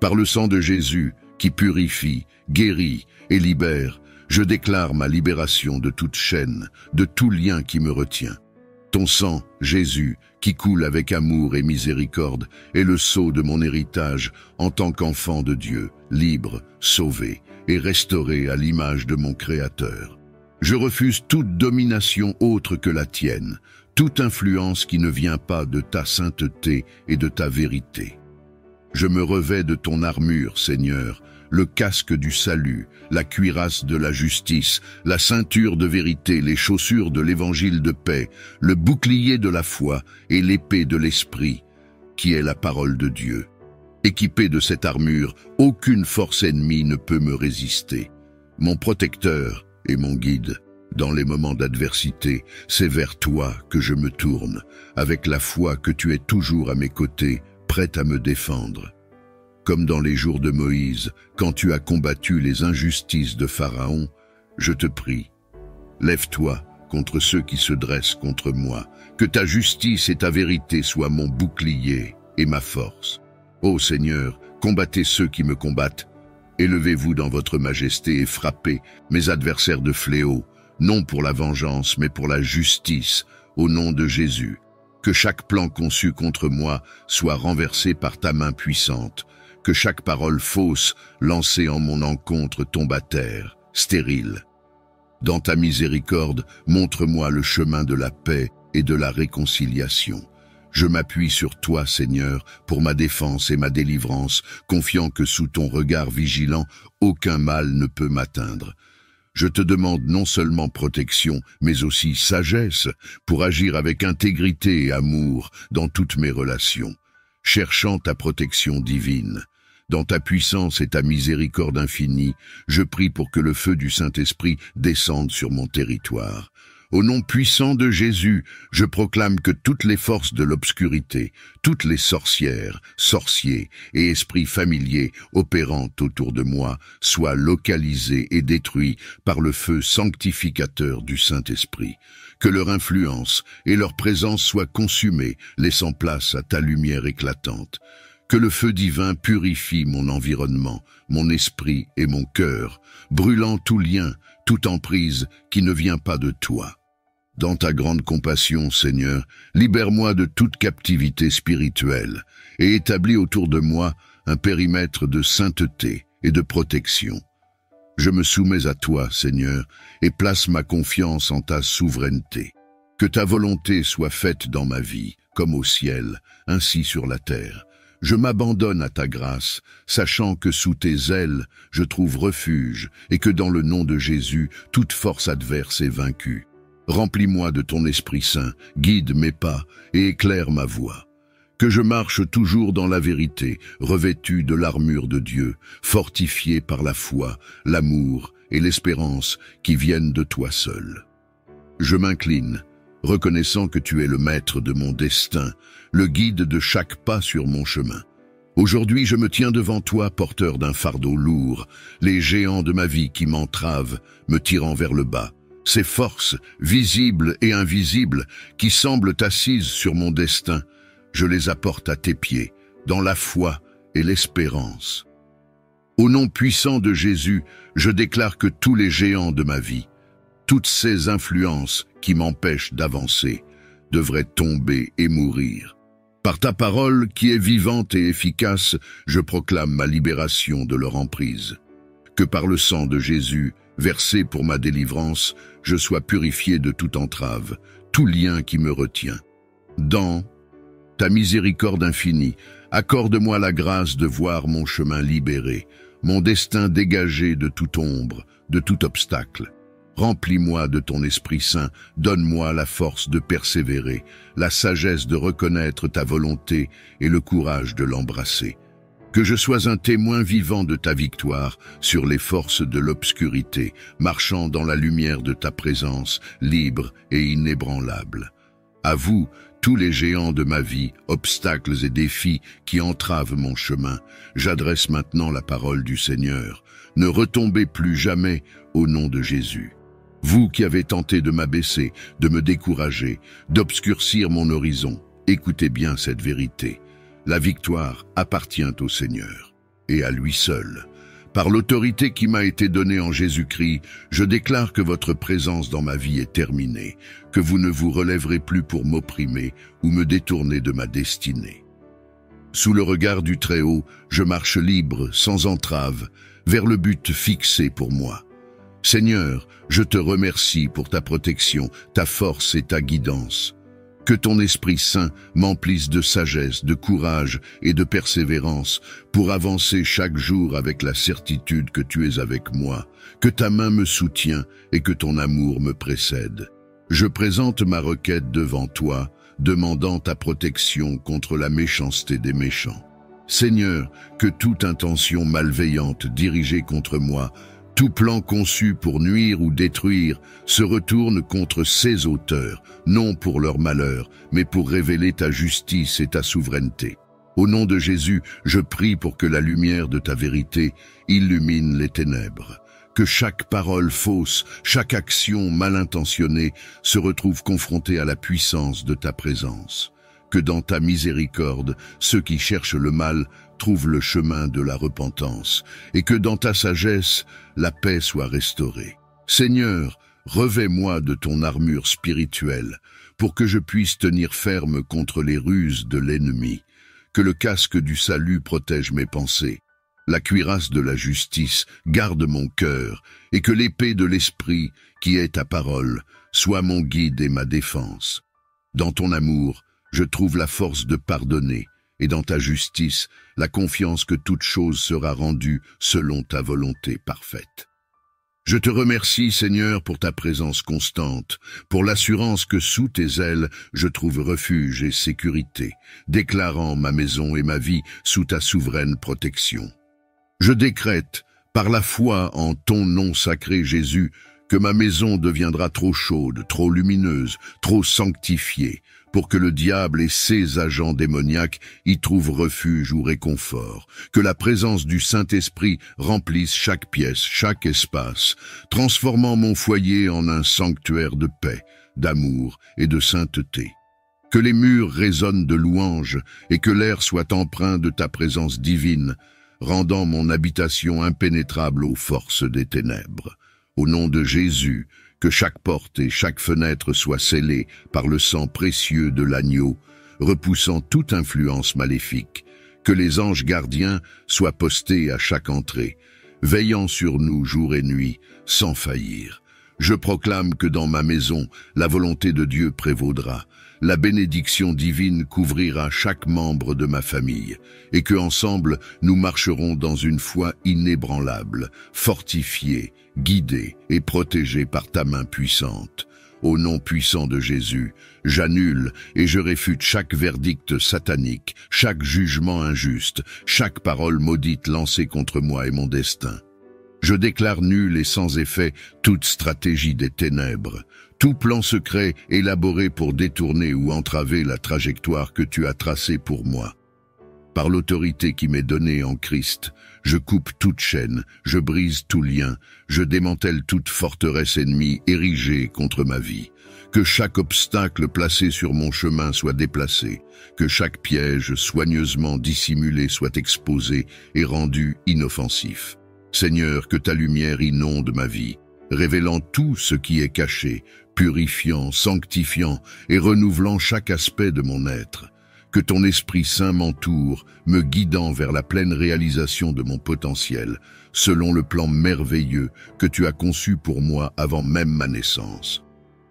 Par le sang de Jésus, qui purifie, guérit et libère, je déclare ma libération de toute chaîne, de tout lien qui me retient. Ton sang, Jésus, qui coule avec amour et miséricorde, est le sceau de mon héritage en tant qu'enfant de Dieu, libre, sauvé et restauré à l'image de mon Créateur. Je refuse toute domination autre que la tienne, toute influence qui ne vient pas de ta sainteté et de ta vérité. Je me revêts de ton armure, Seigneur, le casque du salut, la cuirasse de la justice, la ceinture de vérité, les chaussures de l'évangile de paix, le bouclier de la foi et l'épée de l'esprit, qui est la parole de Dieu. Équipé de cette armure, aucune force ennemie ne peut me résister. Mon protecteur et mon guide, dans les moments d'adversité, c'est vers toi que je me tourne, avec la foi que tu es toujours à mes côtés, prêt à me défendre. Comme dans les jours de Moïse, quand tu as combattu les injustices de Pharaon, je te prie, lève-toi contre ceux qui se dressent contre moi, que ta justice et ta vérité soient mon bouclier et ma force. Ô Seigneur, combattez ceux qui me combattent, élevez-vous dans votre majesté et frappez mes adversaires de fléau, non pour la vengeance mais pour la justice, au nom de Jésus. Que chaque plan conçu contre moi soit renversé par ta main puissante, que chaque parole fausse lancée en mon encontre tombe à terre, stérile. Dans ta miséricorde, montre-moi le chemin de la paix et de la réconciliation. Je m'appuie sur toi, Seigneur, pour ma défense et ma délivrance, confiant que sous ton regard vigilant, aucun mal ne peut m'atteindre. Je te demande non seulement protection, mais aussi sagesse, pour agir avec intégrité et amour dans toutes mes relations, cherchant ta protection divine. Dans ta puissance et ta miséricorde infinie, je prie pour que le feu du Saint-Esprit descende sur mon territoire. Au nom puissant de Jésus, je proclame que toutes les forces de l'obscurité, toutes les sorcières, sorciers et esprits familiers opérant autour de moi soient localisés et détruits par le feu sanctificateur du Saint-Esprit. Que leur influence et leur présence soient consumées, laissant place à ta lumière éclatante. Que le feu divin purifie mon environnement, mon esprit et mon cœur, brûlant tout lien, toute emprise qui ne vient pas de toi. Dans ta grande compassion, Seigneur, libère-moi de toute captivité spirituelle et établis autour de moi un périmètre de sainteté et de protection. Je me soumets à toi, Seigneur, et place ma confiance en ta souveraineté. Que ta volonté soit faite dans ma vie, comme au ciel, ainsi sur la terre. Je m'abandonne à ta grâce, sachant que sous tes ailes, je trouve refuge, et que dans le nom de Jésus, toute force adverse est vaincue. Remplis-moi de ton Esprit Saint, guide mes pas et éclaire ma voie. Que je marche toujours dans la vérité, revêtu de l'armure de Dieu, fortifié par la foi, l'amour et l'espérance qui viennent de toi seul. Je m'incline, reconnaissant que tu es le maître de mon destin, le guide de chaque pas sur mon chemin. Aujourd'hui, je me tiens devant toi, porteur d'un fardeau lourd, les géants de ma vie qui m'entravent, me tirant vers le bas. Ces forces, visibles et invisibles, qui semblent assises sur mon destin, je les apporte à tes pieds, dans la foi et l'espérance. Au nom puissant de Jésus, je déclare que tous les géants de ma vie, toutes ces influences qui m'empêchent d'avancer, devraient tomber et mourir. Par ta parole, qui est vivante et efficace, je proclame ma libération de leur emprise. Que par le sang de Jésus, versé pour ma délivrance, je sois purifié de toute entrave, tout lien qui me retient. Dans ta miséricorde infinie, accorde-moi la grâce de voir mon chemin libéré, mon destin dégagé de toute ombre, de tout obstacle. Remplis-moi de ton Esprit Saint, donne-moi la force de persévérer, la sagesse de reconnaître ta volonté et le courage de l'embrasser. Que je sois un témoin vivant de ta victoire sur les forces de l'obscurité, marchant dans la lumière de ta présence, libre et inébranlable. À vous, tous les géants de ma vie, obstacles et défis qui entravent mon chemin, j'adresse maintenant la parole du Seigneur. Ne retombez plus jamais au nom de Jésus. Vous qui avez tenté de m'abaisser, de me décourager, d'obscurcir mon horizon, écoutez bien cette vérité. La victoire appartient au Seigneur, et à lui seul. Par l'autorité qui m'a été donnée en Jésus-Christ, je déclare que votre présence dans ma vie est terminée, que vous ne vous relèverez plus pour m'opprimer ou me détourner de ma destinée. Sous le regard du Très-Haut, je marche libre, sans entrave, vers le but fixé pour moi. Seigneur, je te remercie pour ta protection, ta force et ta guidance. Que ton Esprit Saint m'emplisse de sagesse, de courage et de persévérance pour avancer chaque jour avec la certitude que tu es avec moi, que ta main me soutient et que ton amour me précède. Je présente ma requête devant toi, demandant ta protection contre la méchanceté des méchants. Seigneur, que toute intention malveillante dirigée contre moi, tout plan conçu pour nuire ou détruire se retourne contre ses auteurs, non pour leur malheur, mais pour révéler ta justice et ta souveraineté. Au nom de Jésus, je prie pour que la lumière de ta vérité illumine les ténèbres. Que chaque parole fausse, chaque action mal intentionnée se retrouve confrontée à la puissance de ta présence. Que dans ta miséricorde, ceux qui cherchent le mal trouvent le chemin de la repentance, et que dans ta sagesse, la paix soit restaurée. Seigneur, revêt-moi de ton armure spirituelle, pour que je puisse tenir ferme contre les ruses de l'ennemi. Que le casque du salut protège mes pensées, la cuirasse de la justice garde mon cœur, et que l'épée de l'esprit, qui est ta parole, soit mon guide et ma défense. Dans ton amour, je trouve la force de pardonner, et dans ta justice, la confiance que toute chose sera rendue selon ta volonté parfaite. Je te remercie, Seigneur, pour ta présence constante, pour l'assurance que sous tes ailes, je trouve refuge et sécurité, déclarant ma maison et ma vie sous ta souveraine protection. Je décrète, par la foi en ton nom sacré, Jésus, que ma maison deviendra trop chaude, trop lumineuse, trop sanctifiée, pour que le diable et ses agents démoniaques y trouvent refuge ou réconfort, que la présence du Saint-Esprit remplisse chaque pièce, chaque espace, transformant mon foyer en un sanctuaire de paix, d'amour et de sainteté. Que les murs résonnent de louanges et que l'air soit empreint de ta présence divine, rendant mon habitation impénétrable aux forces des ténèbres. Au nom de Jésus, Que chaque porte et chaque fenêtre soient scellées par le sang précieux de l'agneau, repoussant toute influence maléfique. Que les anges gardiens soient postés à chaque entrée, veillant sur nous jour et nuit, sans faillir. Je proclame que dans ma maison, la volonté de Dieu prévaudra. La bénédiction divine couvrira chaque membre de ma famille, et que ensemble nous marcherons dans une foi inébranlable, fortifiés, guidés et protégés par ta main puissante. Au nom puissant de Jésus, j'annule et je réfute chaque verdict satanique, chaque jugement injuste, chaque parole maudite lancée contre moi et mon destin. Je déclare nul et sans effet toute stratégie des ténèbres, tout plan secret élaboré pour détourner ou entraver la trajectoire que tu as tracée pour moi. Par l'autorité qui m'est donnée en Christ, je coupe toute chaîne, je brise tout lien, je démantèle toute forteresse ennemie érigée contre ma vie. Que chaque obstacle placé sur mon chemin soit déplacé, que chaque piège soigneusement dissimulé soit exposé et rendu inoffensif. Seigneur, que ta lumière inonde ma vie, révélant tout ce qui est caché, purifiant, sanctifiant et renouvelant chaque aspect de mon être. Que ton Esprit Saint m'entoure, me guidant vers la pleine réalisation de mon potentiel, selon le plan merveilleux que tu as conçu pour moi avant même ma naissance.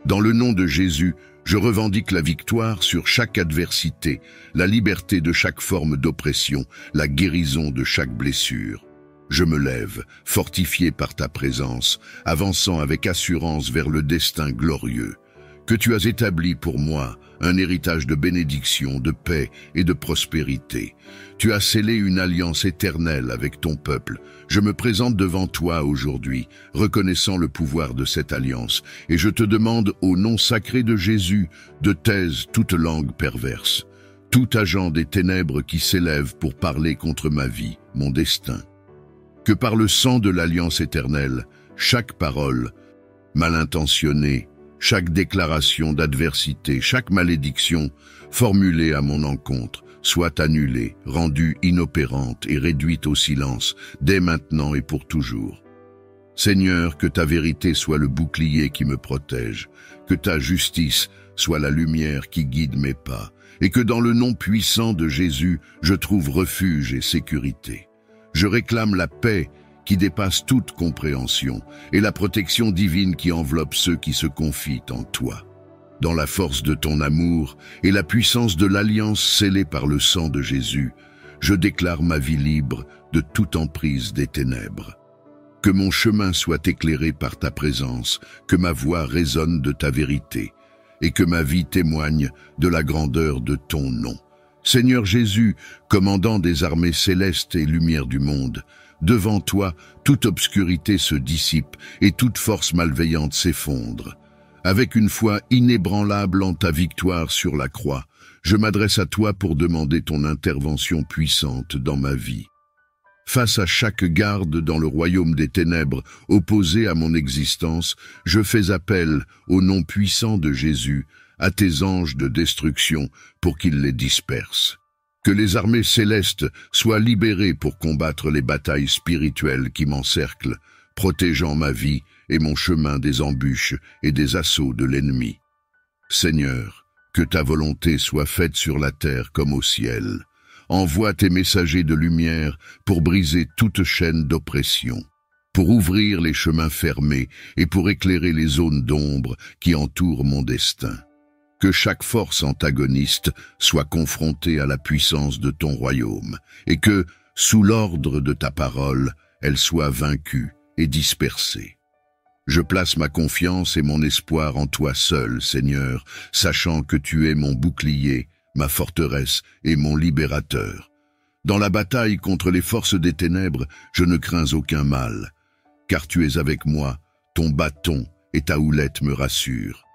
Dans le nom de Jésus, je revendique la victoire sur chaque adversité, la liberté de chaque forme d'oppression, la guérison de chaque blessure. Je me lève, fortifié par ta présence, avançant avec assurance vers le destin glorieux que tu as établi pour moi, un héritage de bénédiction, de paix et de prospérité. Tu as scellé une alliance éternelle avec ton peuple. Je me présente devant toi aujourd'hui, reconnaissant le pouvoir de cette alliance, et je te demande, au nom sacré de Jésus, de taise toute langue perverse, tout agent des ténèbres qui s'élève pour parler contre ma vie, mon destin. Que par le sang de l'alliance éternelle, chaque parole mal intentionnée, chaque déclaration d'adversité, chaque malédiction formulée à mon encontre soit annulée, rendue inopérante et réduite au silence, dès maintenant et pour toujours. Seigneur, que ta vérité soit le bouclier qui me protège, que ta justice soit la lumière qui guide mes pas, et que dans le nom puissant de Jésus, je trouve refuge et sécurité. Je réclame la paix qui dépasse toute compréhension, et la protection divine qui enveloppe ceux qui se confient en toi. Dans la force de ton amour et la puissance de l'alliance scellée par le sang de Jésus, je déclare ma vie libre de toute emprise des ténèbres. Que mon chemin soit éclairé par ta présence, que ma voix résonne de ta vérité, et que ma vie témoigne de la grandeur de ton nom. Seigneur Jésus, commandant des armées célestes et lumière du monde, devant toi, toute obscurité se dissipe et toute force malveillante s'effondre. Avec une foi inébranlable en ta victoire sur la croix, je m'adresse à toi pour demander ton intervention puissante dans ma vie. Face à chaque garde dans le royaume des ténèbres opposé à mon existence, je fais appel au nom puissant de Jésus, à tes anges de destruction pour qu'ils les dispersent. Que les armées célestes soient libérées pour combattre les batailles spirituelles qui m'encerclent, protégeant ma vie et mon chemin des embûches et des assauts de l'ennemi. Seigneur, que ta volonté soit faite sur la terre comme au ciel. Envoie tes messagers de lumière pour briser toute chaîne d'oppression, pour ouvrir les chemins fermés et pour éclairer les zones d'ombre qui entourent mon destin. Que chaque force antagoniste soit confrontée à la puissance de ton royaume, et que, sous l'ordre de ta parole, elle soit vaincue et dispersée. Je place ma confiance et mon espoir en toi seul, Seigneur, sachant que tu es mon bouclier, ma forteresse et mon libérateur. Dans la bataille contre les forces des ténèbres, je ne crains aucun mal, car tu es avec moi, ton bâton et ta houlette me rassurent.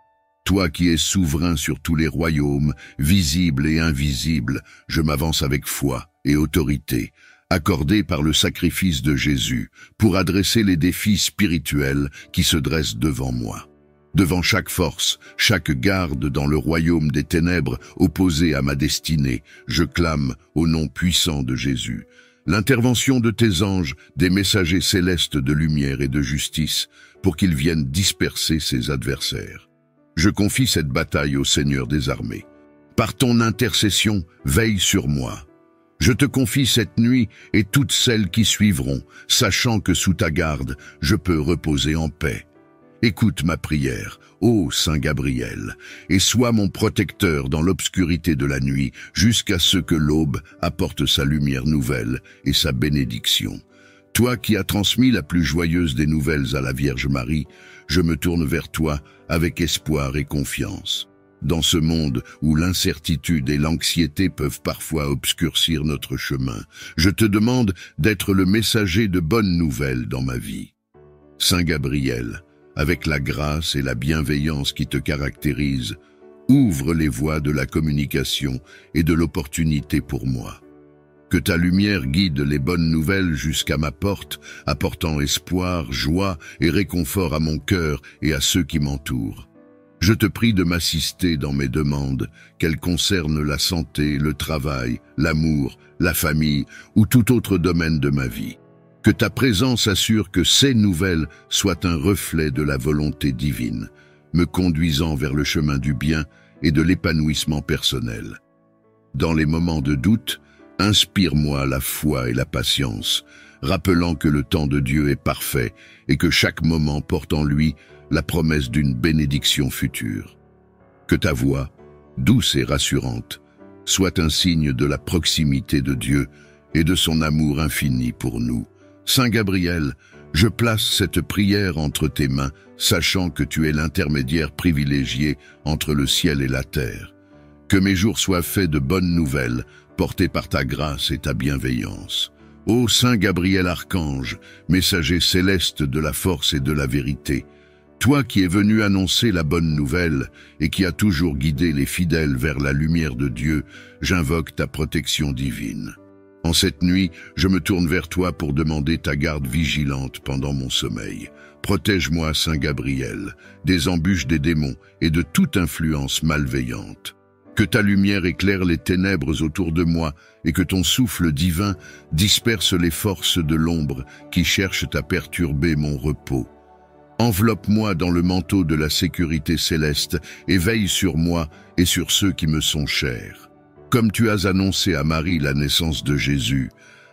Toi qui es souverain sur tous les royaumes, visibles et invisibles, je m'avance avec foi et autorité, accordée par le sacrifice de Jésus, pour adresser les défis spirituels qui se dressent devant moi. Devant chaque force, chaque garde dans le royaume des ténèbres opposé à ma destinée, je clame au nom puissant de Jésus. l'intervention de tes anges, des messagers célestes de lumière et de justice, pour qu'ils viennent disperser ses adversaires. Je confie cette bataille au Seigneur des armées. Par ton intercession, veille sur moi. Je te confie cette nuit et toutes celles qui suivront, sachant que sous ta garde, je peux reposer en paix. Écoute ma prière, ô Saint Gabriel, et sois mon protecteur dans l'obscurité de la nuit, jusqu'à ce que l'aube apporte sa lumière nouvelle et sa bénédiction. Toi qui as transmis la plus joyeuse des nouvelles à la Vierge Marie, je me tourne vers toi avec espoir et confiance. Dans ce monde où l'incertitude et l'anxiété peuvent parfois obscurcir notre chemin, je te demande d'être le messager de bonnes nouvelles dans ma vie. Saint Gabriel, avec la grâce et la bienveillance qui te caractérisent, ouvre les voies de la communication et de l'opportunité pour moi. Que ta lumière guide les bonnes nouvelles jusqu'à ma porte, apportant espoir, joie et réconfort à mon cœur et à ceux qui m'entourent. Je te prie de m'assister dans mes demandes, qu'elles concernent la santé, le travail, l'amour, la famille ou tout autre domaine de ma vie. Que ta présence assure que ces nouvelles soient un reflet de la volonté divine, me conduisant vers le chemin du bien et de l'épanouissement personnel. Dans les moments de doute, inspire-moi la foi et la patience, rappelant que le temps de Dieu est parfait et que chaque moment porte en lui la promesse d'une bénédiction future. Que ta voix, douce et rassurante, soit un signe de la proximité de Dieu et de son amour infini pour nous. Saint Gabriel, je place cette prière entre tes mains, sachant que tu es l'intermédiaire privilégié entre le ciel et la terre. Que mes jours soient faits de bonnes nouvelles, portés par ta grâce et ta bienveillance. Ô Saint Gabriel Archange, messager céleste de la force et de la vérité, toi qui es venu annoncer la bonne nouvelle et qui as toujours guidé les fidèles vers la lumière de Dieu, j'invoque ta protection divine. En cette nuit, je me tourne vers toi pour demander ta garde vigilante pendant mon sommeil. Protège-moi, Saint Gabriel, des embûches des démons et de toute influence malveillante. Que ta lumière éclaire les ténèbres autour de moi et que ton souffle divin disperse les forces de l'ombre qui cherchent à perturber mon repos. Enveloppe-moi dans le manteau de la sécurité céleste et veille sur moi et sur ceux qui me sont chers. Comme tu as annoncé à Marie la naissance de Jésus,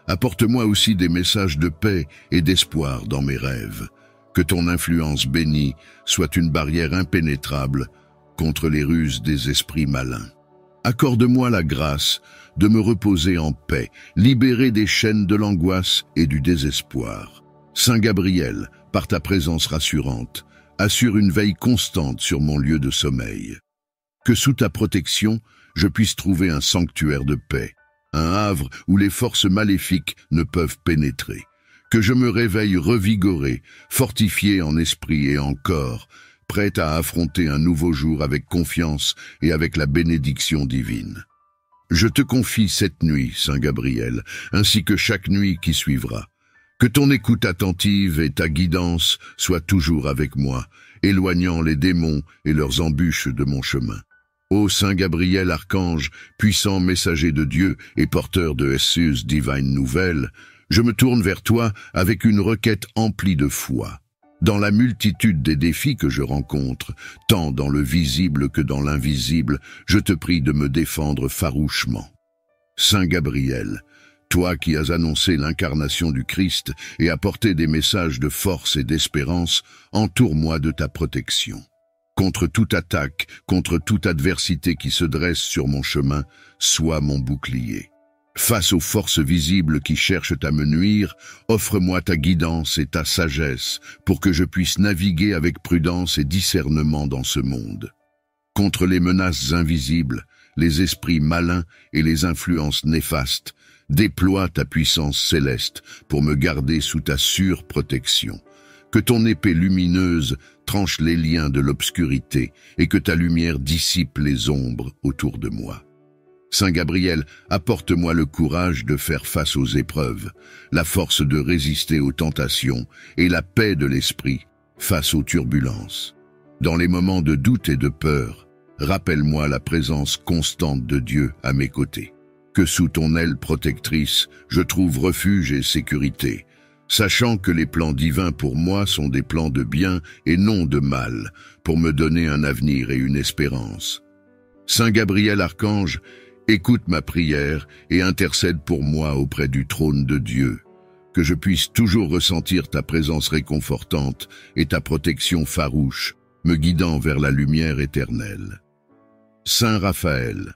apporte-moi aussi des messages de paix et d'espoir dans mes rêves. Que ton influence bénie soit une barrière impénétrable contre les ruses des esprits malins. Accorde-moi la grâce de me reposer en paix, libéré des chaînes de l'angoisse et du désespoir. Saint Gabriel, par ta présence rassurante, assure une veille constante sur mon lieu de sommeil. Que sous ta protection, je puisse trouver un sanctuaire de paix, un havre où les forces maléfiques ne peuvent pénétrer. Que je me réveille revigoré, fortifié en esprit et en corps, prêt à affronter un nouveau jour avec confiance et avec la bénédiction divine. Je te confie cette nuit, Saint Gabriel, ainsi que chaque nuit qui suivra. Que ton écoute attentive et ta guidance soient toujours avec moi, éloignant les démons et leurs embûches de mon chemin. Ô Saint Gabriel Archange, puissant messager de Dieu et porteur de SUS divine nouvelle, je me tourne vers toi avec une requête emplie de foi. Dans la multitude des défis que je rencontre, tant dans le visible que dans l'invisible, je te prie de me défendre farouchement. Saint Gabriel, toi qui as annoncé l'incarnation du Christ et apporté des messages de force et d'espérance, entoure-moi de ta protection. Contre toute attaque, contre toute adversité qui se dresse sur mon chemin, sois mon bouclier. Face aux forces visibles qui cherchent à me nuire, offre-moi ta guidance et ta sagesse pour que je puisse naviguer avec prudence et discernement dans ce monde. Contre les menaces invisibles, les esprits malins et les influences néfastes, déploie ta puissance céleste pour me garder sous ta sûre protection. Que ton épée lumineuse tranche les liens de l'obscurité et que ta lumière dissipe les ombres autour de moi. Saint Gabriel, apporte-moi le courage de faire face aux épreuves, la force de résister aux tentations et la paix de l'esprit face aux turbulences. Dans les moments de doute et de peur, rappelle-moi la présence constante de Dieu à mes côtés. que sous ton aile protectrice, je trouve refuge et sécurité, sachant que les plans divins pour moi sont des plans de bien et non de mal, pour me donner un avenir et une espérance. Saint Gabriel Archange, écoute ma prière et intercède pour moi auprès du trône de Dieu, que je puisse toujours ressentir ta présence réconfortante et ta protection farouche, me guidant vers la lumière éternelle. Saint Raphaël,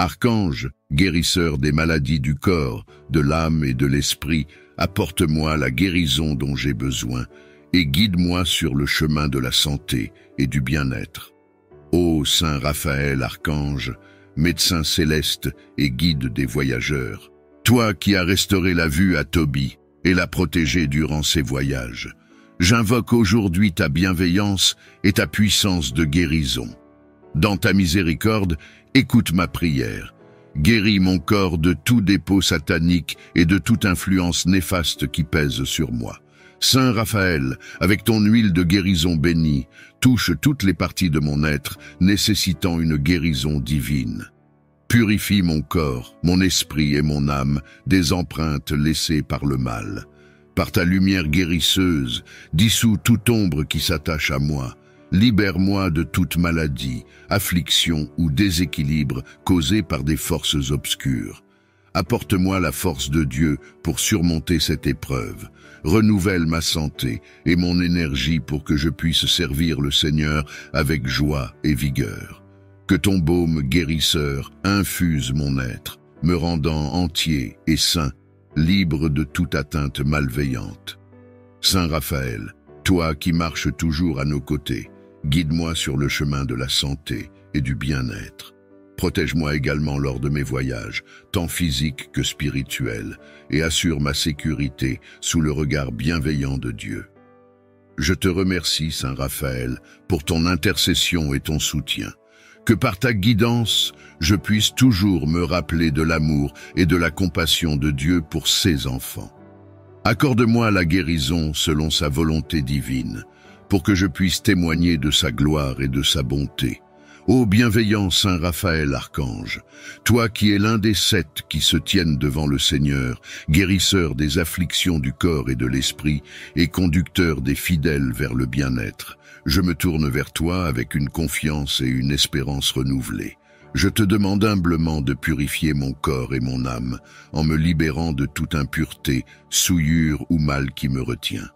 Archange, guérisseur des maladies du corps, de l'âme et de l'esprit, apporte-moi la guérison dont j'ai besoin et guide-moi sur le chemin de la santé et du bien-être. Ô Saint Raphaël Archange, médecin céleste et guide des voyageurs, toi qui as restauré la vue à Tobie et l'as protégé durant ses voyages, j'invoque aujourd'hui ta bienveillance et ta puissance de guérison. Dans ta miséricorde, écoute ma prière. Guéris mon corps de tout dépôt satanique et de toute influence néfaste qui pèse sur moi. Saint Raphaël, avec ton huile de guérison bénie, touche toutes les parties de mon être nécessitant une guérison divine. Purifie mon corps, mon esprit et mon âme des empreintes laissées par le mal. Par ta lumière guérisseuse, dissous toute ombre qui s'attache à moi. Libère-moi de toute maladie, affliction ou déséquilibre causé par des forces obscures. Apporte-moi la force de Dieu pour surmonter cette épreuve. Renouvelle ma santé et mon énergie pour que je puisse servir le Seigneur avec joie et vigueur. Que ton baume guérisseur infuse mon être, me rendant entier et sain, libre de toute atteinte malveillante. Saint Raphaël, toi qui marches toujours à nos côtés, guide-moi sur le chemin de la santé et du bien-être. Protège-moi également lors de mes voyages, tant physiques que spirituels, et assure ma sécurité sous le regard bienveillant de Dieu. Je te remercie, Saint Raphaël, pour ton intercession et ton soutien. Que par ta guidance, je puisse toujours me rappeler de l'amour et de la compassion de Dieu pour ses enfants. Accorde-moi la guérison selon sa volonté divine, pour que je puisse témoigner de sa gloire et de sa bonté. Ô bienveillant Saint Raphaël Archange, toi qui es l'un des 7 qui se tiennent devant le Seigneur, guérisseur des afflictions du corps et de l'esprit, et conducteur des fidèles vers le bien-être, je me tourne vers toi avec une confiance et une espérance renouvelée. Je te demande humblement de purifier mon corps et mon âme, en me libérant de toute impureté, souillure ou mal qui me retient.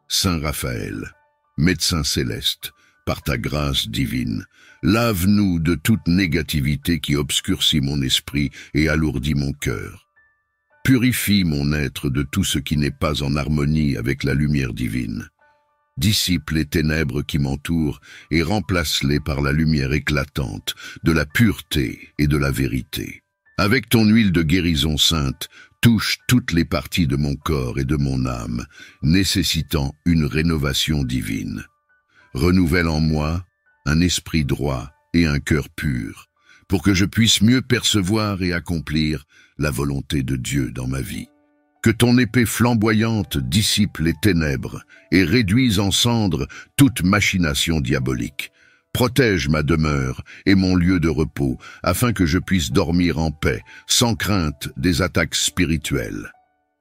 Saint Raphaël, médecin céleste, par ta grâce divine, lave-nous de toute négativité qui obscurcit mon esprit et alourdit mon cœur. Purifie mon être de tout ce qui n'est pas en harmonie avec la lumière divine. Dissipe les ténèbres qui m'entourent et remplace-les par la lumière éclatante de la pureté et de la vérité. Avec ton huile de guérison sainte, touche toutes les parties de mon corps et de mon âme, nécessitant une rénovation divine. Renouvelle en moi un esprit droit et un cœur pur, pour que je puisse mieux percevoir et accomplir la volonté de Dieu dans ma vie. Que ton épée flamboyante dissipe les ténèbres et réduise en cendres toute machination diabolique. Protège ma demeure et mon lieu de repos, afin que je puisse dormir en paix, sans crainte des attaques spirituelles.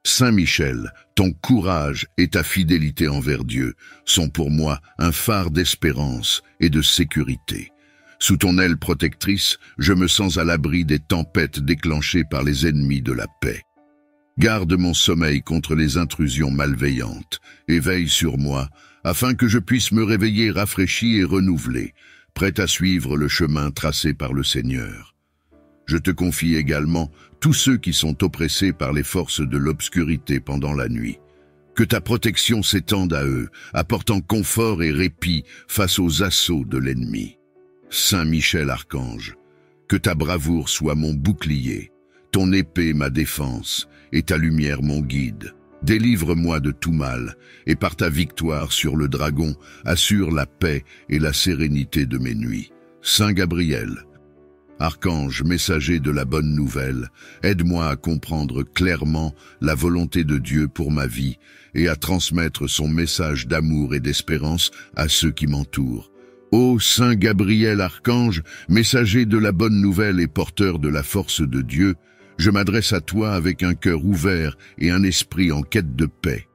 Saint Michel, ton courage et ta fidélité envers Dieu sont pour moi un phare d'espérance et de sécurité. Sous ton aile protectrice, je me sens à l'abri des tempêtes déclenchées par les ennemis de la paix. Garde mon sommeil contre les intrusions malveillantes et veille sur moi, afin que je puisse me réveiller rafraîchi et renouvelé, prêt à suivre le chemin tracé par le Seigneur. Je te confie également tous ceux qui sont oppressés par les forces de l'obscurité pendant la nuit. Que ta protection s'étende à eux, apportant confort et répit face aux assauts de l'ennemi. Saint Michel Archange, que ta bravoure soit mon bouclier, ton épée ma défense et ta lumière mon guide. Délivre-moi de tout mal, et par ta victoire sur le dragon, assure la paix et la sérénité de mes nuits. Saint Gabriel, Archange, messager de la bonne nouvelle, aide-moi à comprendre clairement la volonté de Dieu pour ma vie et à transmettre son message d'amour et d'espérance à ceux qui m'entourent. Ô Saint Gabriel Archange, messager de la bonne nouvelle et porteur de la force de Dieu, je m'adresse à toi avec un cœur ouvert et un esprit en quête de paix.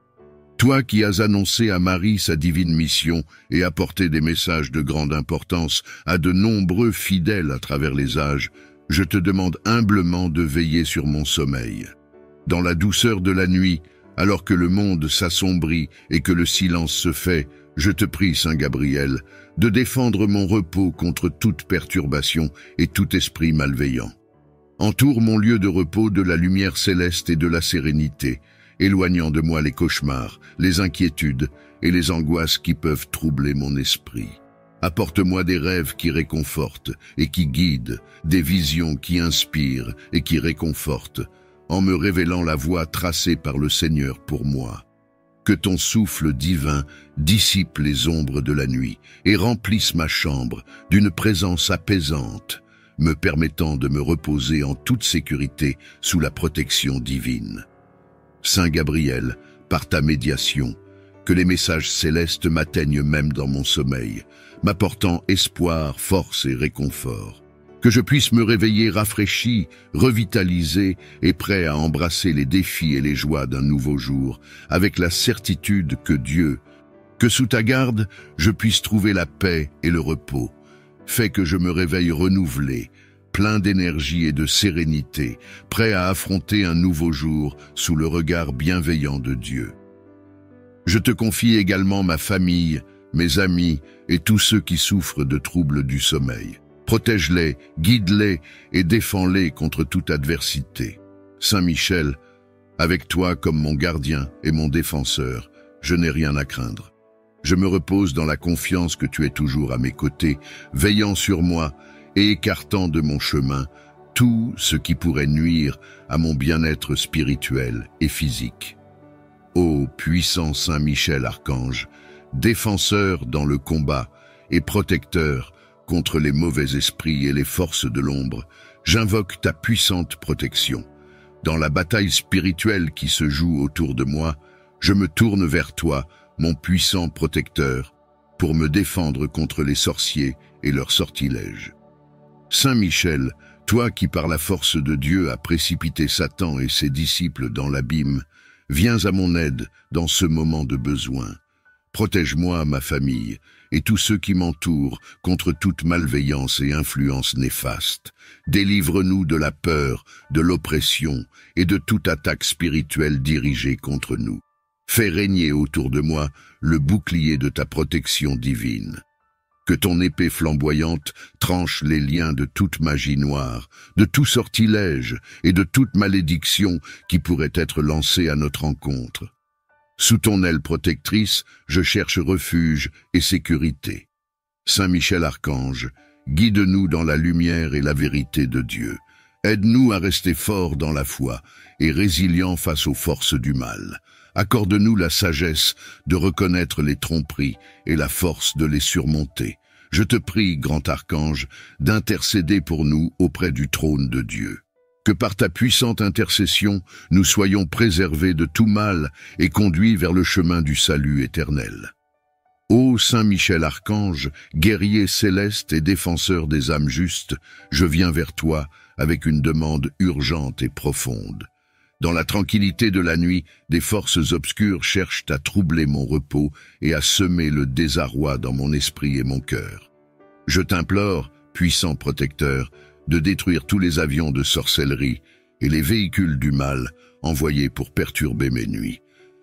Toi qui as annoncé à Marie sa divine mission et apporté des messages de grande importance à de nombreux fidèles à travers les âges, je te demande humblement de veiller sur mon sommeil. Dans la douceur de la nuit, alors que le monde s'assombrit et que le silence se fait, je te prie, Saint Gabriel, de défendre mon repos contre toute perturbation et tout esprit malveillant. Entoure mon lieu de repos de la lumière céleste et de la sérénité, éloignant de moi les cauchemars, les inquiétudes et les angoisses qui peuvent troubler mon esprit. Apporte-moi des rêves qui réconfortent et qui guident, des visions qui inspirent et qui réconfortent, en me révélant la voie tracée par le Seigneur pour moi. Que ton souffle divin dissipe les ombres de la nuit et remplisse ma chambre d'une présence apaisante, me permettant de me reposer en toute sécurité sous la protection divine. Saint Gabriel, par ta médiation, que les messages célestes m'atteignent même dans mon sommeil, m'apportant espoir, force et réconfort. Que je puisse me réveiller rafraîchi, revitalisé et prêt à embrasser les défis et les joies d'un nouveau jour, avec la certitude que sous ta garde, je puisse trouver la paix et le repos. Fais que je me réveille renouvelé, plein d'énergie et de sérénité, prêt à affronter un nouveau jour sous le regard bienveillant de Dieu. Je te confie également ma famille, mes amis et tous ceux qui souffrent de troubles du sommeil. Protège-les, guide-les et défends-les contre toute adversité. Saint Michel, avec toi comme mon gardien et mon défenseur, je n'ai rien à craindre. Je me repose dans la confiance que tu es toujours à mes côtés, veillant sur moi et écartant de mon chemin tout ce qui pourrait nuire à mon bien-être spirituel et physique. Ô puissant Saint Michel Archange, défenseur dans le combat et protecteur contre les mauvais esprits et les forces de l'ombre, j'invoque ta puissante protection. Dans la bataille spirituelle qui se joue autour de moi, je me tourne vers toi, mon puissant protecteur, pour me défendre contre les sorciers et leurs sortilèges. Saint Michel, toi qui par la force de Dieu as précipité Satan et ses disciples dans l'abîme, viens à mon aide dans ce moment de besoin. Protège-moi, ma famille, et tous ceux qui m'entourent contre toute malveillance et influence néfaste. Délivre-nous de la peur, de l'oppression et de toute attaque spirituelle dirigée contre nous. Fais régner autour de moi le bouclier de ta protection divine. Que ton épée flamboyante tranche les liens de toute magie noire, de tout sortilège et de toute malédiction qui pourrait être lancée à notre encontre. Sous ton aile protectrice, je cherche refuge et sécurité. Saint Michel Archange, guide-nous dans la lumière et la vérité de Dieu. Aide-nous à rester forts dans la foi et résilients face aux forces du mal. Accorde-nous la sagesse de reconnaître les tromperies et la force de les surmonter. Je te prie, grand archange, d'intercéder pour nous auprès du trône de Dieu. Que par ta puissante intercession, nous soyons préservés de tout mal et conduits vers le chemin du salut éternel. Ô Saint Michel Archange, guerrier céleste et défenseur des âmes justes, je viens vers toi avec une demande urgente et profonde. Dans la tranquillité de la nuit, des forces obscures cherchent à troubler mon repos et à semer le désarroi dans mon esprit et mon cœur. Je t'implore, puissant protecteur, de détruire tous les avions de sorcellerie et les véhicules du mal envoyés pour perturber mes nuits.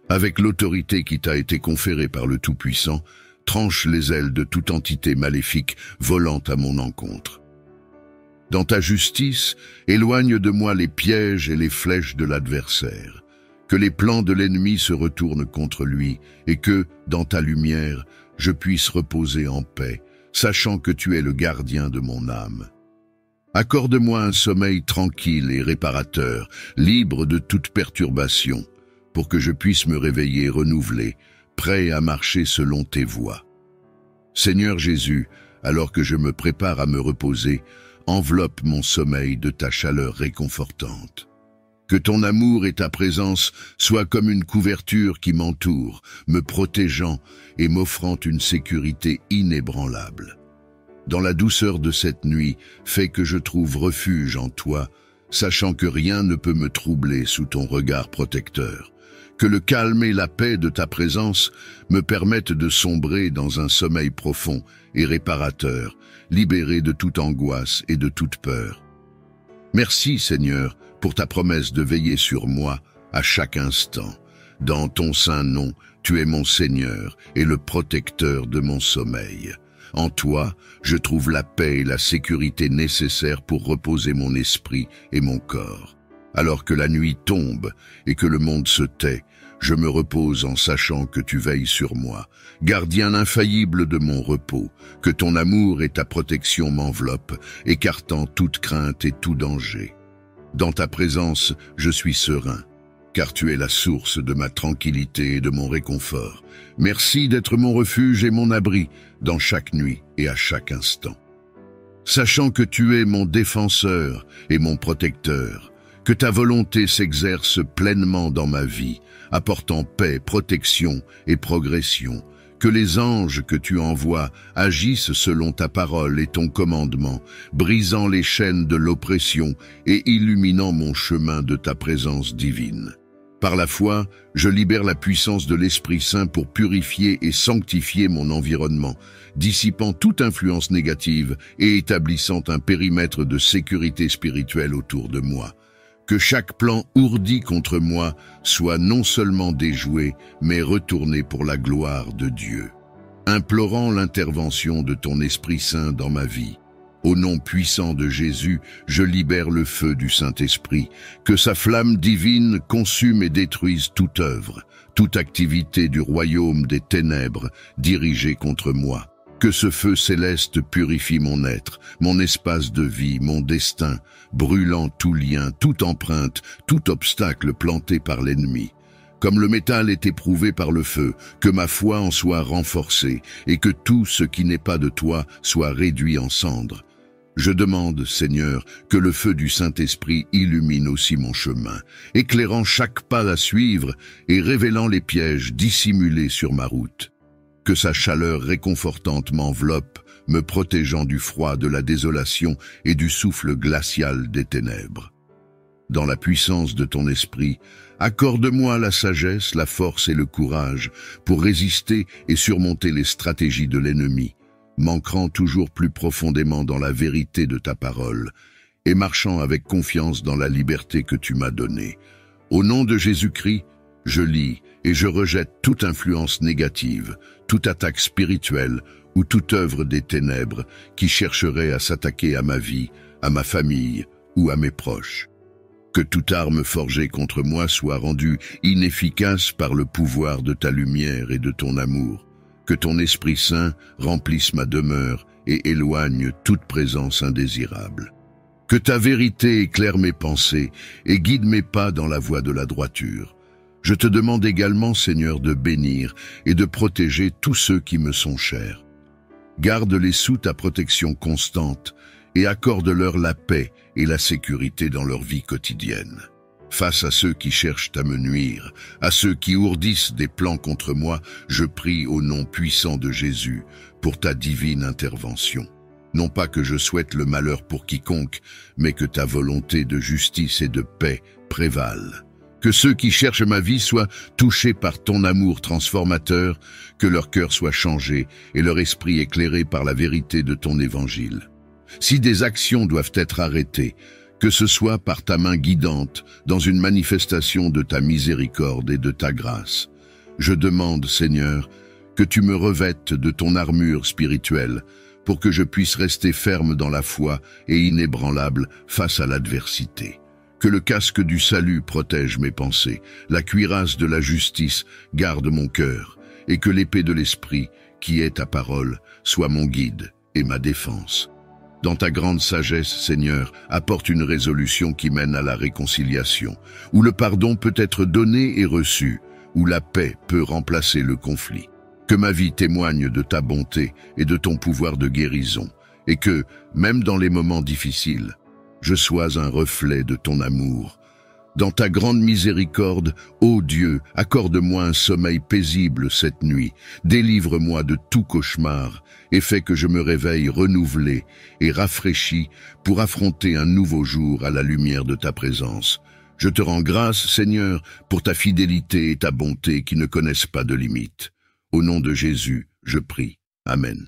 Avec l'autorité qui t'a été conférée par le Tout-Puissant, tranche les ailes de toute entité maléfique volant à mon encontre. Dans ta justice, éloigne de moi les pièges et les flèches de l'adversaire. Que les plans de l'ennemi se retournent contre lui et que, dans ta lumière, je puisse reposer en paix, sachant que tu es le gardien de mon âme. Accorde-moi un sommeil tranquille et réparateur, libre de toute perturbation, pour que je puisse me réveiller renouvelé, prêt à marcher selon tes voies. Seigneur Jésus, alors que je me prépare à me reposer, enveloppe mon sommeil de ta chaleur réconfortante. Que ton amour et ta présence soient comme une couverture qui m'entoure, me protégeant et m'offrant une sécurité inébranlable. Dans la douceur de cette nuit, fais que je trouve refuge en toi, sachant que rien ne peut me troubler sous ton regard protecteur. Que le calme et la paix de ta présence me permettent de sombrer dans un sommeil profond et réparateur, libéré de toute angoisse et de toute peur. Merci, Seigneur, pour ta promesse de veiller sur moi à chaque instant. Dans ton saint nom, tu es mon Seigneur et le protecteur de mon sommeil. En toi, je trouve la paix et la sécurité nécessaires pour reposer mon esprit et mon corps. Alors que la nuit tombe et que le monde se tait, je me repose en sachant que tu veilles sur moi, gardien infaillible de mon repos, que ton amour et ta protection m'enveloppent, écartant toute crainte et tout danger. Dans ta présence, je suis serein, car tu es la source de ma tranquillité et de mon réconfort. Merci d'être mon refuge et mon abri dans chaque nuit et à chaque instant. Sachant que tu es mon défenseur et mon protecteur, que ta volonté s'exerce pleinement dans ma vie, apportant paix, protection et progression, que les anges que tu envoies agissent selon ta parole et ton commandement, brisant les chaînes de l'oppression et illuminant mon chemin de ta présence divine. Par la foi, je libère la puissance de l'Esprit Saint pour purifier et sanctifier mon environnement, dissipant toute influence négative et établissant un périmètre de sécurité spirituelle autour de moi. Que chaque plan ourdi contre moi soit non seulement déjoué, mais retourné pour la gloire de Dieu. Implorant l'intervention de ton Esprit Saint dans ma vie, au nom puissant de Jésus, je libère le feu du Saint-Esprit, que sa flamme divine consume et détruise toute œuvre, toute activité du royaume des ténèbres dirigée contre moi. Que ce feu céleste purifie mon être, mon espace de vie, mon destin, brûlant tout lien, toute empreinte, tout obstacle planté par l'ennemi. Comme le métal est éprouvé par le feu, que ma foi en soit renforcée et que tout ce qui n'est pas de toi soit réduit en cendres. Je demande, Seigneur, que le feu du Saint-Esprit illumine aussi mon chemin, éclairant chaque pas à suivre et révélant les pièges dissimulés sur ma route. Que sa chaleur réconfortante m'enveloppe, me protégeant du froid, de la désolation et du souffle glacial des ténèbres. Dans la puissance de ton esprit, accorde-moi la sagesse, la force et le courage pour résister et surmonter les stratégies de l'ennemi, m'ancrant toujours plus profondément dans la vérité de ta parole et marchant avec confiance dans la liberté que tu m'as donnée. Au nom de Jésus-Christ, je lis et je rejette toute influence négative, toute attaque spirituelle ou toute œuvre des ténèbres qui chercherait à s'attaquer à ma vie, à ma famille ou à mes proches. Que toute arme forgée contre moi soit rendue inefficace par le pouvoir de ta lumière et de ton amour. Que ton Esprit Saint remplisse ma demeure et éloigne toute présence indésirable. Que ta vérité éclaire mes pensées et guide mes pas dans la voie de la droiture. Je te demande également, Seigneur, de bénir et de protéger tous ceux qui me sont chers. Garde-les sous ta protection constante et accorde-leur la paix et la sécurité dans leur vie quotidienne. Face à ceux qui cherchent à me nuire, à ceux qui ourdissent des plans contre moi, je prie au nom puissant de Jésus pour ta divine intervention. Non pas que je souhaite le malheur pour quiconque, mais que ta volonté de justice et de paix prévale. Que ceux qui cherchent ma vie soient touchés par ton amour transformateur, que leur cœur soit changé et leur esprit éclairé par la vérité de ton évangile. Si des actions doivent être arrêtées, que ce soit par ta main guidante, dans une manifestation de ta miséricorde et de ta grâce. Je demande, Seigneur, que tu me revêtes de ton armure spirituelle, pour que je puisse rester ferme dans la foi et inébranlable face à l'adversité. Que le casque du salut protège mes pensées, la cuirasse de la justice garde mon cœur, et que l'épée de l'esprit, qui est ta parole, soit mon guide et ma défense. Dans ta grande sagesse, Seigneur, apporte une résolution qui mène à la réconciliation, où le pardon peut être donné et reçu, où la paix peut remplacer le conflit. Que ma vie témoigne de ta bonté et de ton pouvoir de guérison, et que, même dans les moments difficiles, je sois un reflet de ton amour. Dans ta grande miséricorde, ô Dieu, accorde-moi un sommeil paisible cette nuit. Délivre-moi de tout cauchemar et fais que je me réveille renouvelé et rafraîchi pour affronter un nouveau jour à la lumière de ta présence. Je te rends grâce, Seigneur, pour ta fidélité et ta bonté qui ne connaissent pas de limites. Au nom de Jésus, je prie. Amen.